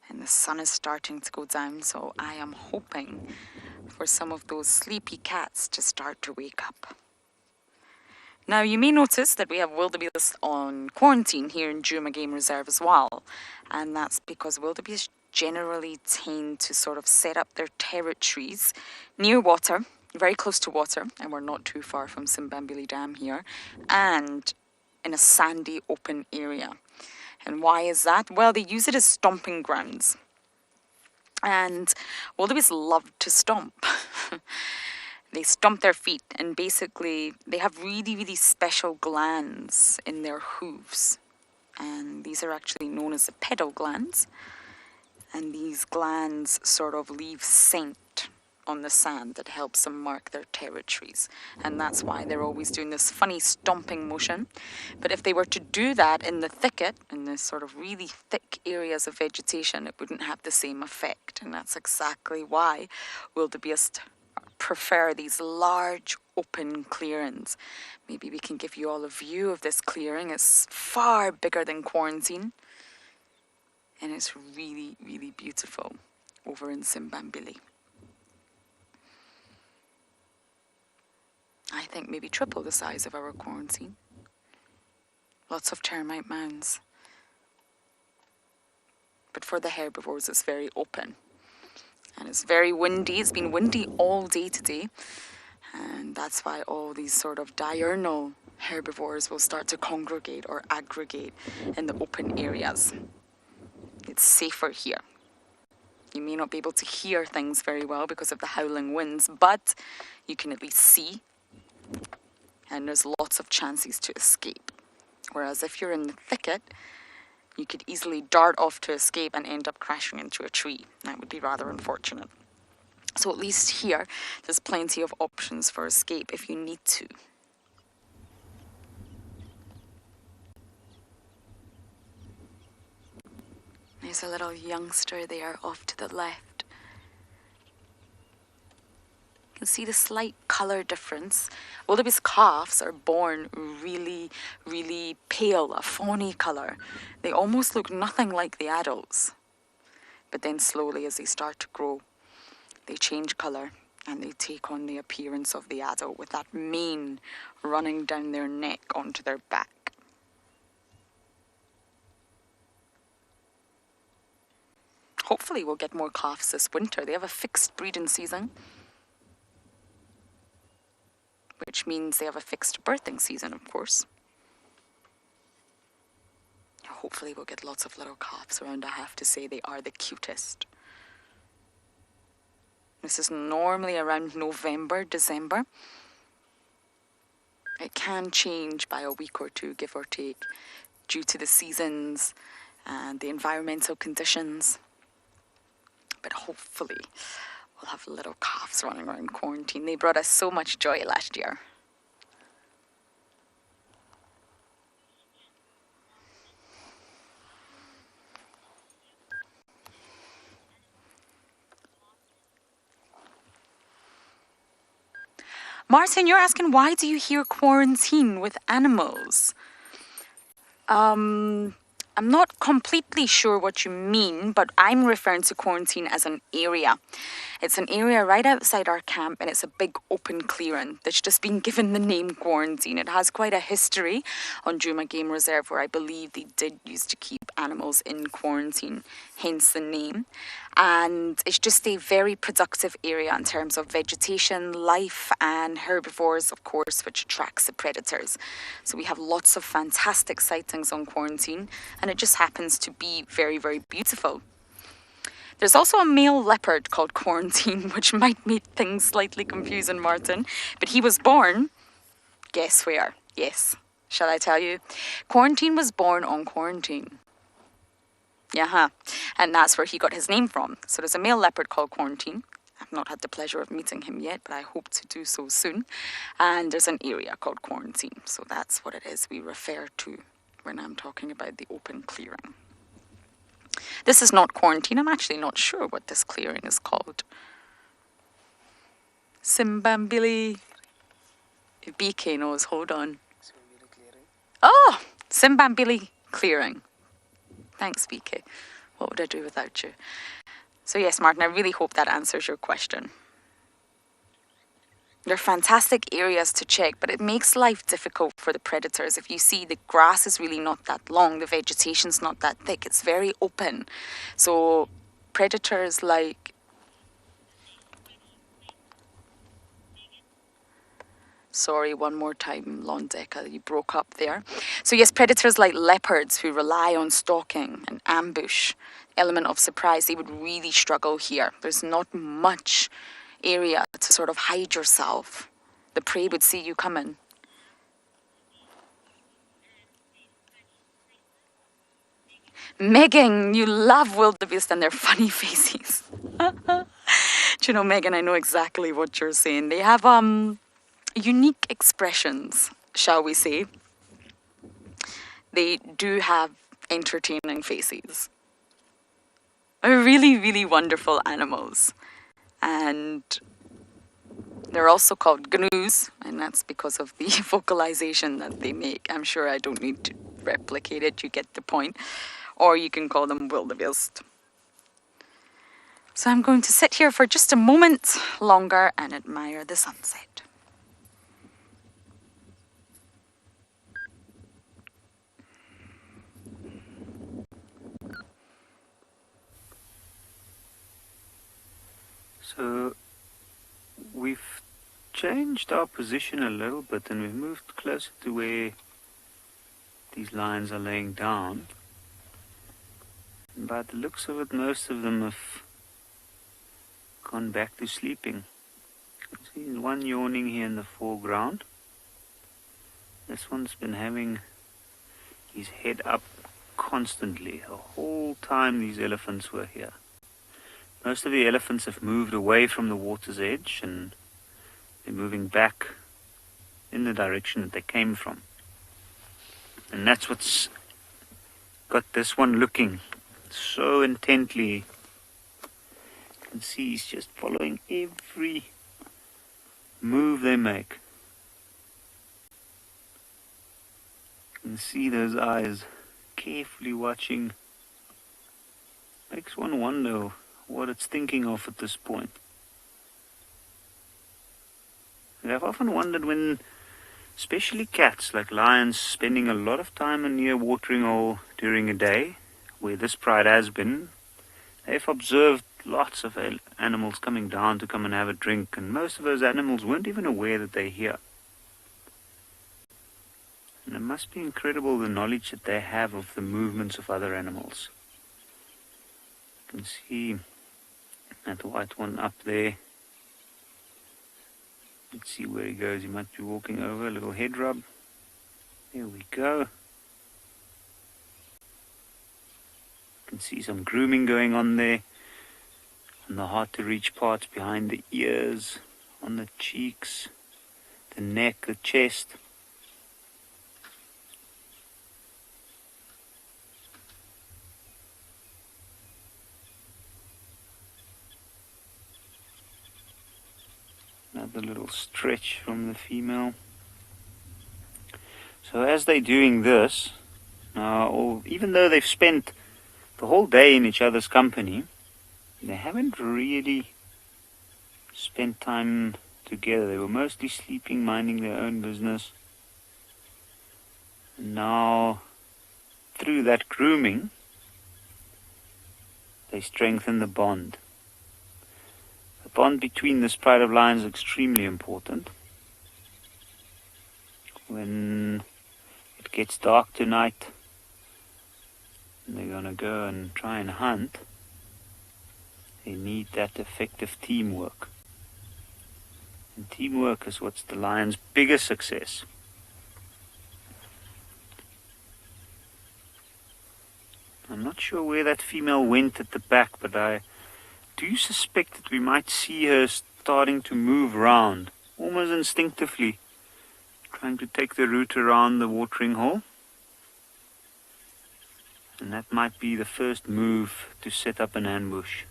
and the sun is starting to go down, so I am hoping for some of those sleepy cats to start to wake up. Now you may notice that we have wildebeest on quarantine here in Djuma Game Reserve as well, and that's because wildebeest generally tend to sort of set up their territories near water, very close to water, and we're not too far from Simbambili Dam here, and in a sandy open area. And why is that? Well, they use it as stomping grounds. And wildebeest love to stomp. They stomp their feet, and basically they have really, really special glands in their hooves. And these are actually known as the pedal glands. And these glands sort of leave scent on the sand that helps them mark their territories. And that's why they're always doing this funny stomping motion. But if they were to do that in the thicket, in this sort of really thick areas of vegetation, it wouldn't have the same effect. And that's exactly why wildebeest prefer these large open clearings. Maybe we can give you all a view of this clearing. It's far bigger than Quarantine, and it's really, really beautiful over in Simbambili. I think maybe triple the size of our Quarantine. Lots of termite mounds. But for the herbivores, it's very open. And it's very windy. It's been windy all day today. And that's why all these sort of diurnal herbivores will start to congregate or aggregate in the open areas. It's safer here. You may not be able to hear things very well because of the howling winds, but you can at least see. And there's lots of chances to escape. Whereas if you're in the thicket, you could easily dart off to escape and end up crashing into a tree. That would be rather unfortunate. So at least here, there's plenty of options for escape if you need to. There's a little youngster there off to the left. You can see the slight colour difference. Wildebeest calves are born really, really pale, a fawny colour. They almost look nothing like the adults. But then slowly as they start to grow, they change colour and they take on the appearance of the adult with that mane running down their neck onto their back. Hopefully we'll get more calves this winter. They have a fixed breeding season, which means they have a fixed birthing season, of course. Hopefully we'll get lots of little calves around. I have to say they are the cutest. This is normally around November, December. It can change by a week or two, give or take, due to the seasons and the environmental conditions. But hopefully we'll have little calves running around Quarantine. They brought us so much joy last year. Martin, you're asking, why do you hear Quarantine with animals? I'm not completely sure what you mean, but I'm referring to Quarantine as an area. It's an area right outside our camp, and it's a big open clearing that's just been given the name Quarantine. It has quite a history on Djuma Game Reserve, where I believe they did used to keep animals in quarantine, hence the name. And it's just a very productive area in terms of vegetation, life, and herbivores, of course, which attracts the predators. So we have lots of fantastic sightings on Quarantine, and it just happens to be very, very beautiful. There's also a male leopard called Quarantine, which might make things slightly confusing, Martin. But he was born, guess where? Yes, shall I tell you? Quarantine was born on Quarantine. Yeah, and that's where he got his name from. So there's a male leopard called Quarantine. I've not had the pleasure of meeting him yet, but I hope to do so soon. And there's an area called Quarantine. So that's what it is we refer to when I'm talking about the open clearing. This is not Quarantine. I'm actually not sure what this clearing is called. Simbambili. If BK knows, hold on. Oh, Simbambili clearing. Thanks, BK. What would I do without you? So yes, Martin, I really hope that answers your question. They're fantastic areas to check, but it makes life difficult for the predators. If you see, the grass is really not that long, the vegetation's not that thick, it's very open. So predators like... Sorry, one more time, Londeka, you broke up there. So yes, predators like leopards who rely on stalking and ambush, element of surprise, they would really struggle here. There's not much area to sort of hide yourself. The prey would see you coming. Megan, you love wildebeest and their funny faces. Do Do you know, Megan, I know exactly what you're saying. They have unique expressions, shall we say. They do have entertaining faces. They're really, really wonderful animals. And they're also called gnu's, and that's because of the vocalization that they make. I'm sure I don't need to replicate it, you get the point. Or you can call them wildebeest. So I'm going to sit here for just a moment longer and admire the sunset. So we've changed our position a little bit and we've moved closer to where these lions are laying down. And by the looks of it, most of them have gone back to sleeping. You can see one yawning here in the foreground. This one's been having his head up constantly the whole time these elephants were here. Most of the elephants have moved away from the water's edge and they're moving back in the direction that they came from. And that's what's got this one looking so intently. You can see he's just following every move they make. You can see those eyes carefully watching. Makes one wonder what it's thinking of at this point. And I've often wondered when, especially cats like lions, spending a lot of time in near watering hole during a day, where this pride has been, they've observed lots of animals coming down to come and have a drink, and most of those animals weren't even aware that they're here. And it must be incredible the knowledge that they have of the movements of other animals. You can see that white one up there. Let's see where he goes. He might be walking over. A little head rub. There we go. You can see some grooming going on there. On the hard to reach parts behind the ears, on the cheeks, the neck, the chest. Another little stretch from the female. So as they're doing this, now, even though they've spent the whole day in each other's company, they haven't really spent time together. They were mostly sleeping, minding their own business. And now, through that grooming, they strengthen the bond. The bond between this pride of lions is extremely important. When it gets dark tonight, and they're going to go and try and hunt, they need that effective teamwork. And teamwork is what's the lion's biggest success. I'm not sure where that female went at the back, but I do suspect that we might see her starting to move around, almost instinctively, trying to take the route around the watering hole. And that might be the first move to set up an ambush.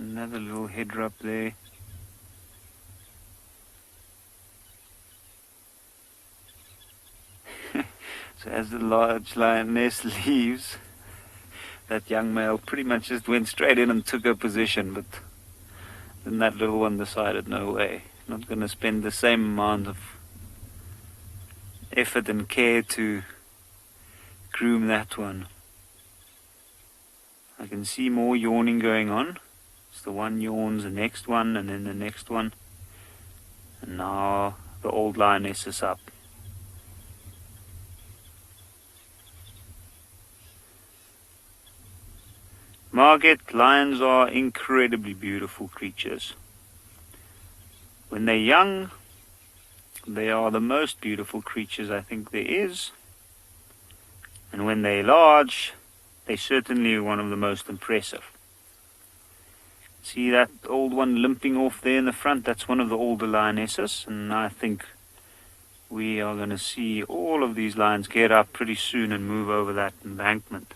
Another little head rub there. So as the large lioness leaves, that young male pretty much just went straight in and took her position, but then that little one decided, no way, not going to spend the same amount of effort and care to groom that one. I can see more yawning going on. So the one yawns, the next one, and then the next one. And now the old lioness is up. Margaret, lions are incredibly beautiful creatures. When they're young, they are the most beautiful creatures I think there is. And when they're large, they're certainly one of the most impressive. See that old one limping off there in the front? That's one of the older lionesses, and I think we are going to see all of these lions get up pretty soon and move over that embankment.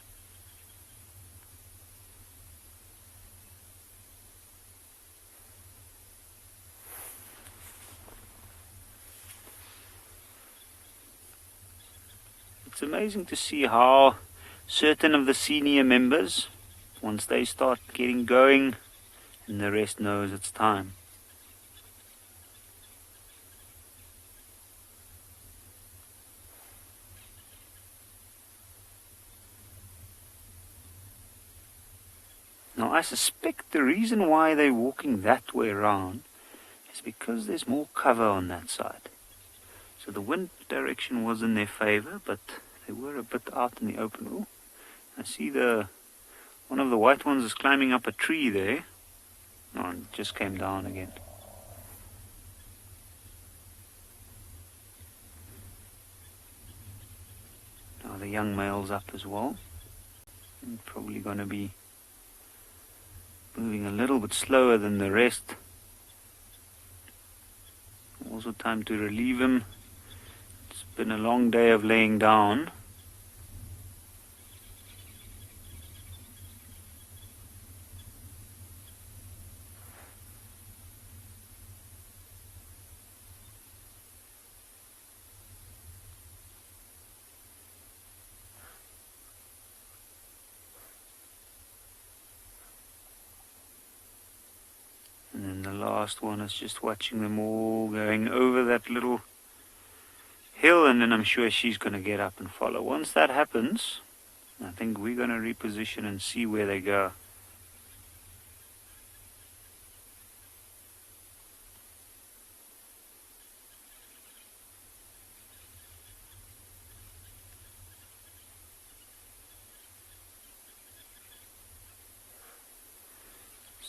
It's amazing to see how certain of the senior members, once they start getting going, and the rest knows it's time. Now I suspect the reason why they're walking that way around is because there's more cover on that side. So the wind direction was in their favor, but they were a bit out in the open. Ooh, I see one of the white ones is climbing up a tree there. Oh, and it just came down again. Now the young male's up as well. And probably going to be moving a little bit slower than the rest. Also time to relieve him. It's been a long day of laying down. And then the last one is just watching them all going over that little hill, and then I'm sure she's going to get up and follow. Once that happens, I think we're going to reposition and see where they go.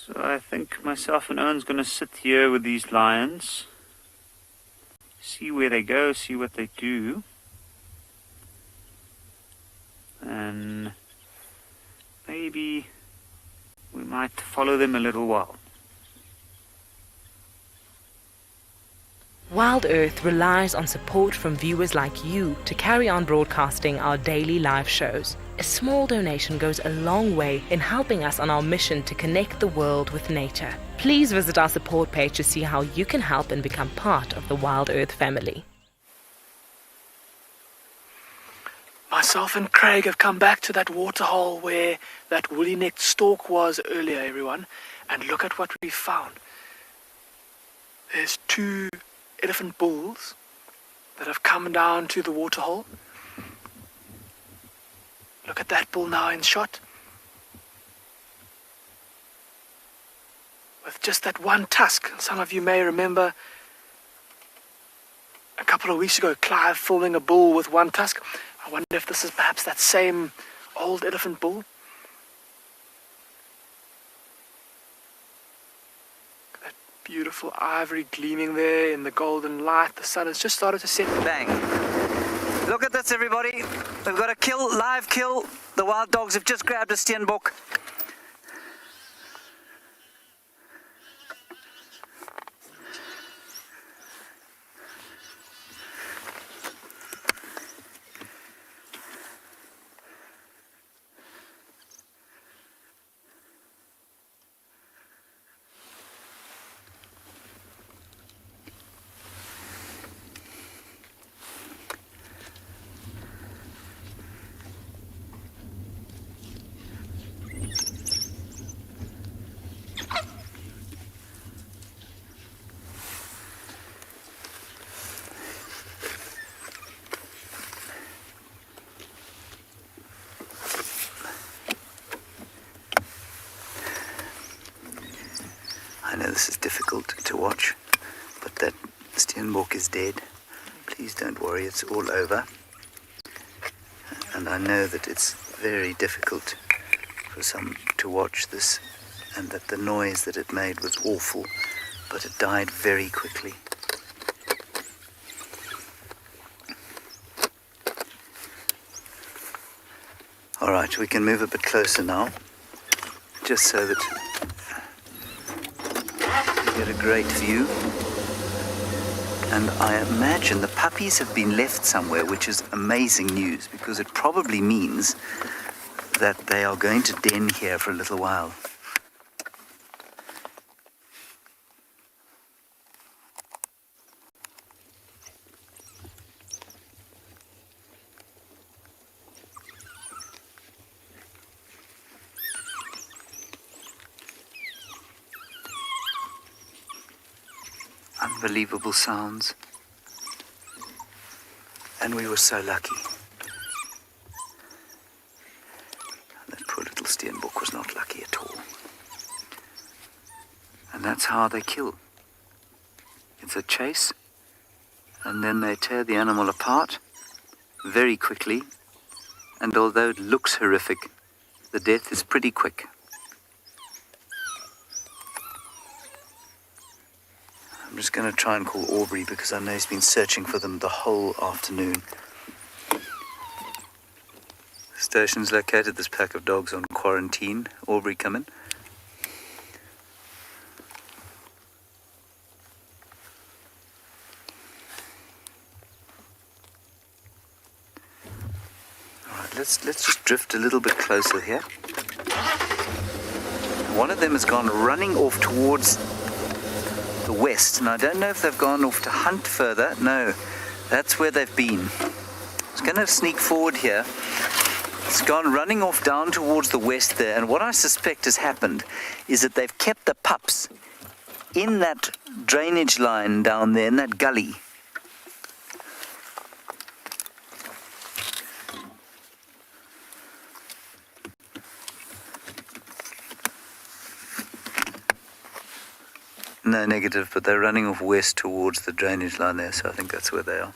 So I think myself and Owen's going to sit here with these lions, see where they go, see what they do, and maybe we might follow them a little while. WildEarth relies on support from viewers like you to carry on broadcasting our daily live shows. A small donation goes a long way in helping us on our mission to connect the world with nature. Please visit our support page to see how you can help and become part of the WildEarth family. Myself and Craig have come back to that waterhole where that woolly-necked stork was earlier, everyone, and look at what we found. There's 2 elephant bulls that have come down to the waterhole. Look at that bull now in shot. With just that one tusk. Some of you may remember a couple of weeks ago Clive filming a bull with one tusk. I wonder if this is perhaps that same old elephant bull. That beautiful ivory gleaming there in the golden light. The sun has just started to set. Bang. Look at this, everybody. We've got a kill, live kill. The wild dogs have just grabbed a steenbok. I know this is difficult to watch, but that steenbok is dead. Please don't worry, it's all over. And I know that it's very difficult for some to watch this, and that the noise that it made was awful. but it died very quickly. All right, we can move a bit closer now, just so that you get a great view. And I imagine the puppies have been left somewhere, which is amazing news, because it probably means that they are going to den here for a little while. Unbelievable sounds. And we were so lucky. That poor little steenbok was not lucky at all. And that's how they kill. It's a chase, and then they tear the animal apart very quickly, and although it looks horrific, the death is pretty quick. I'm just going to try and call Aubrey, because I know he's been searching for them the whole afternoon. The station's located this pack of dogs on quarantine. Aubrey, come in. Alright, let's just drift a little bit closer here. One of them has gone running off towards the west, and I don't know if they've gone off to hunt further. No, that's where they've been. It's going to sneak forward here. It's gone running off down towards the west there, and what I suspect has happened is that they've kept the pups in that drainage line down there, in that gully. No, negative, but they're running off west towards the drainage line there, so I think that's where they are.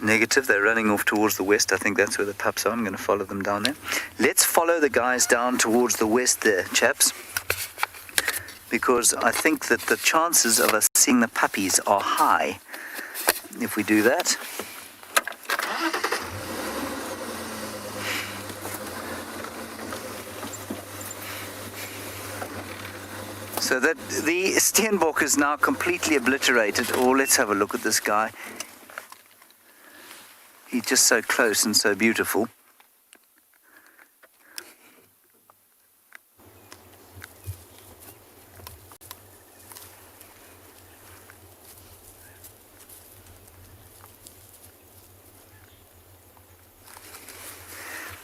Negative, they're running off towards the west. I think that's where the pups are. I'm going to follow them down there. Let's follow the guys down towards the west there, chaps, because I think that the chances of us seeing the puppies are high if we do that. So that the steenbok is now completely obliterated. Oh, let's have a look at this guy. He's just so close and so beautiful.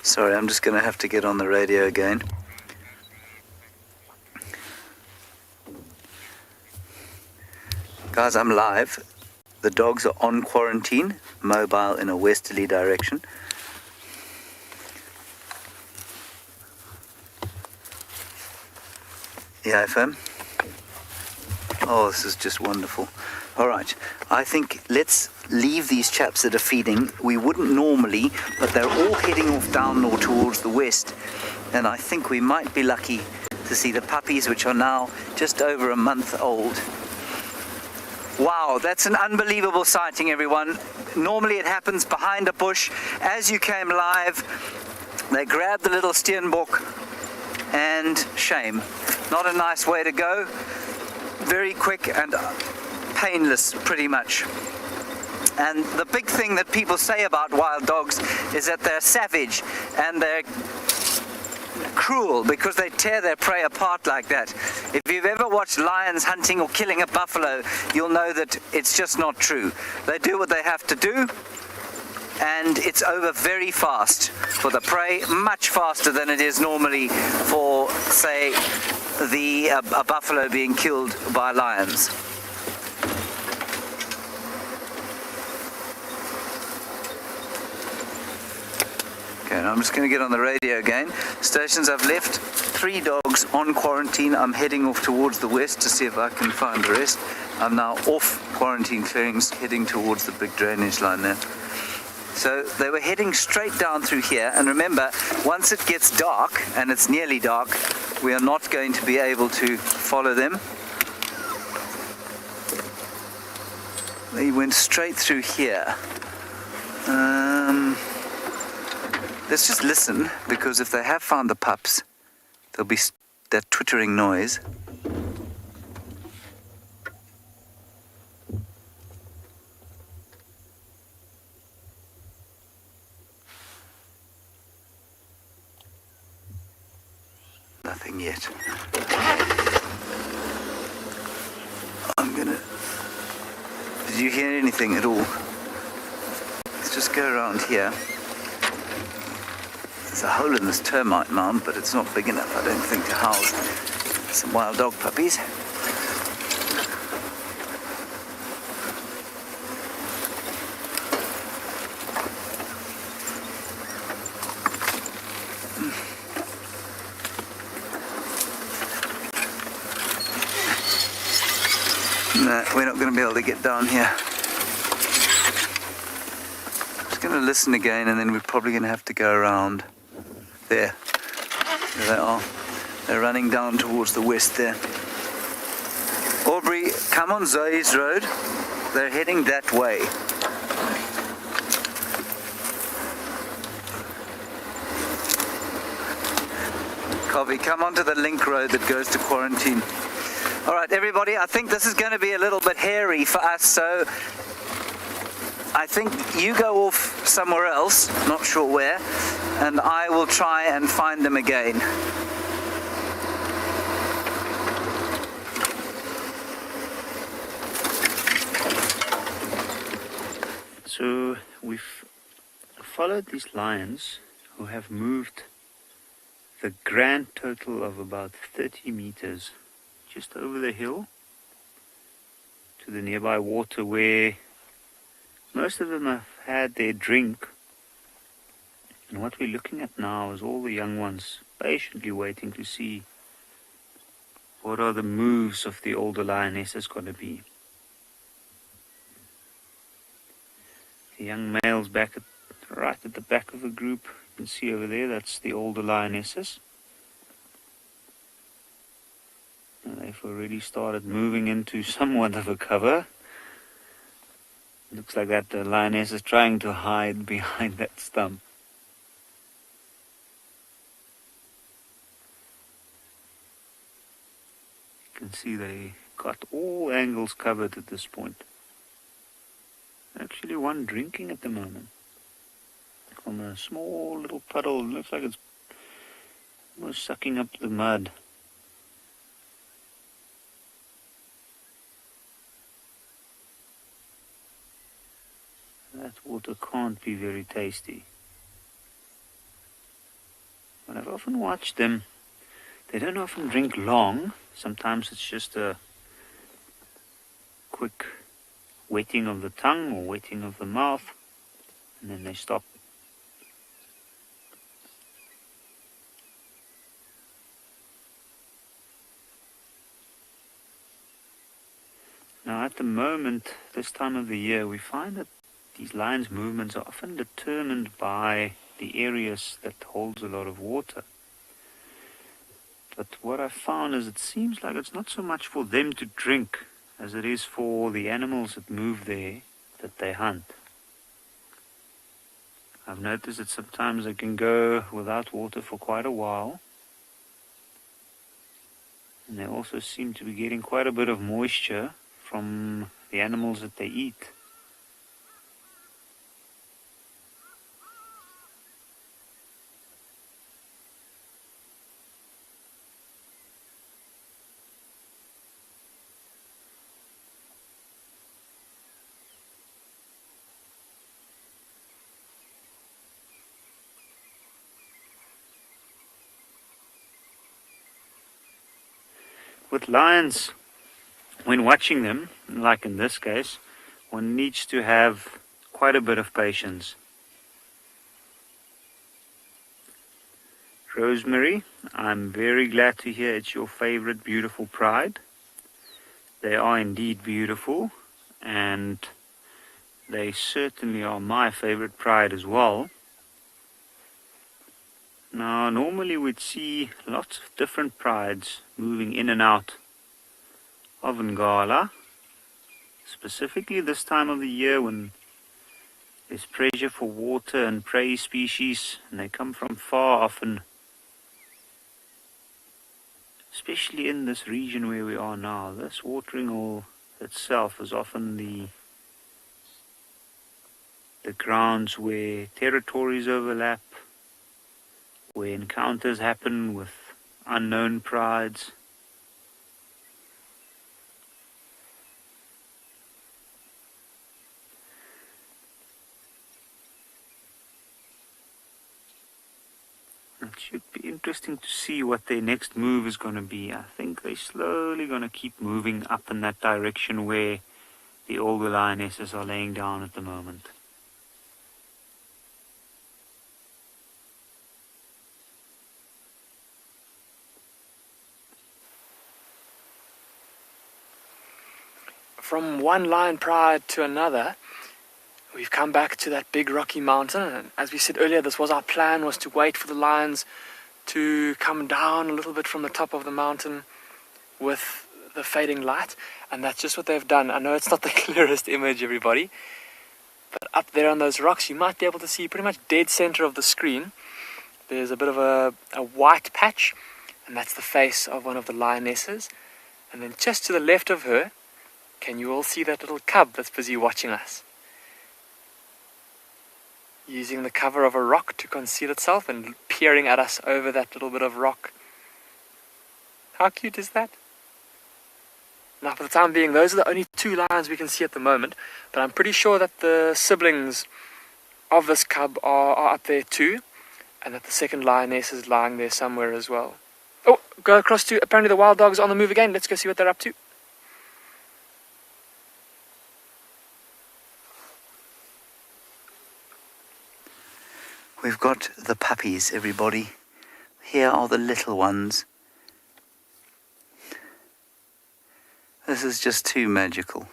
Sorry, I'm just going to have to get on the radio again. Guys, I'm live. The dogs are on quarantine, mobile in a westerly direction. Yeah, FM? Oh, this is just wonderful. All right, I think let's leave these chaps that are feeding. We wouldn't normally, but they're all heading off down or towards the west. And I think we might be lucky to see the puppies, which are now just over a month old. Wow, that's an unbelievable sighting, everyone. Normally it happens behind a bush. As you came live, they grabbed the little steenbok, and shame. Not a nice way to go. Very quick and painless, pretty much. And the big thing that people say about wild dogs is that they're savage and they're cruel because they tear their prey apart like that. If you've ever watched lions hunting or killing a buffalo, you'll know that it's just not true. They do what they have to do, and it's over very fast for the prey, much faster than it is normally for, say, a buffalo being killed by lions. Okay, now I'm just going to get on the radio again. Stations I've left, 3 dogs on quarantine. I'm heading off towards the west to see if I can find the rest. I'm now off quarantine clearings, heading towards the big drainage line there. So they were heading straight down through here, and remember, once it gets dark, and it's nearly dark, we are not going to be able to follow them. They went straight through here. Let's just listen, because if they have found the pups, there'll be that twittering noise. Nothing yet. Did you hear anything at all? Let's just go around here. There's a hole in this termite mound, but it's not big enough, I don't think, to house some wild dog puppies. No, we're not going to be able to get down here. Just going to listen again, and then we're probably going to have to go around there. There they are. They're running down towards the west there. Aubrey, come on Zoe's road. They're heading that way. Covey, come onto the link road that goes to quarantine. All right, everybody, I think this is going to be a little bit hairy for us, so I think you go off somewhere else, not sure where, and I will try and find them again. So we've followed these lions who have moved the grand total of about 30 meters just over the hill to the nearby water, where most of them have had their drink. And what we're looking at now is all the young ones patiently waiting to see what are the moves of the older lionesses going to be. The young males right at the back of the group, you can see over there, that's the older lionesses. And they've already started moving into somewhat of a cover. Looks like that the lioness is trying to hide behind that stump. You can see they got all angles covered at this point. Actually one drinking at the moment from a small little puddle. It looks like it's almost sucking up the mud. That water can't be very tasty. But I've often watched them. They don't often drink long. Sometimes it's just a quick wetting of the tongue or wetting of the mouth, and then they stop. Now at the moment, this time of the year, we find that these lions' movements are often determined by the areas that holds a lot of water. But what I found is it seems like it's not so much for them to drink as it is for the animals that move there that they hunt. I've noticed that sometimes they can go without water for quite a while. And they also seem to be getting quite a bit of moisture from the animals that they eat. With lions, when watching them, like in this case, one needs to have quite a bit of patience. Rosemary, I'm very glad to hear it's your favorite beautiful pride. They are indeed beautiful, and They certainly are my favorite pride as well. Now, normally we'd see lots of different prides moving in and out of Ngala, specifically this time of the year when there's pressure for water and prey species, and they come from far often, especially in this region where we are now. This watering hole itself is often the grounds where territories overlap, where encounters happen with unknown prides. It should be interesting to see what their next move is going to be. I think they're slowly going to keep moving up in that direction where the older lionesses are laying down at the moment. From one lion pride to another, we've come back to that big rocky mountain, and as we said earlier, this was our plan, was to wait for the lions to come down a little bit from the top of the mountain with the fading light, and that's just what they've done. I know it's not the clearest image, everybody, but up there on those rocks you might be able to see pretty much dead center of the screen. There's a bit of a white patch, and that's the face of one of the lionesses, and then just to the left of her, can you all see that little cub that's busy watching us? Using the cover of a rock to conceal itself and peering at us over that little bit of rock. How cute is that? Now, for the time being, those are the only two lions we can see at the moment, but I'm pretty sure that the siblings of this cub are up there too, and that the second lioness is lying there somewhere as well. Oh, go across to, apparently the wild dogs are on the move again. Let's go see what they're up to. We've got the puppies, everybody. Here are the little ones. This is just too magical.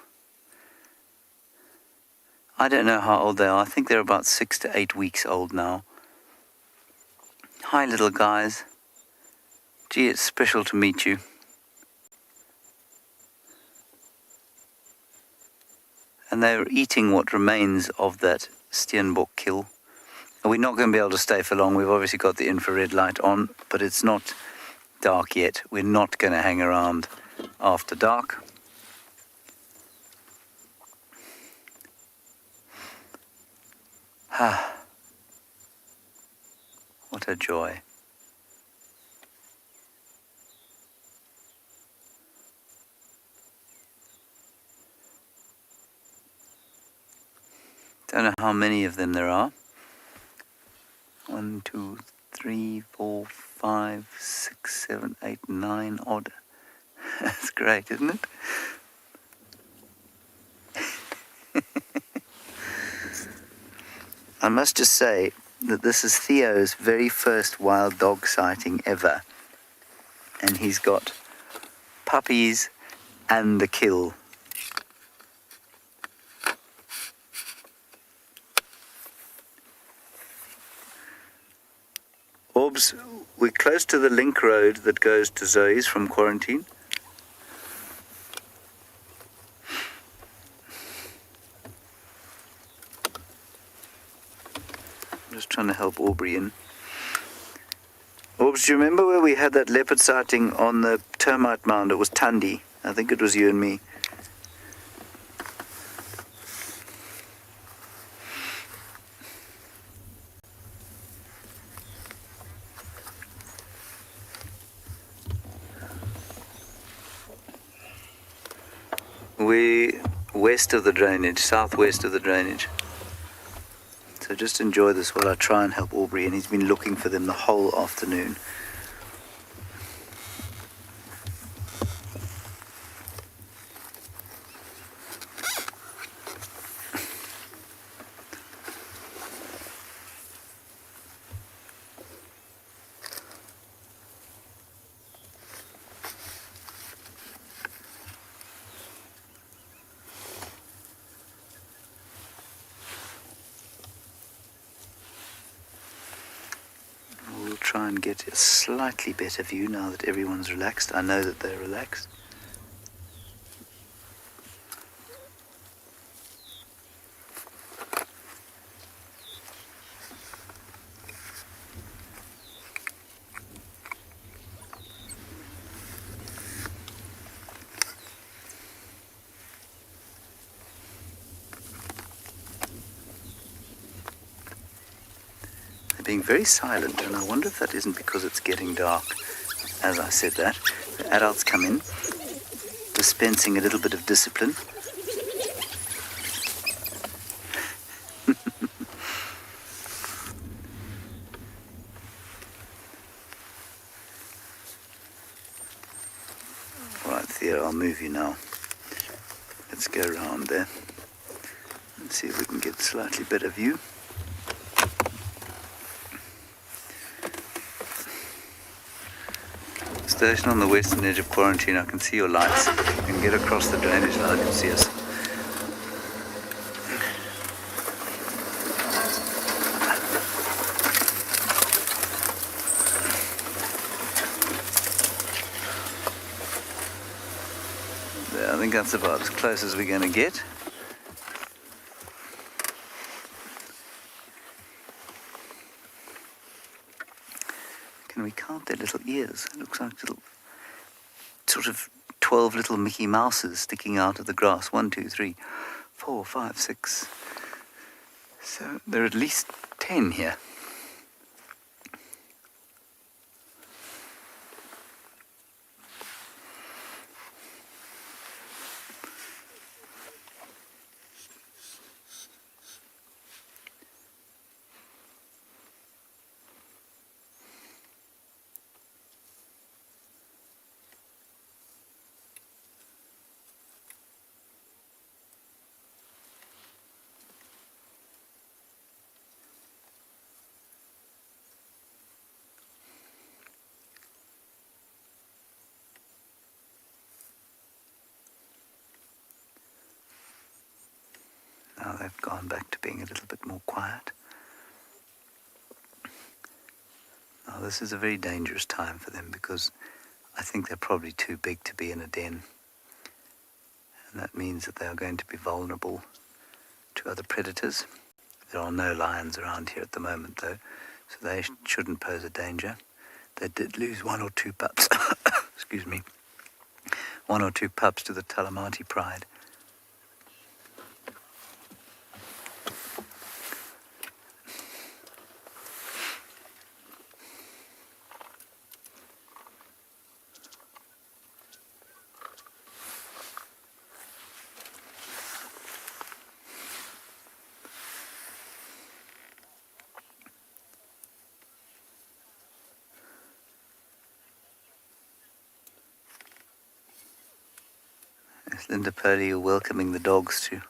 I don't know how old they are. I think they're about 6 to 8 weeks old now. Hi, little guys. Gee, it's special to meet you. And they're eating what remains of that steenbok kill. We're not going to be able to stay for long. We've obviously got the infrared light on, but it's not dark yet. We're not going to hang around after dark. Ah, what a joy. Don't know how many of them there are. 1, 2, 3, 4, 5, 6, 7, 8, 9 odd. That's great, isn't it? I must just say that this is Theo's very first wild dog sighting ever. And he's got puppies and the kill. Orbs, we're close to the link road that goes to Zoe's from quarantine. I'm just trying to help Aubrey in. Orbs, do you remember where we had that leopard sighting on the termite mound? It was Tundi. I think it was you and me. We're west of the drainage, southwest of the drainage. So just enjoy this while I try and help Aubrey, and he's been looking for them the whole afternoon. try and get a slightly better view now that everyone's relaxed. I know that they're relaxed. Being very silent, and I wonder if that isn't because it's getting dark. As I said that, the adults come in, dispensing a little bit of discipline. Right, Theo, I'll move you now. Let's go around there and see if we can get a slightly better view. Station on the western edge of quarantine. I can see your lights. You can get across the drainage line and see us. There, I think that's about as close as we're going to get. Can we count their little ears? It looks like little, sort of 12 little Mickey Mouses sticking out of the grass. 1, 2, 3, 4, 5, 6. So there are at least 10 here. Now they've gone back to being a little bit more quiet. Now this is a very dangerous time for them because I think they're probably too big to be in a den. And that means that they are going to be vulnerable to other predators. There are no lions around here at the moment though, so they shouldn't pose a danger. They did lose 1 or 2 pups, excuse me, 1 or 2 pups to the Talamati Pride. Is Linda Purdy welcoming the dogs to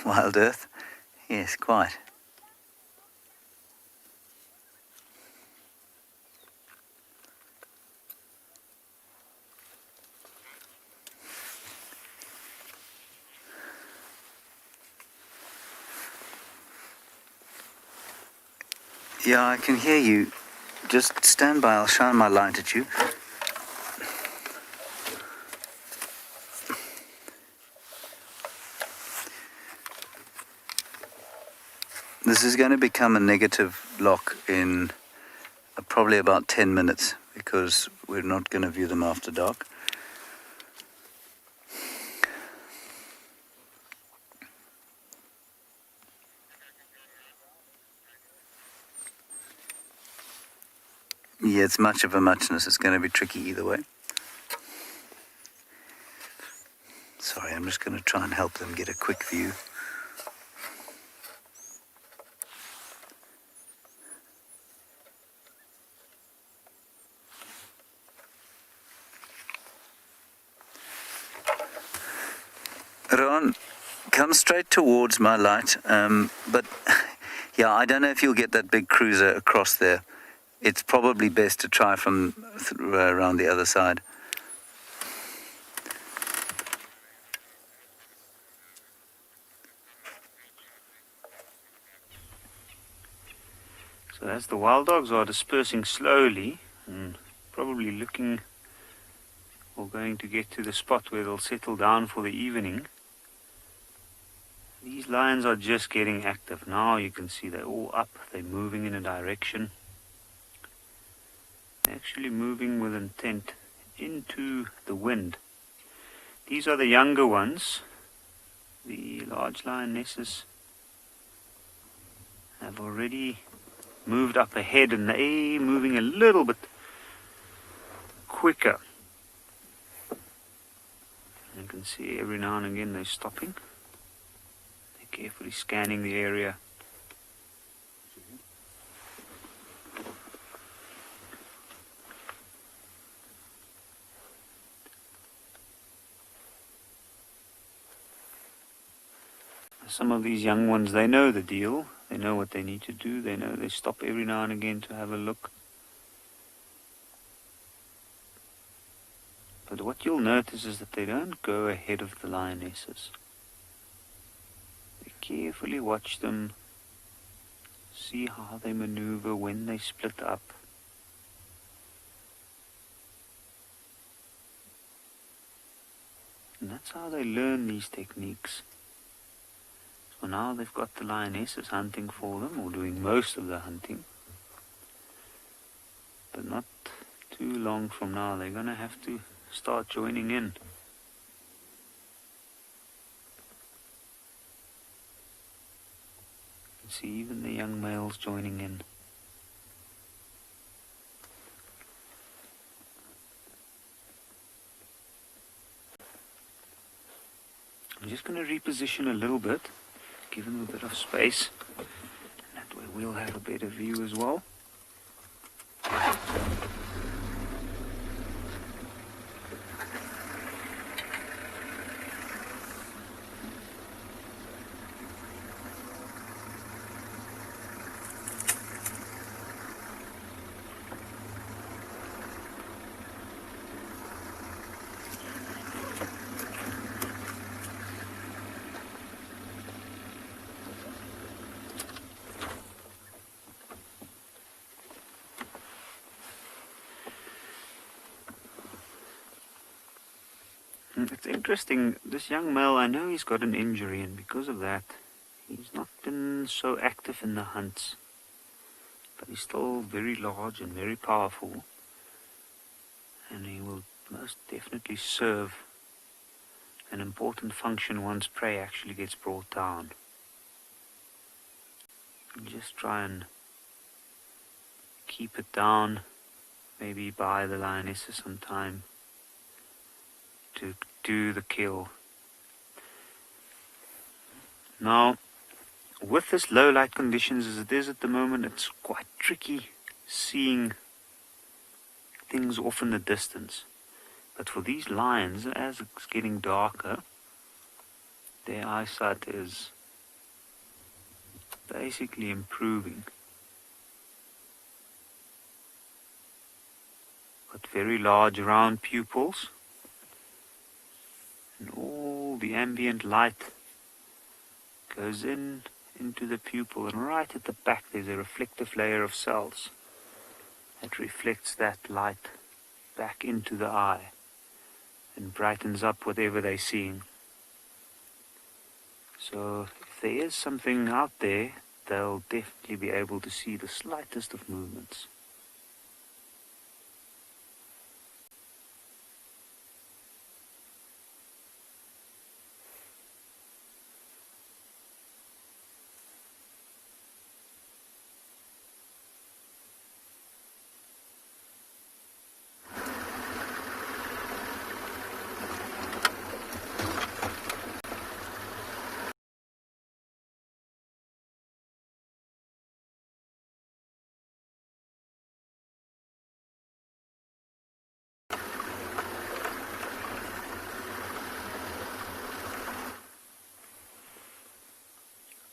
WildEarth? Yes, quite. Yeah, I can hear you. Just stand by, I'll shine my light at you. This is going to become a negative lock in probably about 10 minutes because we're not going to view them after dark. Yeah, it's much of a muchness. It's going to be tricky either way. Sorry, I'm just going to try and help them get a quick view. Ron, come straight towards my light, but yeah, I don't know if you'll get that big cruiser across there. It's probably best to try from around the other side. So as the wild dogs are dispersing slowly and probably looking or going to get to the spot where they'll settle down for the evening, these lions are just getting active. Now you can see they're all up, they're moving in a direction. They're actually moving with intent into the wind. These are the younger ones. The large lionesses have already moved up ahead and they're moving a little bit quicker. You can see every now and again they're stopping. They're carefully scanning the area. Some of these young ones, they know the deal. They know what they need to do. They know they stop every now and again to have a look. But what you'll notice is that they don't go ahead of the lionesses. They carefully watch them, see how they maneuver when they split up. And that's how they learn these techniques. So now they've got the lionesses hunting for them, or doing most of the hunting. But not too long from now, they're going to have to start joining in. You can see even the young males joining in. I'm just going to reposition a little bit. Give them a bit of space. That way we'll have a better view as well. It's interesting, this young male, I know he's got an injury, and because of that, he's not been so active in the hunts. But he's still very large and very powerful, and he will most definitely serve an important function once prey actually gets brought down. And just try and keep it down, maybe buy the lionesses some time to do the kill. Now, with this low light conditions as it is at the moment, it's quite tricky seeing things off in the distance. But for these lions, as it's getting darker, their eyesight is basically improving. Got very large round pupils, and all the ambient light goes into the pupil, and right at the back there's a reflective layer of cells that reflects that light back into the eye and brightens up whatever they're seeing. So if there is something out there, they'll definitely be able to see the slightest of movements.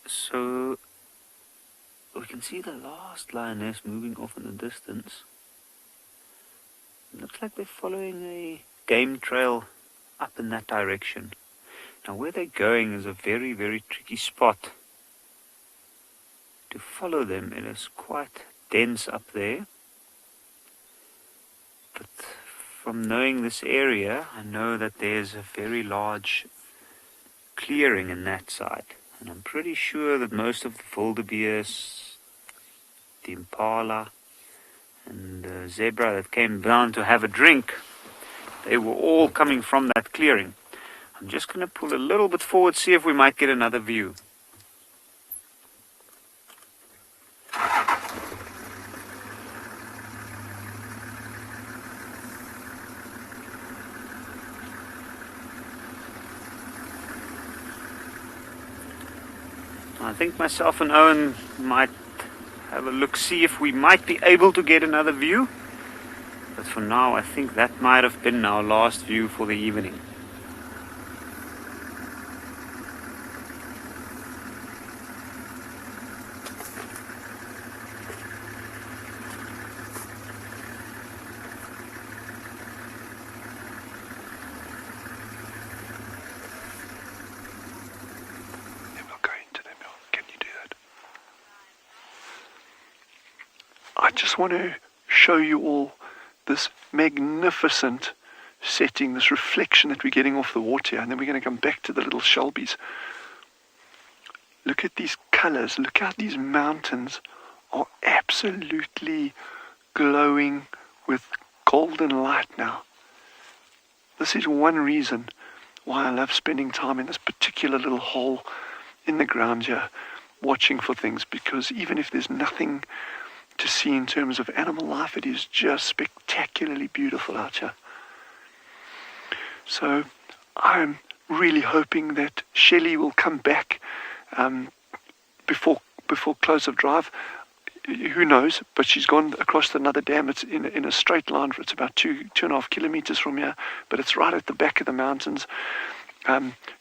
So we can see the last lioness moving off in the distance. It looks like they're following a game trail up in that direction. Now where they're going is a very, very tricky spot. To follow them, it is quite dense up there. But from knowing this area, I know that there's a very large clearing in that side. And I'm pretty sure that most of the wildebeest, the impala, and the zebra that came down to have a drink, they were all coming from that clearing. I'm just going to pull a little bit forward, see if we might get another view. I think myself and Owen might have a look, see if we might be able to get another view. But for now, I think that might have been our last view for the evening. I just want to show you all this magnificent setting, this reflection that we're getting off the water, and then we're going to come back to the little shelbies. Look at these colors. Look how these mountains are absolutely glowing with golden light now. This is one reason why I love spending time in this particular little hole in the ground here, watching for things, because even if there's nothing to see in terms of animal life, it is just spectacularly beautiful out here. So I'm really hoping that Shelley will come back before close of drive. Who knows? But she's gone across another dam. It's in a straight line. It's about 2.5 kilometers from here, but it's right at the back of the mountains.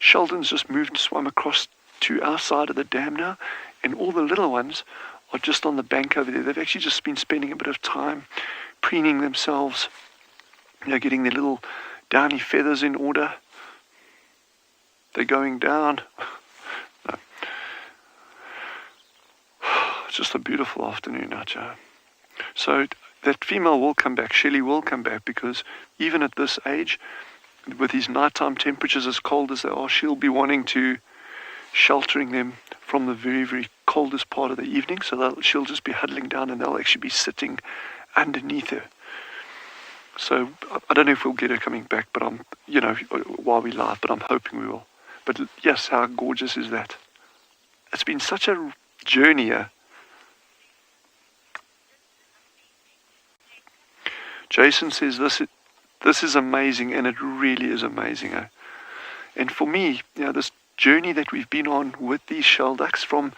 Sheldon's just swum across to our side of the dam now, and all the little ones are just on the bank over there. They've actually just been spending a bit of time preening themselves, getting their little downy feathers in order. They're going down. No. It's just a beautiful afternoon out here. So that female will come back. Shelley will come back, because even at this age, with these nighttime temperatures as cold as they are, she'll be wanting to sheltering them from the very, very coldest part of the evening. So she'll just be huddling down, and they'll actually be sitting underneath her. So I don't know if we'll get her coming back, but while we live, but I'm hoping we will. But yes, how gorgeous is that? It's been such a journey here. Jason says this is amazing, and it really is amazing. And for me, this journey that we've been on with these shell ducks, from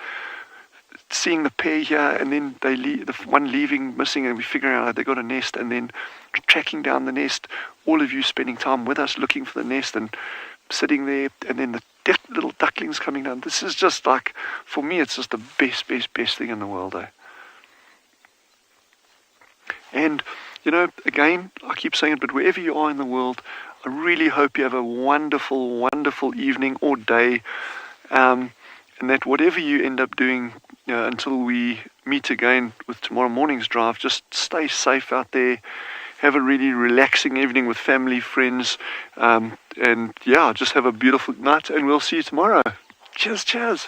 seeing the pair here, and then the one leaving missing, and we figuring out they got a nest, and then tracking down the nest, all of you spending time with us looking for the nest and sitting there, and then the little ducklings coming down. This is just like, for me, it's just the best thing in the world. And again, I keep saying it, but wherever you are in the world, I really hope you have a wonderful, wonderful evening or day, and that whatever you end up doing until we meet again with tomorrow morning's drive, just stay safe out there, have a really relaxing evening with family, friends, and just have a beautiful night, and we'll see you tomorrow. Cheers.